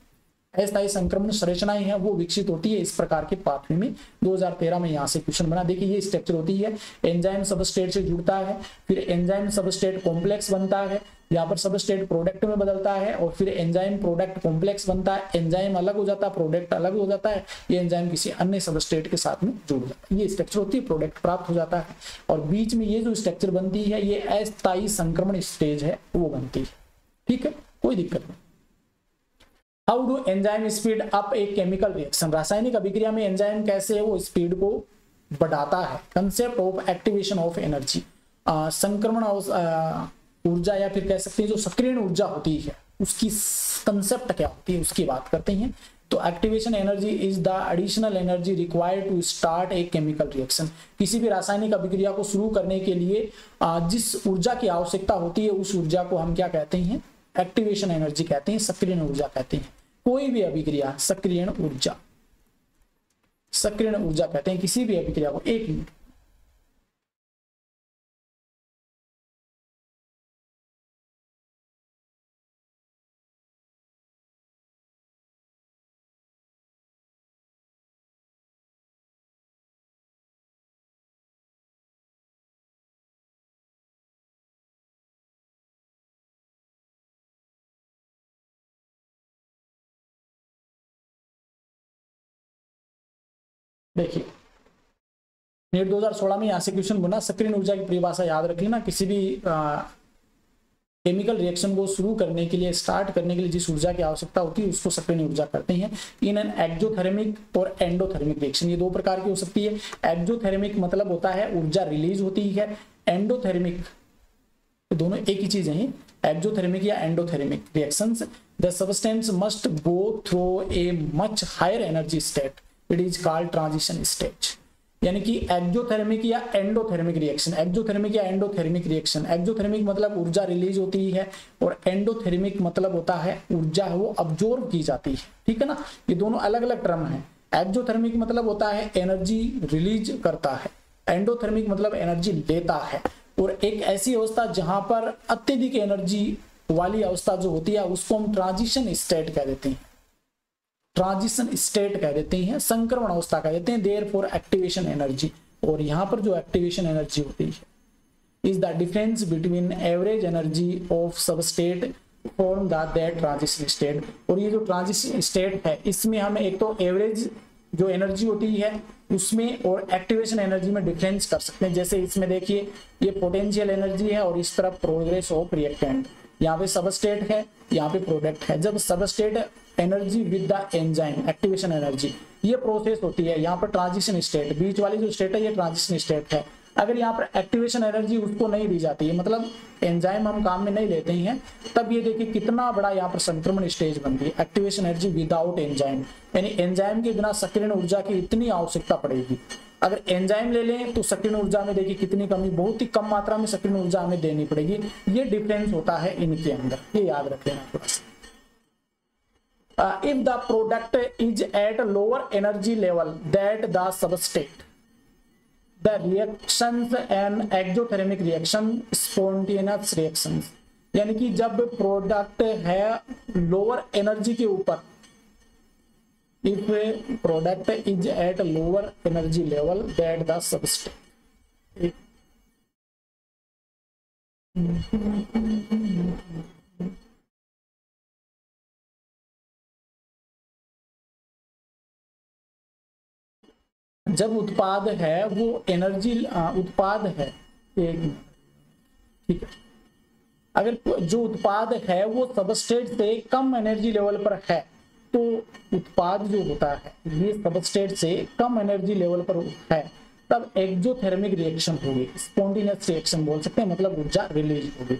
Speaker 1: अस्थायी संक्रमण संरचनाएं हैं वो विकसित होती है इस प्रकार के पाथवे में। 2013 में यहाँ से क्वेश्चन बना। देखिए ये स्ट्रक्चर होती है, एंजाइम सबस्ट्रेट से जुड़ता है, फिर एंजाइम सबस्ट्रेट कॉम्प्लेक्स बनता है, यहाँ पर सबस्ट्रेट प्रोडक्ट में बदलता है और फिर एंजाइम प्रोडक्ट कॉम्प्लेक्स बनता है, एंजाइम अलग हो जाता है, प्रोडक्ट अलग हो जाता है, ये एंजाइम किसी अन्य सबस्ट्रेट के साथ में जुड़ जाता है, ये स्ट्रक्चर होती है, प्रोडक्ट प्राप्त हो जाता है। और बीच में ये जो स्ट्रक्चर बनती है ये अस्थायी संक्रमण स्टेज है वो बनती है। ठीक है, कोई दिक्कत नहीं। How do enzyme speed up A chemical reaction, रासायनिक अभिक्रिया में एंजाइम कैसे वो स्पीड को बढ़ाता है। Concept of activation of energy, संक्रमण ऊर्जा या फिर कह सकते हैं जो सक्रियण ऊर्जा होती है उसकी कंसेप्ट क्या होती है उसकी बात करते हैं। तो activation energy is the additional energy required to start a chemical reaction. किसी भी रासायनिक अभिक्रिया को शुरू करने के लिए जिस ऊर्जा की आवश्यकता होती है उस ऊर्जा को हम क्या कहते हैं, एक्टिवेशन एनर्जी कहते हैं, सक्रियण ऊर्जा कहते हैं। कोई भी अभिक्रिया सक्रियण ऊर्जा, सक्रियण ऊर्जा कहते हैं किसी भी अभिक्रिया को। एक मिनट, देखिए नीट 2016 में यहाँ से क्वेश्चन बना, सक्रियण ऊर्जा की परिभाषा याद रख लेना। किसी भी केमिकल रिएक्शन को शुरू करने के लिए, स्टार्ट करने के लिए जिस ऊर्जा की आवश्यकता होती है उसको सक्रियण ऊर्जा करते हैं। इन एन एक्सोथर्मिक और एंडोथर्मिक रिएक्शन, ये दो प्रकार की हो सकती है। एक्सोथर्मिक मतलब होता है ऊर्जा रिलीज होती है, एंडोथर्मिक दोनों एक ही चीज है। एक्सोथर्मिक या endothermic reactions, the substance must go through a much higher energy state, it is called transition stage. यानी कि एक्सोथर्मिक या एंडोथर्मिक रिएक्शन, एक्सोथर्मिक या एंडोथर्मिक रिएक्शन। एक्सोथर्मिक मतलब ऊर्जा रिलीज होती है और एंडोथर्मिक मतलब होता है ऊर्जा वो अब्जॉर्ब की जाती है। ठीक है ना, ये दोनों अलग अलग टर्म है। एक्सोथर्मिक मतलब होता है एनर्जी रिलीज करता है, एंडोथर्मिक मतलब एनर्जी लेता है। और एक ऐसी अवस्था जहां पर अत्यधिक एनर्जी वाली अवस्था जो होती है उसको हम ट्रांजिशन स्टेट कह देते हैं, ट्रांजिशन स्टेट कह देते हैं, संक्रमण अवस्था कह देते हैं। देयरफॉर एक्टिवेशन एनर्जी, और यहाँ पर जो एक्टिवेशन एनर्जी होती है is the difference between average energy of substrate form that transition state. और ये जो ट्रांजिशन स्टेट है इसमें हम एक तो एवरेज जो एनर्जी होती है उसमें और एक्टिवेशन एनर्जी में डिफरेंस कर सकते हैं। जैसे इसमें देखिए ये पोटेंशियल एनर्जी है और इस तरफ प्रोग्रेस ऑफ रिएक्टेंट, यहाँ पे सबस्ट्रेट है, यहाँ पे प्रोडक्ट है। जब substrate energy with the enzyme, activation energy, ये प्रोसेस होती है। यहाँ पर ट्रांजिशन स्टेट, बीच वाली जो स्टेट है ये ट्रांजिशन स्टेट है। अगर यहाँ पर एक्टिवेशन एनर्जी उसको नहीं दी जाती है, मतलब एंजाइम हम काम में नहीं लेते हैं, तब ये देखिए कितना बड़ा यहाँ पर संक्रमण स्टेज बनती है। एक्टिवेशन एनर्जी विदाउट एंजाइम, यानी एंजाइम के बिना सक्रियण ऊर्जा की इतनी आवश्यकता पड़ेगी। अगर एंजाइम ले लें तो सक्रियण ऊर्जा में देखिए कितनी कमी, बहुत ही कम मात्रा में सक्रियण ऊर्जा हमें देनी पड़ेगी। ये डिफरेंस होता है इनके अंदर, ये याद रख लेना थोड़ा सा। If the product is at lower energy level that the substrate, the reactions and exothermic reaction, spontaneous reactions, यानी कि जब प्रोडक्ट है लोअर एनर्जी के ऊपर, if product is at lower energy level that the substrate, जब उत्पाद है वो एनर्जी उत्पाद है, एक ठीक है, अगर जो उत्पाद है वो सबस्ट्रेट से कम एनर्जी लेवल पर है, तो उत्पाद जो होता है ये सबस्ट्रेट से कम एनर्जी लेवल पर है, तब एक्सोथर्मिक रिएक्शन होगी, स्पॉन्टेनियस रिएक्शन बोल सकते हैं, मतलब ऊर्जा रिलीज होगी।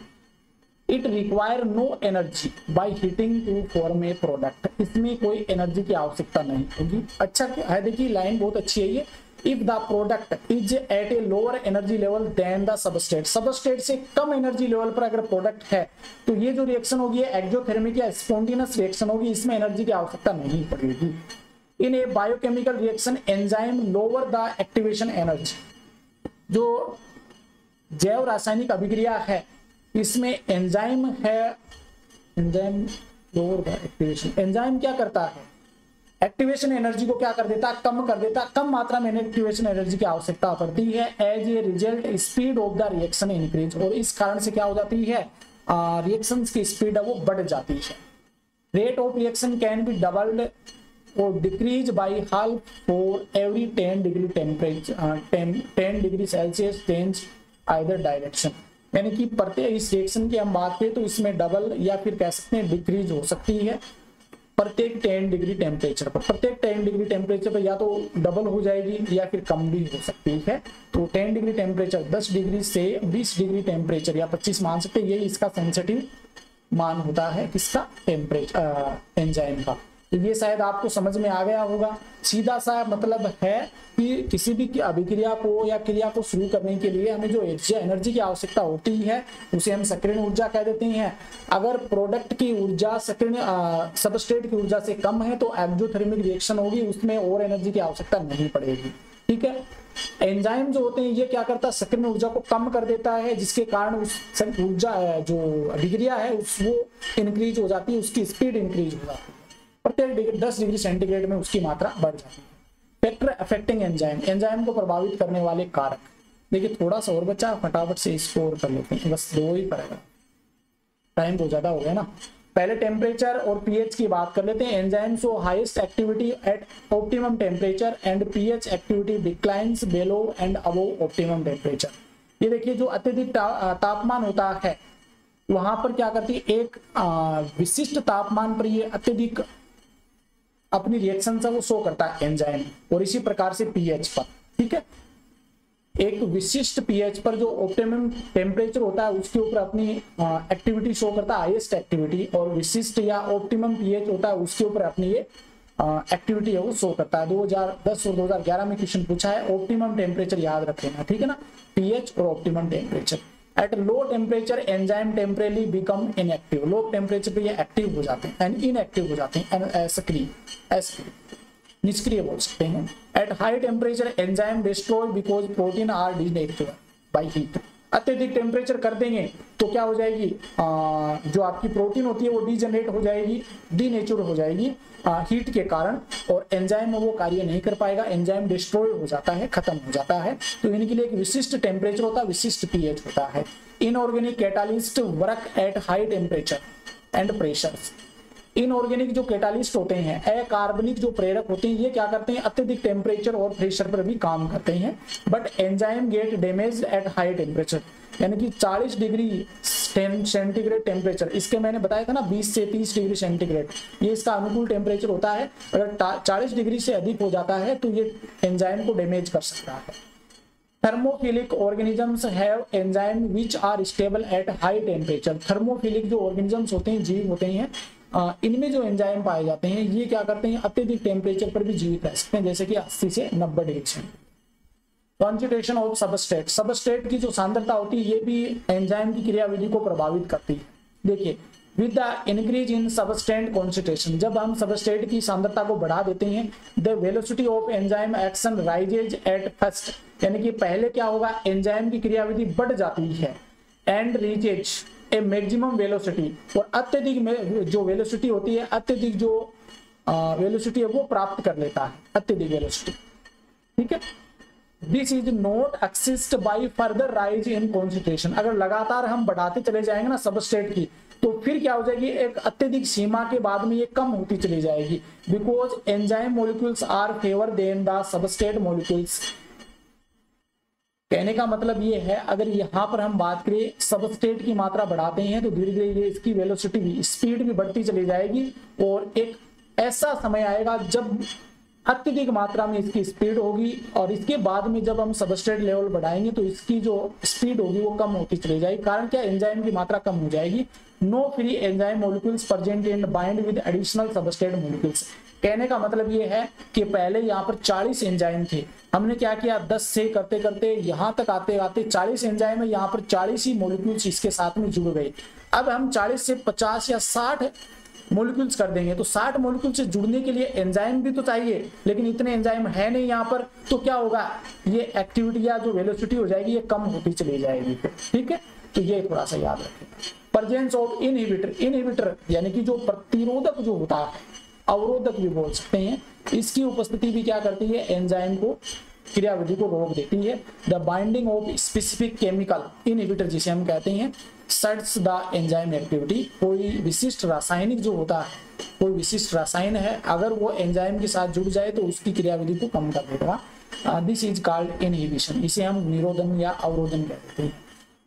Speaker 1: It require no energy by heating to form a product, इसमें कोई एनर्जी की आवश्यकता नहीं होगी। अच्छा है, देखिए लाइन बहुत अच्छी है ये। If the product is at a lower energy level than the substrate, substrate से कम एनर्जी लेवल पर अगर प्रोडक्ट है तो ये जो रिएक्शन होगी एक्सोथर्मिक या स्पॉन्टेनियस रिएक्शन होगी, इसमें एनर्जी की आवश्यकता नहीं पड़ेगी। In a biochemical reaction enzyme lower the activation energy, जो जैव रासायनिक अभिक्रिया है इसमें एंजाइम है, enzyme lower the activation, enzyme क्या करता है, एक्टिवेशन एनर्जी को क्या कर देता है, कम कर देता है, कम मात्रा में एक्टिवेशन एनर्जी की आवश्यकता पड़ती है। As a result speed of the reaction increase, और इस कारण से क्या हो जाती है, रिएक्शंस की स्पीड है वो बढ़ जाती है। Rate of reaction can be doubled or decrease by half for every 10 degree temperature, 10 degree Celsius change either direction, यानी कि प्रत्येक इस रिएक्शन की हम बात करें तो इसमें डबल या फिर कह सकते हैं डिक्रीज हो सकती है प्रत्येक 10 डिग्री टेम्परेचर पर। प्रत्येक 10 डिग्री टेम्परेचर पर या तो डबल हो जाएगी या फिर कम भी हो सकती है। तो 10 डिग्री टेम्परेचर 10 डिग्री से 20 डिग्री टेम्परेचर या 25 मान सकते हैं, यही इसका सेंसिटिव मान होता है किसका, टेम्परेचर एंजाइम का। तो ये शायद आपको समझ में आ गया होगा। सीधा सा मतलब है कि किसी भी अभिक्रिया को या क्रिया को शुरू करने के लिए हमें जो एनर्जी की आवश्यकता होती है उसे हम सक्रियण ऊर्जा कह देते हैं। अगर प्रोडक्ट की ऊर्जा सक्रियण सबस्ट्रेट की ऊर्जा से कम है तो एक्सोथर्मिक रिएक्शन होगी, उसमें और एनर्जी की आवश्यकता नहीं पड़ेगी। ठीक है, एंजाइम जो होते हैं ये क्या करता है, सक्रियण ऊर्जा को कम कर देता है, जिसके कारण उस ऊर्जा जो अभिक्रिया है वो इंक्रीज हो जाती है, उसकी स्पीड इंक्रीज हो जाती है, प्रत्येक 10 डिग्री सेंटीग्रेड में उसकी मात्रा बढ़ जाती है। फैक्टर अफेक्टिंग एंजाइम, एंजाइम को प्रभावित करने वाले कारक। देखिए थोड़ा सा और बचा, फटाफट से इसको और कर लेते हैं, बस 2 ही पड़ेगा, टाइम बहुत ज्यादा हो गया ना। पहले टेम्परेचर और पीएच की बात कर लेते हैं। Enzyme show highest activity at optimum temperature and pH activity declines below and above optimum temperature. ये देखिए जो अत्यधिक तापमान होता है वहां पर क्या करती है, एक विशिष्ट तापमान पर ये अत्यधिक अपनी रिएक्शन से वो शो करता है एंजाइम, और इसी प्रकार से पीएच पर। ठीक है, एक विशिष्ट पीएच पर जो ऑप्टिमम टेम्परेचर होता है उसके ऊपर अपनी एक्टिविटी शो करता है, हाईएस्ट एक्टिविटी, और विशिष्ट या ऑप्टिमम पीएच होता है उसके ऊपर अपनी ये एक्टिविटी है वो शो करता है। 2010 और 2011 में क्वेश्चन पूछा है, ऑप्टिमम टेम्परेचर याद रख लेना, ठीक है ना, पीएच और optimum temperature. At low temperature enzyme temporarily become inactive, low temperature पे ये एक्टिव हो जाते हैं एंड इनएक्टिव हो जाते हैं, सक्रिय, निष्क्रिय बोल सकते हैं। At high temperature enzyme destroy because protein are denatured by heat, अत्यधिक टेम्परेचर कर देंगे तो क्या हो जाएगी, जो आपकी प्रोटीन होती है वो डीजनरेट हो जाएगी, डीनेचर्ड हो जाएगी हीट के कारण, और एंजाइम में वो कार्य नहीं कर पाएगा, एंजाइम डिस्ट्रॉय हो जाता है, खत्म हो जाता है। तो इनके लिए एक विशिष्ट टेम्परेचर होता है, विशिष्ट पीएच होता है। Inorganic catalyst work at high temperature and pressures, inorganic जो कैटालिस्ट होते हैं, अकार्बनिक जो प्रेरक होते हैं, ये क्या करते हैं, अत्यधिक टेम्परेचर और प्रेशर पर भी काम करते हैं। But enzyme gate damage eight high temperature, यानी कि 40 डिग्री सेंटीग्रेड टेम्परेचर, इसके मैंने बताया था ना 20 से 30 डिग्री सेंटीग्रेड, ये इसका अनुकूल टेम्परेचर होता है। अगर 40 डिग्री से अधिक हो जाता है तो ये एंजाइम को डैमेज कर सकता है thermophilic organisms have enzyme which are stable at high temperature. Thermophilic जो ऑर्गेनिजम्स होते हैं, जीव होते हैं, इनमें जो एंजाइम पाए जाते हैं ये क्या करते हैं, अत्यधिक टेम्परेचर पर भी जीवित रह सकते हैं, जैसे कि 80 से 90 degree centigrade. Concentration of substrate, substrate की जो सांद्रता होती है ये भी एंजाइम की क्रियाविधि को प्रभावित करती है। देखिए, with the increase in substance concentration, जब हम सबस्ट्रेट की सांद्रता को बढ़ा देते हैं, the velocity of enzyme action rises at first, यानी कि पहले क्या होगा, एंजाइम की क्रियाविधि बढ़ जाती है, and reaches A maximum velocity, और अत्यधिक जो वेलोसिटी होती है, अत्यधिक जो वेलोसिटी है वो प्राप्त कर लेता है, अत्यधिक वेलोसिटी। ठीक है, this is not exist by further rise in concentration. अगर लगातार हम बढ़ाते चले जाएंगे ना सबस्ट्रेट की, तो फिर क्या हो जाएगी, एक अत्यधिक सीमा के बाद में ये कम होती चली जाएगी, because enzyme molecules are fewer than the substrate molecules. कहने का मतलब ये है, अगर यहाँ पर हम बात करें सबस्ट्रेट की मात्रा बढ़ाते हैं तो धीरे धीरे इसकी वेलोसिटी भी, स्पीड भी बढ़ती चली जाएगी, और एक ऐसा समय आएगा जब अत्यधिक मात्रा में इसकी स्पीड होगी, और इसके बाद में जब हम सबस्ट्रेट लेवल बढ़ाएंगे तो इसकी जो स्पीड होगी वो कम होती चली जाएगी। कारण क्या, एंजाइम की मात्रा कम हो जाएगी। No free enzyme molecules present and bind with additional substrate molecules. कहने का मतलब ये है कि पहले यहाँ पर 40 एंजाइम थे, हमने क्या किया, 10 से करते करते यहाँ तक आते आते 40 एंजाइम है, यहाँ पर 40 ही मॉलिक्यूल्स इसके साथ में जुड़ गए। अब हम 40 से 50 या 60 मॉलिक्यूल्स कर देंगे, तो 60 मॉलिक्यूल से जुड़ने के लिए एंजाइम भी तो चाहिए, लेकिन इतने एंजाइम है नहीं यहाँ पर, तो क्या होगा, ये एक्टिविटी या जो वेलोसिटी हो जाएगी ये कम होती चली जाएगी। ठीक है, तो ये थोड़ा सा याद रखें। प्रेजेंस ऑफ इनहिबिटर, इनहिबिटर यानी कि जो प्रतिरोधक जो होता है, अवरोधक भी बोल सकते हैं, इसकी उपस्थिति भी क्या करती है, एंजाइम को क्रियाविधि को रोक देती है। The binding of specific chemical inhibitor जिसे हम कहते हैं, शट्स द एंजाइम एक्टिविटी। कोई विशिष्ट रासायनिक जो होता है, कोई विशिष्ट रसायन है, अगर वो एंजाइम के साथ जुड़ जाए तो उसकी क्रियाविधि को कम कर देगा। दिस इज कॉल्ड इनहिबिशन, इसे हम निरोधन या अवरोधन कहते हैं।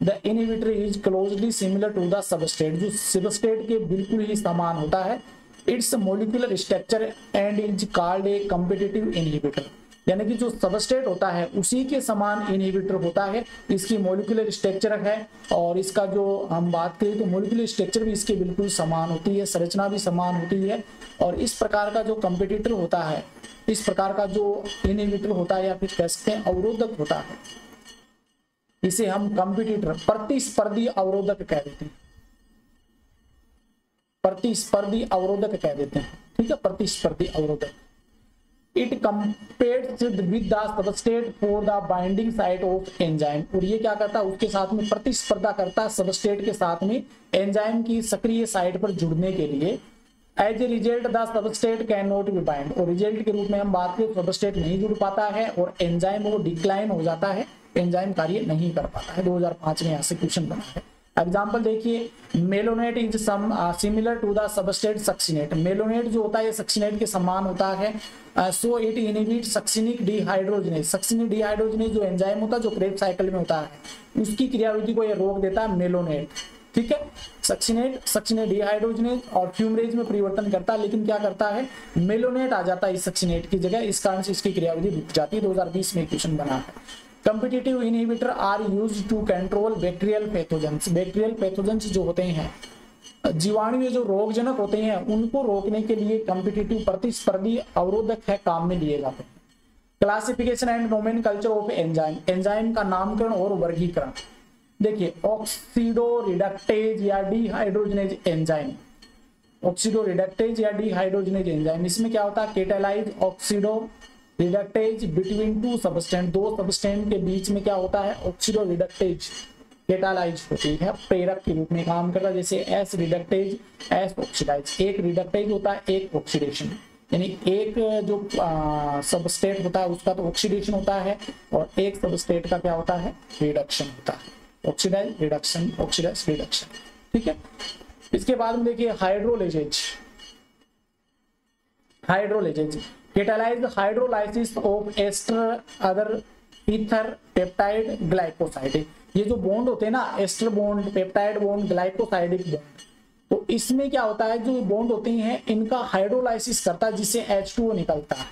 Speaker 1: The inhibitor is closely similar to the substrate, जो सबस्ट्रेट के बिल्कुल ही समान होता है। Its molecular structure and is called a competitive inhibitor, यानी कि जो सबस्ट्रेट होता है उसी के समान इनहिबिटर होता है। इसकी मोलिकुलर स्ट्रक्चर है, और इसका जो हम बात करें तो मोलिकुलर स्ट्रक्चर भी इसके बिल्कुल समान होती है, संरचना भी समान होती है, और इस प्रकार का जो कॉम्पिटिटर होता है, इस प्रकार का जो इनहिबिटर होता है या फिर कह सकते हैं अवरोधक होता है, इसे हम कॉम्पिटिटर, प्रतिस्पर्धी अवरोधक कह देते हैं, प्रतिस्पर्धी अवरोधक कह देते हैं। ठीक है, प्रतिस्पर्धी अवरोधक। It competes with the substrate for the binding site of enzyme, और ये क्या करता है, उसके साथ में प्रतिस्पर्धा करता है सबस्ट्रेट के साथ में एंजाइम की सक्रिय साइट पर जुड़ने के लिए। As a result the substrate can not be bind, और रिजल्ट के रूप में हम बात करें सबस्ट्रेट नहीं जुड़ पाता है और एंजाइम वो डिक्लाइन हो जाता है, एंजाइम कार्य नहीं कर पाता है। 2005 में यहाँ से क्वेश्चन बना है। एग्जाम्पल देखिए, malonate is similar to the substrate succinate. Malonate जो होता है ये सक्सिनेट के समान होता है। So it inhibit succinic dehydrogenase, succinic dehydrogenase जो एंजाइम होता है जो क्रेब्स साइकिल में होता है, उसकी क्रियाविधि को ये रोक देता है मेलोनेट। ठीक है, सक्सिनेट डिहाइड्रोजनेज और फ्यूमरेज में परिवर्तन करता है, लेकिन क्या करता है, मेलोनेट आ जाता है इस सक्सिनेट की जगह, इस कारण से इसकी क्रियाविधि रुक जाती है। 2020 में क्वेश्चन बना है। Competitive inhibitor are used to control bacterial pathogens. Bacterial pathogens जो होते हैं जीवाणु जो रोगजनक होते हैं उनको रोकने के लिए कॉम्पिटिटिव प्रतिस्पर्धी अवरोधक है काम में लिए जाते हैं। Classification and nomenclature of enzyme, enzyme का नामकरण और वर्गीकरण। देखिए, ऑक्सीडो रिडक्टेज या डिहाइड्रोजनेज एंजाइम, ऑक्सीडो रिडक्टेज या डिहाइड्रोजनेज एंजाइम, इसमें क्या होता है, catalyse oxidoreductase between two substrate, दो सबस्टेंट के बीच में क्या होता है, ऑक्सीडो रिडक्टेज कैटालाइज होती है, प्रेरक के रूप में काम करता है। जैसे एस रिडक्टेज, एस ऑक्सीडाइज, एक रिडक्टेज होता है एक ऑक्सीडेशन, यानी एक जो सबस्टेट होता है उसका तो ऑक्सीडेशन होता है और एक सबस्टेट का क्या होता है, रिडक्शन होता है, ऑक्सीडाइज रिडक्शन, ऑक्सीडाइज रिडक्शन। ठीक है, इसके बाद में देखिए हाइड्रोलेजेज, हाइड्रोलेजेज catalyze hydrolysis of ester other ether peptide glycoside। ये जो बॉन्ड होते हैं ना, ester bond, peptide bond, glycosidic bond, तो इसमें क्या होता है, जो बॉन्ड होते हैं इनका हाइड्रोलाइसिस करता है जिससे H2O निकलता है।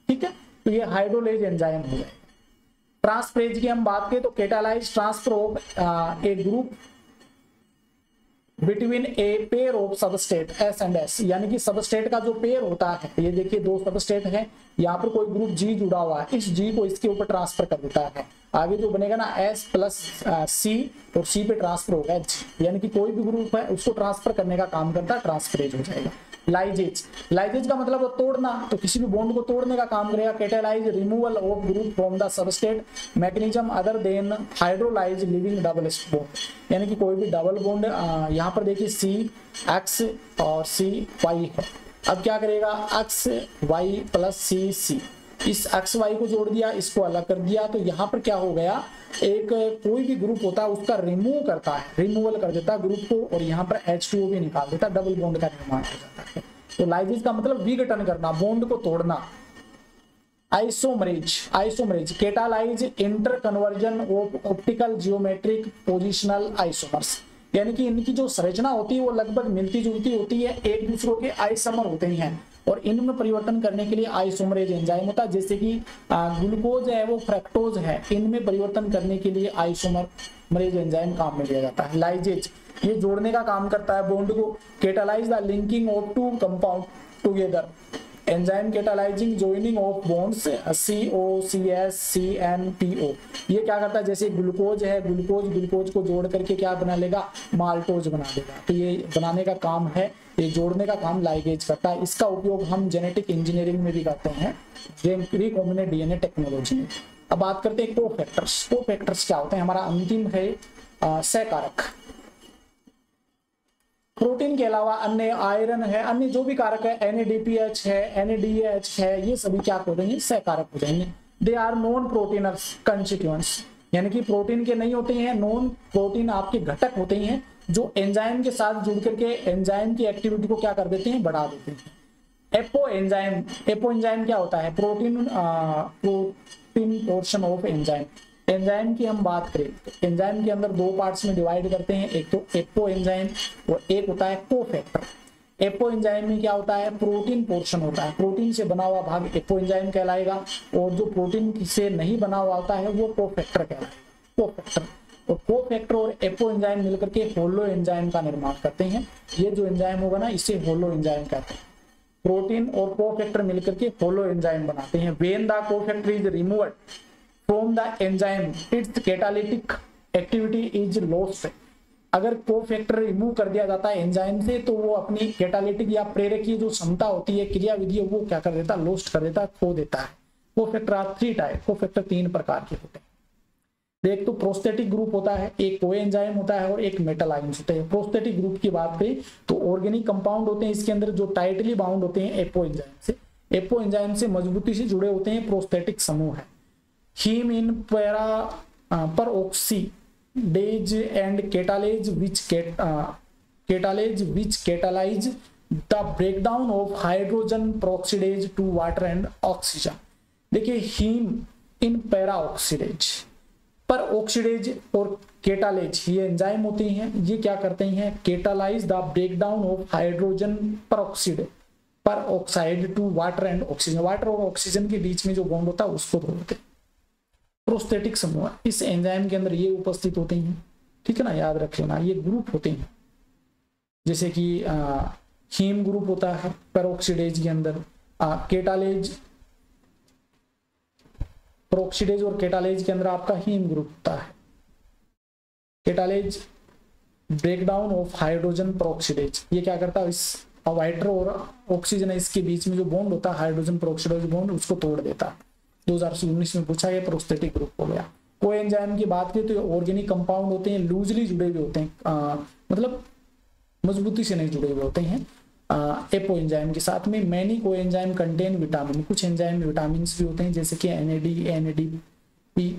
Speaker 1: ठीक है, तो ये हाइड्रोलेज एंजाइम हो जाएगा। ट्रांसफरेज की हम बात करें तो catalyse transfer of A group between a pair of substrate S and S, यानी कि सबस्टेट का जो पेयर होता है, ये देखिए दो सबस्टेट है, यहाँ पर कोई ग्रुप जी जुड़ा हुआ है, इस जी को इसके ऊपर ट्रांसफर कर देता है, आगे जो बनेगा ना एस प्लस सी और सी पे ट्रांसफर होगा एच, यानी कि कोई भी ग्रुप है उसको ट्रांसफर करने का काम करता है, ट्रांसफरेज हो जाएगा। लाइजेज, लाइजेज का मतलब तोड़ना, तो किसी भी बॉन्ड को तोड़ने का काम करेगा। Catalyse removal of group from the substrate mechanism other than hydrolyse living double bond, यानी कि कोई भी डबल बॉन्ड, यहाँ पर देखिए सी एक्स और सी वाई है, अब क्या करेगा एक्स वाई प्लस सी सी, इस एक्स वाई को जोड़ दिया, इसको अलग कर दिया, तो यहाँ पर क्या हो गया, एक कोई भी ग्रुप होता है उसका रिमूव करता है, रिमूवल कर देता है ग्रुप को, और यहाँ पर H2O भी निकाल देता है, डबल बॉन्ड का निर्माण हो जाता है। तो लाइजेज का मतलब विघटन करना, बॉन्ड को तोड़ना। Isomerase, isomerase catalyse inter conversion of optical geometric positional isomers, यानी कि इनकी जो संरचना होती है वो लगभग मिलती जुलती होती है, एक दूसरों के आइसोमर होते हैं, और इनमें परिवर्तन करने के लिए आइसोमरेज एंजाइम होता है, जैसे कि ग्लूकोज है वो फ्रक्टोज है, इनमें परिवर्तन करने के लिए आइसोमरेज एंजाइम काम में लिया जाता है। लाइजेज ये जोड़ने का काम करता है बॉन्ड को। Catalyse the linking of two compound together, enzyme catalysing joining of bonds COCS CNPO, ये क्या करता है, जैसे ग्लूकोज है, ग्लूकोज को जोड़ करके क्या बना लेगा, माल्टोज बना देगा, तो ये बनाने का काम है, ये जोड़ने का काम लाइगेज करता है। इसका उपयोग हम जेनेटिक इंजीनियरिंग में भी करते हैं, रिकॉम्बिनेंट DNA टेक्नोलॉजी में। अब बात करते हैं कोफैक्टर्स। कोफैक्टर्स क्या होते हैं, हमारा अंतिम है सहकारक। प्रोटीन के अलावा अन्य आयरन है, अन्य जो भी कारक है, NADPH है, NADH है, ये सभी क्या हो जाएंगे, सहकारक हो जाएंगे। दे आर नॉन प्रोटीनर्स कंस्टिट्यूएंट्स, यानी कि प्रोटीन के नहीं होते हैं, नॉन प्रोटीन आपके घटक होते हैं जो एंजाइम के साथ जुड़ करके एंजाइम की एक्टिविटी को क्या कर देते हैं, बढ़ा देते हैं। एपो एंजाइम, एपो एंजाइम क्या होता है, protein portion of enzyme. Enzyme की हम बात करें तो एंजाइम के अंदर दो पार्ट्स में डिवाइड करते हैं, एक तो एपो एंजाइम और एक होता है कोफैक्टर। एपो एंजाइम में क्या होता है, प्रोटीन पोर्शन होता है, प्रोटीन से बना हुआ भाग एपो एंजाइम कहलाएगा, और जो प्रोटीन से नहीं बना हुआ होता है वो कोफैक्टर कहलाएगा। कोफैक्टर और कोफैक्टर और एपो एंजाइम मिलकर के होलो एंजाइम का निर्माण करते हैं। ये जो एंजाइम होगा ना, इसे होलो एंजाइम कहते हैं। प्रोटीन और कोफैक्टर मिलकर के होलो एंजाइम बनाते हैं। When the cofactor is removed from the enzyme it's catalytic activity is lost, अगर कोफैक्टर रिमूव कर दिया जाता है एंजाइम से तो वो अपनी कैटालिटिक या प्रेरकीय जो क्षमता होती है, क्रिया विधि, वो क्या कर देता है, लॉस्ट कर देता है, खो देता है। कोफैक्टर आर 3 टाइप, कोफैक्टर 3 प्रकार के होते हैं। एक तो प्रोस्थेटिक ग्रुप होता है, एक कोएंजाइम होता है और एक मेटल आयंस होते हैं। प्रोस्थेटिक ग्रुप की बात करें तो ऑर्गेनिक कंपाउंड होते हैं इसके अंदर जो टाइटली बाउंड होते हैं एपो एंजाइम से, एपो एंजाइम से मजबूती से जुड़े होते हैं, प्रोस्थेटिक समूह है। Haem in peroxidase and catalase which catalyse the breakdown of hydrogen peroxidase to water and oxygen. देखिए haem in peroxidase, peroxidase और कैटालेज ये एंजाइम होते हैं, ये क्या करते हैं, catalyse the breakdown of hydrogen peroxide to water and oxygen, water और ऑक्सीजन के बीच में जो बॉन्ड होता है उसको तोड़ते हैं। प्रोस्थेटिक समूह इस एंजाइम के अंदर ये उपस्थित होते हैं, ठीक है ना, याद रख लेना, ये ग्रुप होते हैं, जैसे कि हीम ग्रुप होता है पेरोक्साइडेज के अंदर, कैटालेज, पेरोक्साइडेज और कैटालेज के अंदर आपका हीम ग्रुप होता है। कैटालेज ब्रेकडाउन ऑफ हाइड्रोजन पेरोक्साइडेज, ये क्या करता है, इस वाटर और ऑक्सीजन इसके बीच में जो बॉन्ड होता है हाइड्रोजन पेरोक्साइडेज बॉन्ड, उसको तोड़ देता है। 2019 में पूछा गया, प्रोस्थेटिक ग्रुप हो गया। कोएंजाइम की बात करें तो ये ऑर्गेनिक कंपाउंड होते हैं, लूजली जुड़े हुए होते हैं, मतलब मजबूती से नहीं जुड़े हुए होते हैं एपो एंजाइम के साथ में। मैनी कोएंजाइम कंटेन विटामिन, कुछ एंजाइम में विटामिन भी होते हैं, जैसे कि NADP,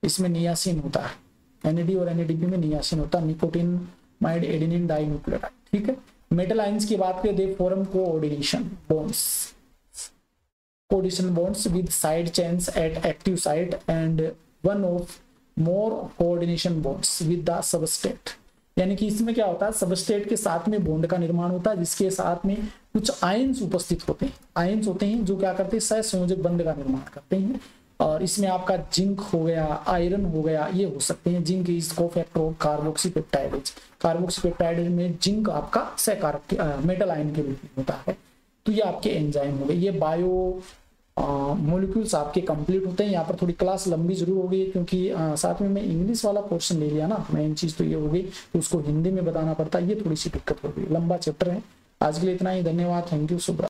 Speaker 1: इसमें नियासिन होता है, NAD और NADP में नियासिन होता है, निकोटिनामाइड एडेनिन डाइन्यूक्लियोटाइड, ठीक है। मेटल आयंस की बात करें, they form coordination bonds with side chains at active site and one of more coordination bonds with the substrate, यानी कि इसमें क्या होता है, सबस्ट्रेट के साथ में बॉन्ड का निर्माण होता है, जिसके साथ में कुछ आयंस उपस्थित होते हैं, आयंस होते हैं जो क्या करते हैं, सहसंयोजक बंध का निर्माण करते हैं, और इसमें आपका जिंक हो गया, आयरन हो गया, ये हो सकते हैं। Zinc is cofactor carboxypeptide. Carboxypeptide में जिंक आपका सहकारक मेटल आयन के रूप में होता है। तो ये आपके एंजाइम हो गए। ये बायो मोलिक्यूल्स आपके कंप्लीट होते हैं। यहाँ पर थोड़ी क्लास लंबी जरूर हो गई क्योंकि साथ में मैं इंग्लिश वाला पोर्शन ले लिया ना, मेन चीज तो ये हो गई तो उसको हिंदी में बताना पड़ता है, ये थोड़ी सी दिक्कत हो गई। लंबा चैप्टर है। आज के लिए इतना ही, धन्यवाद, थैंक यू, शुभ।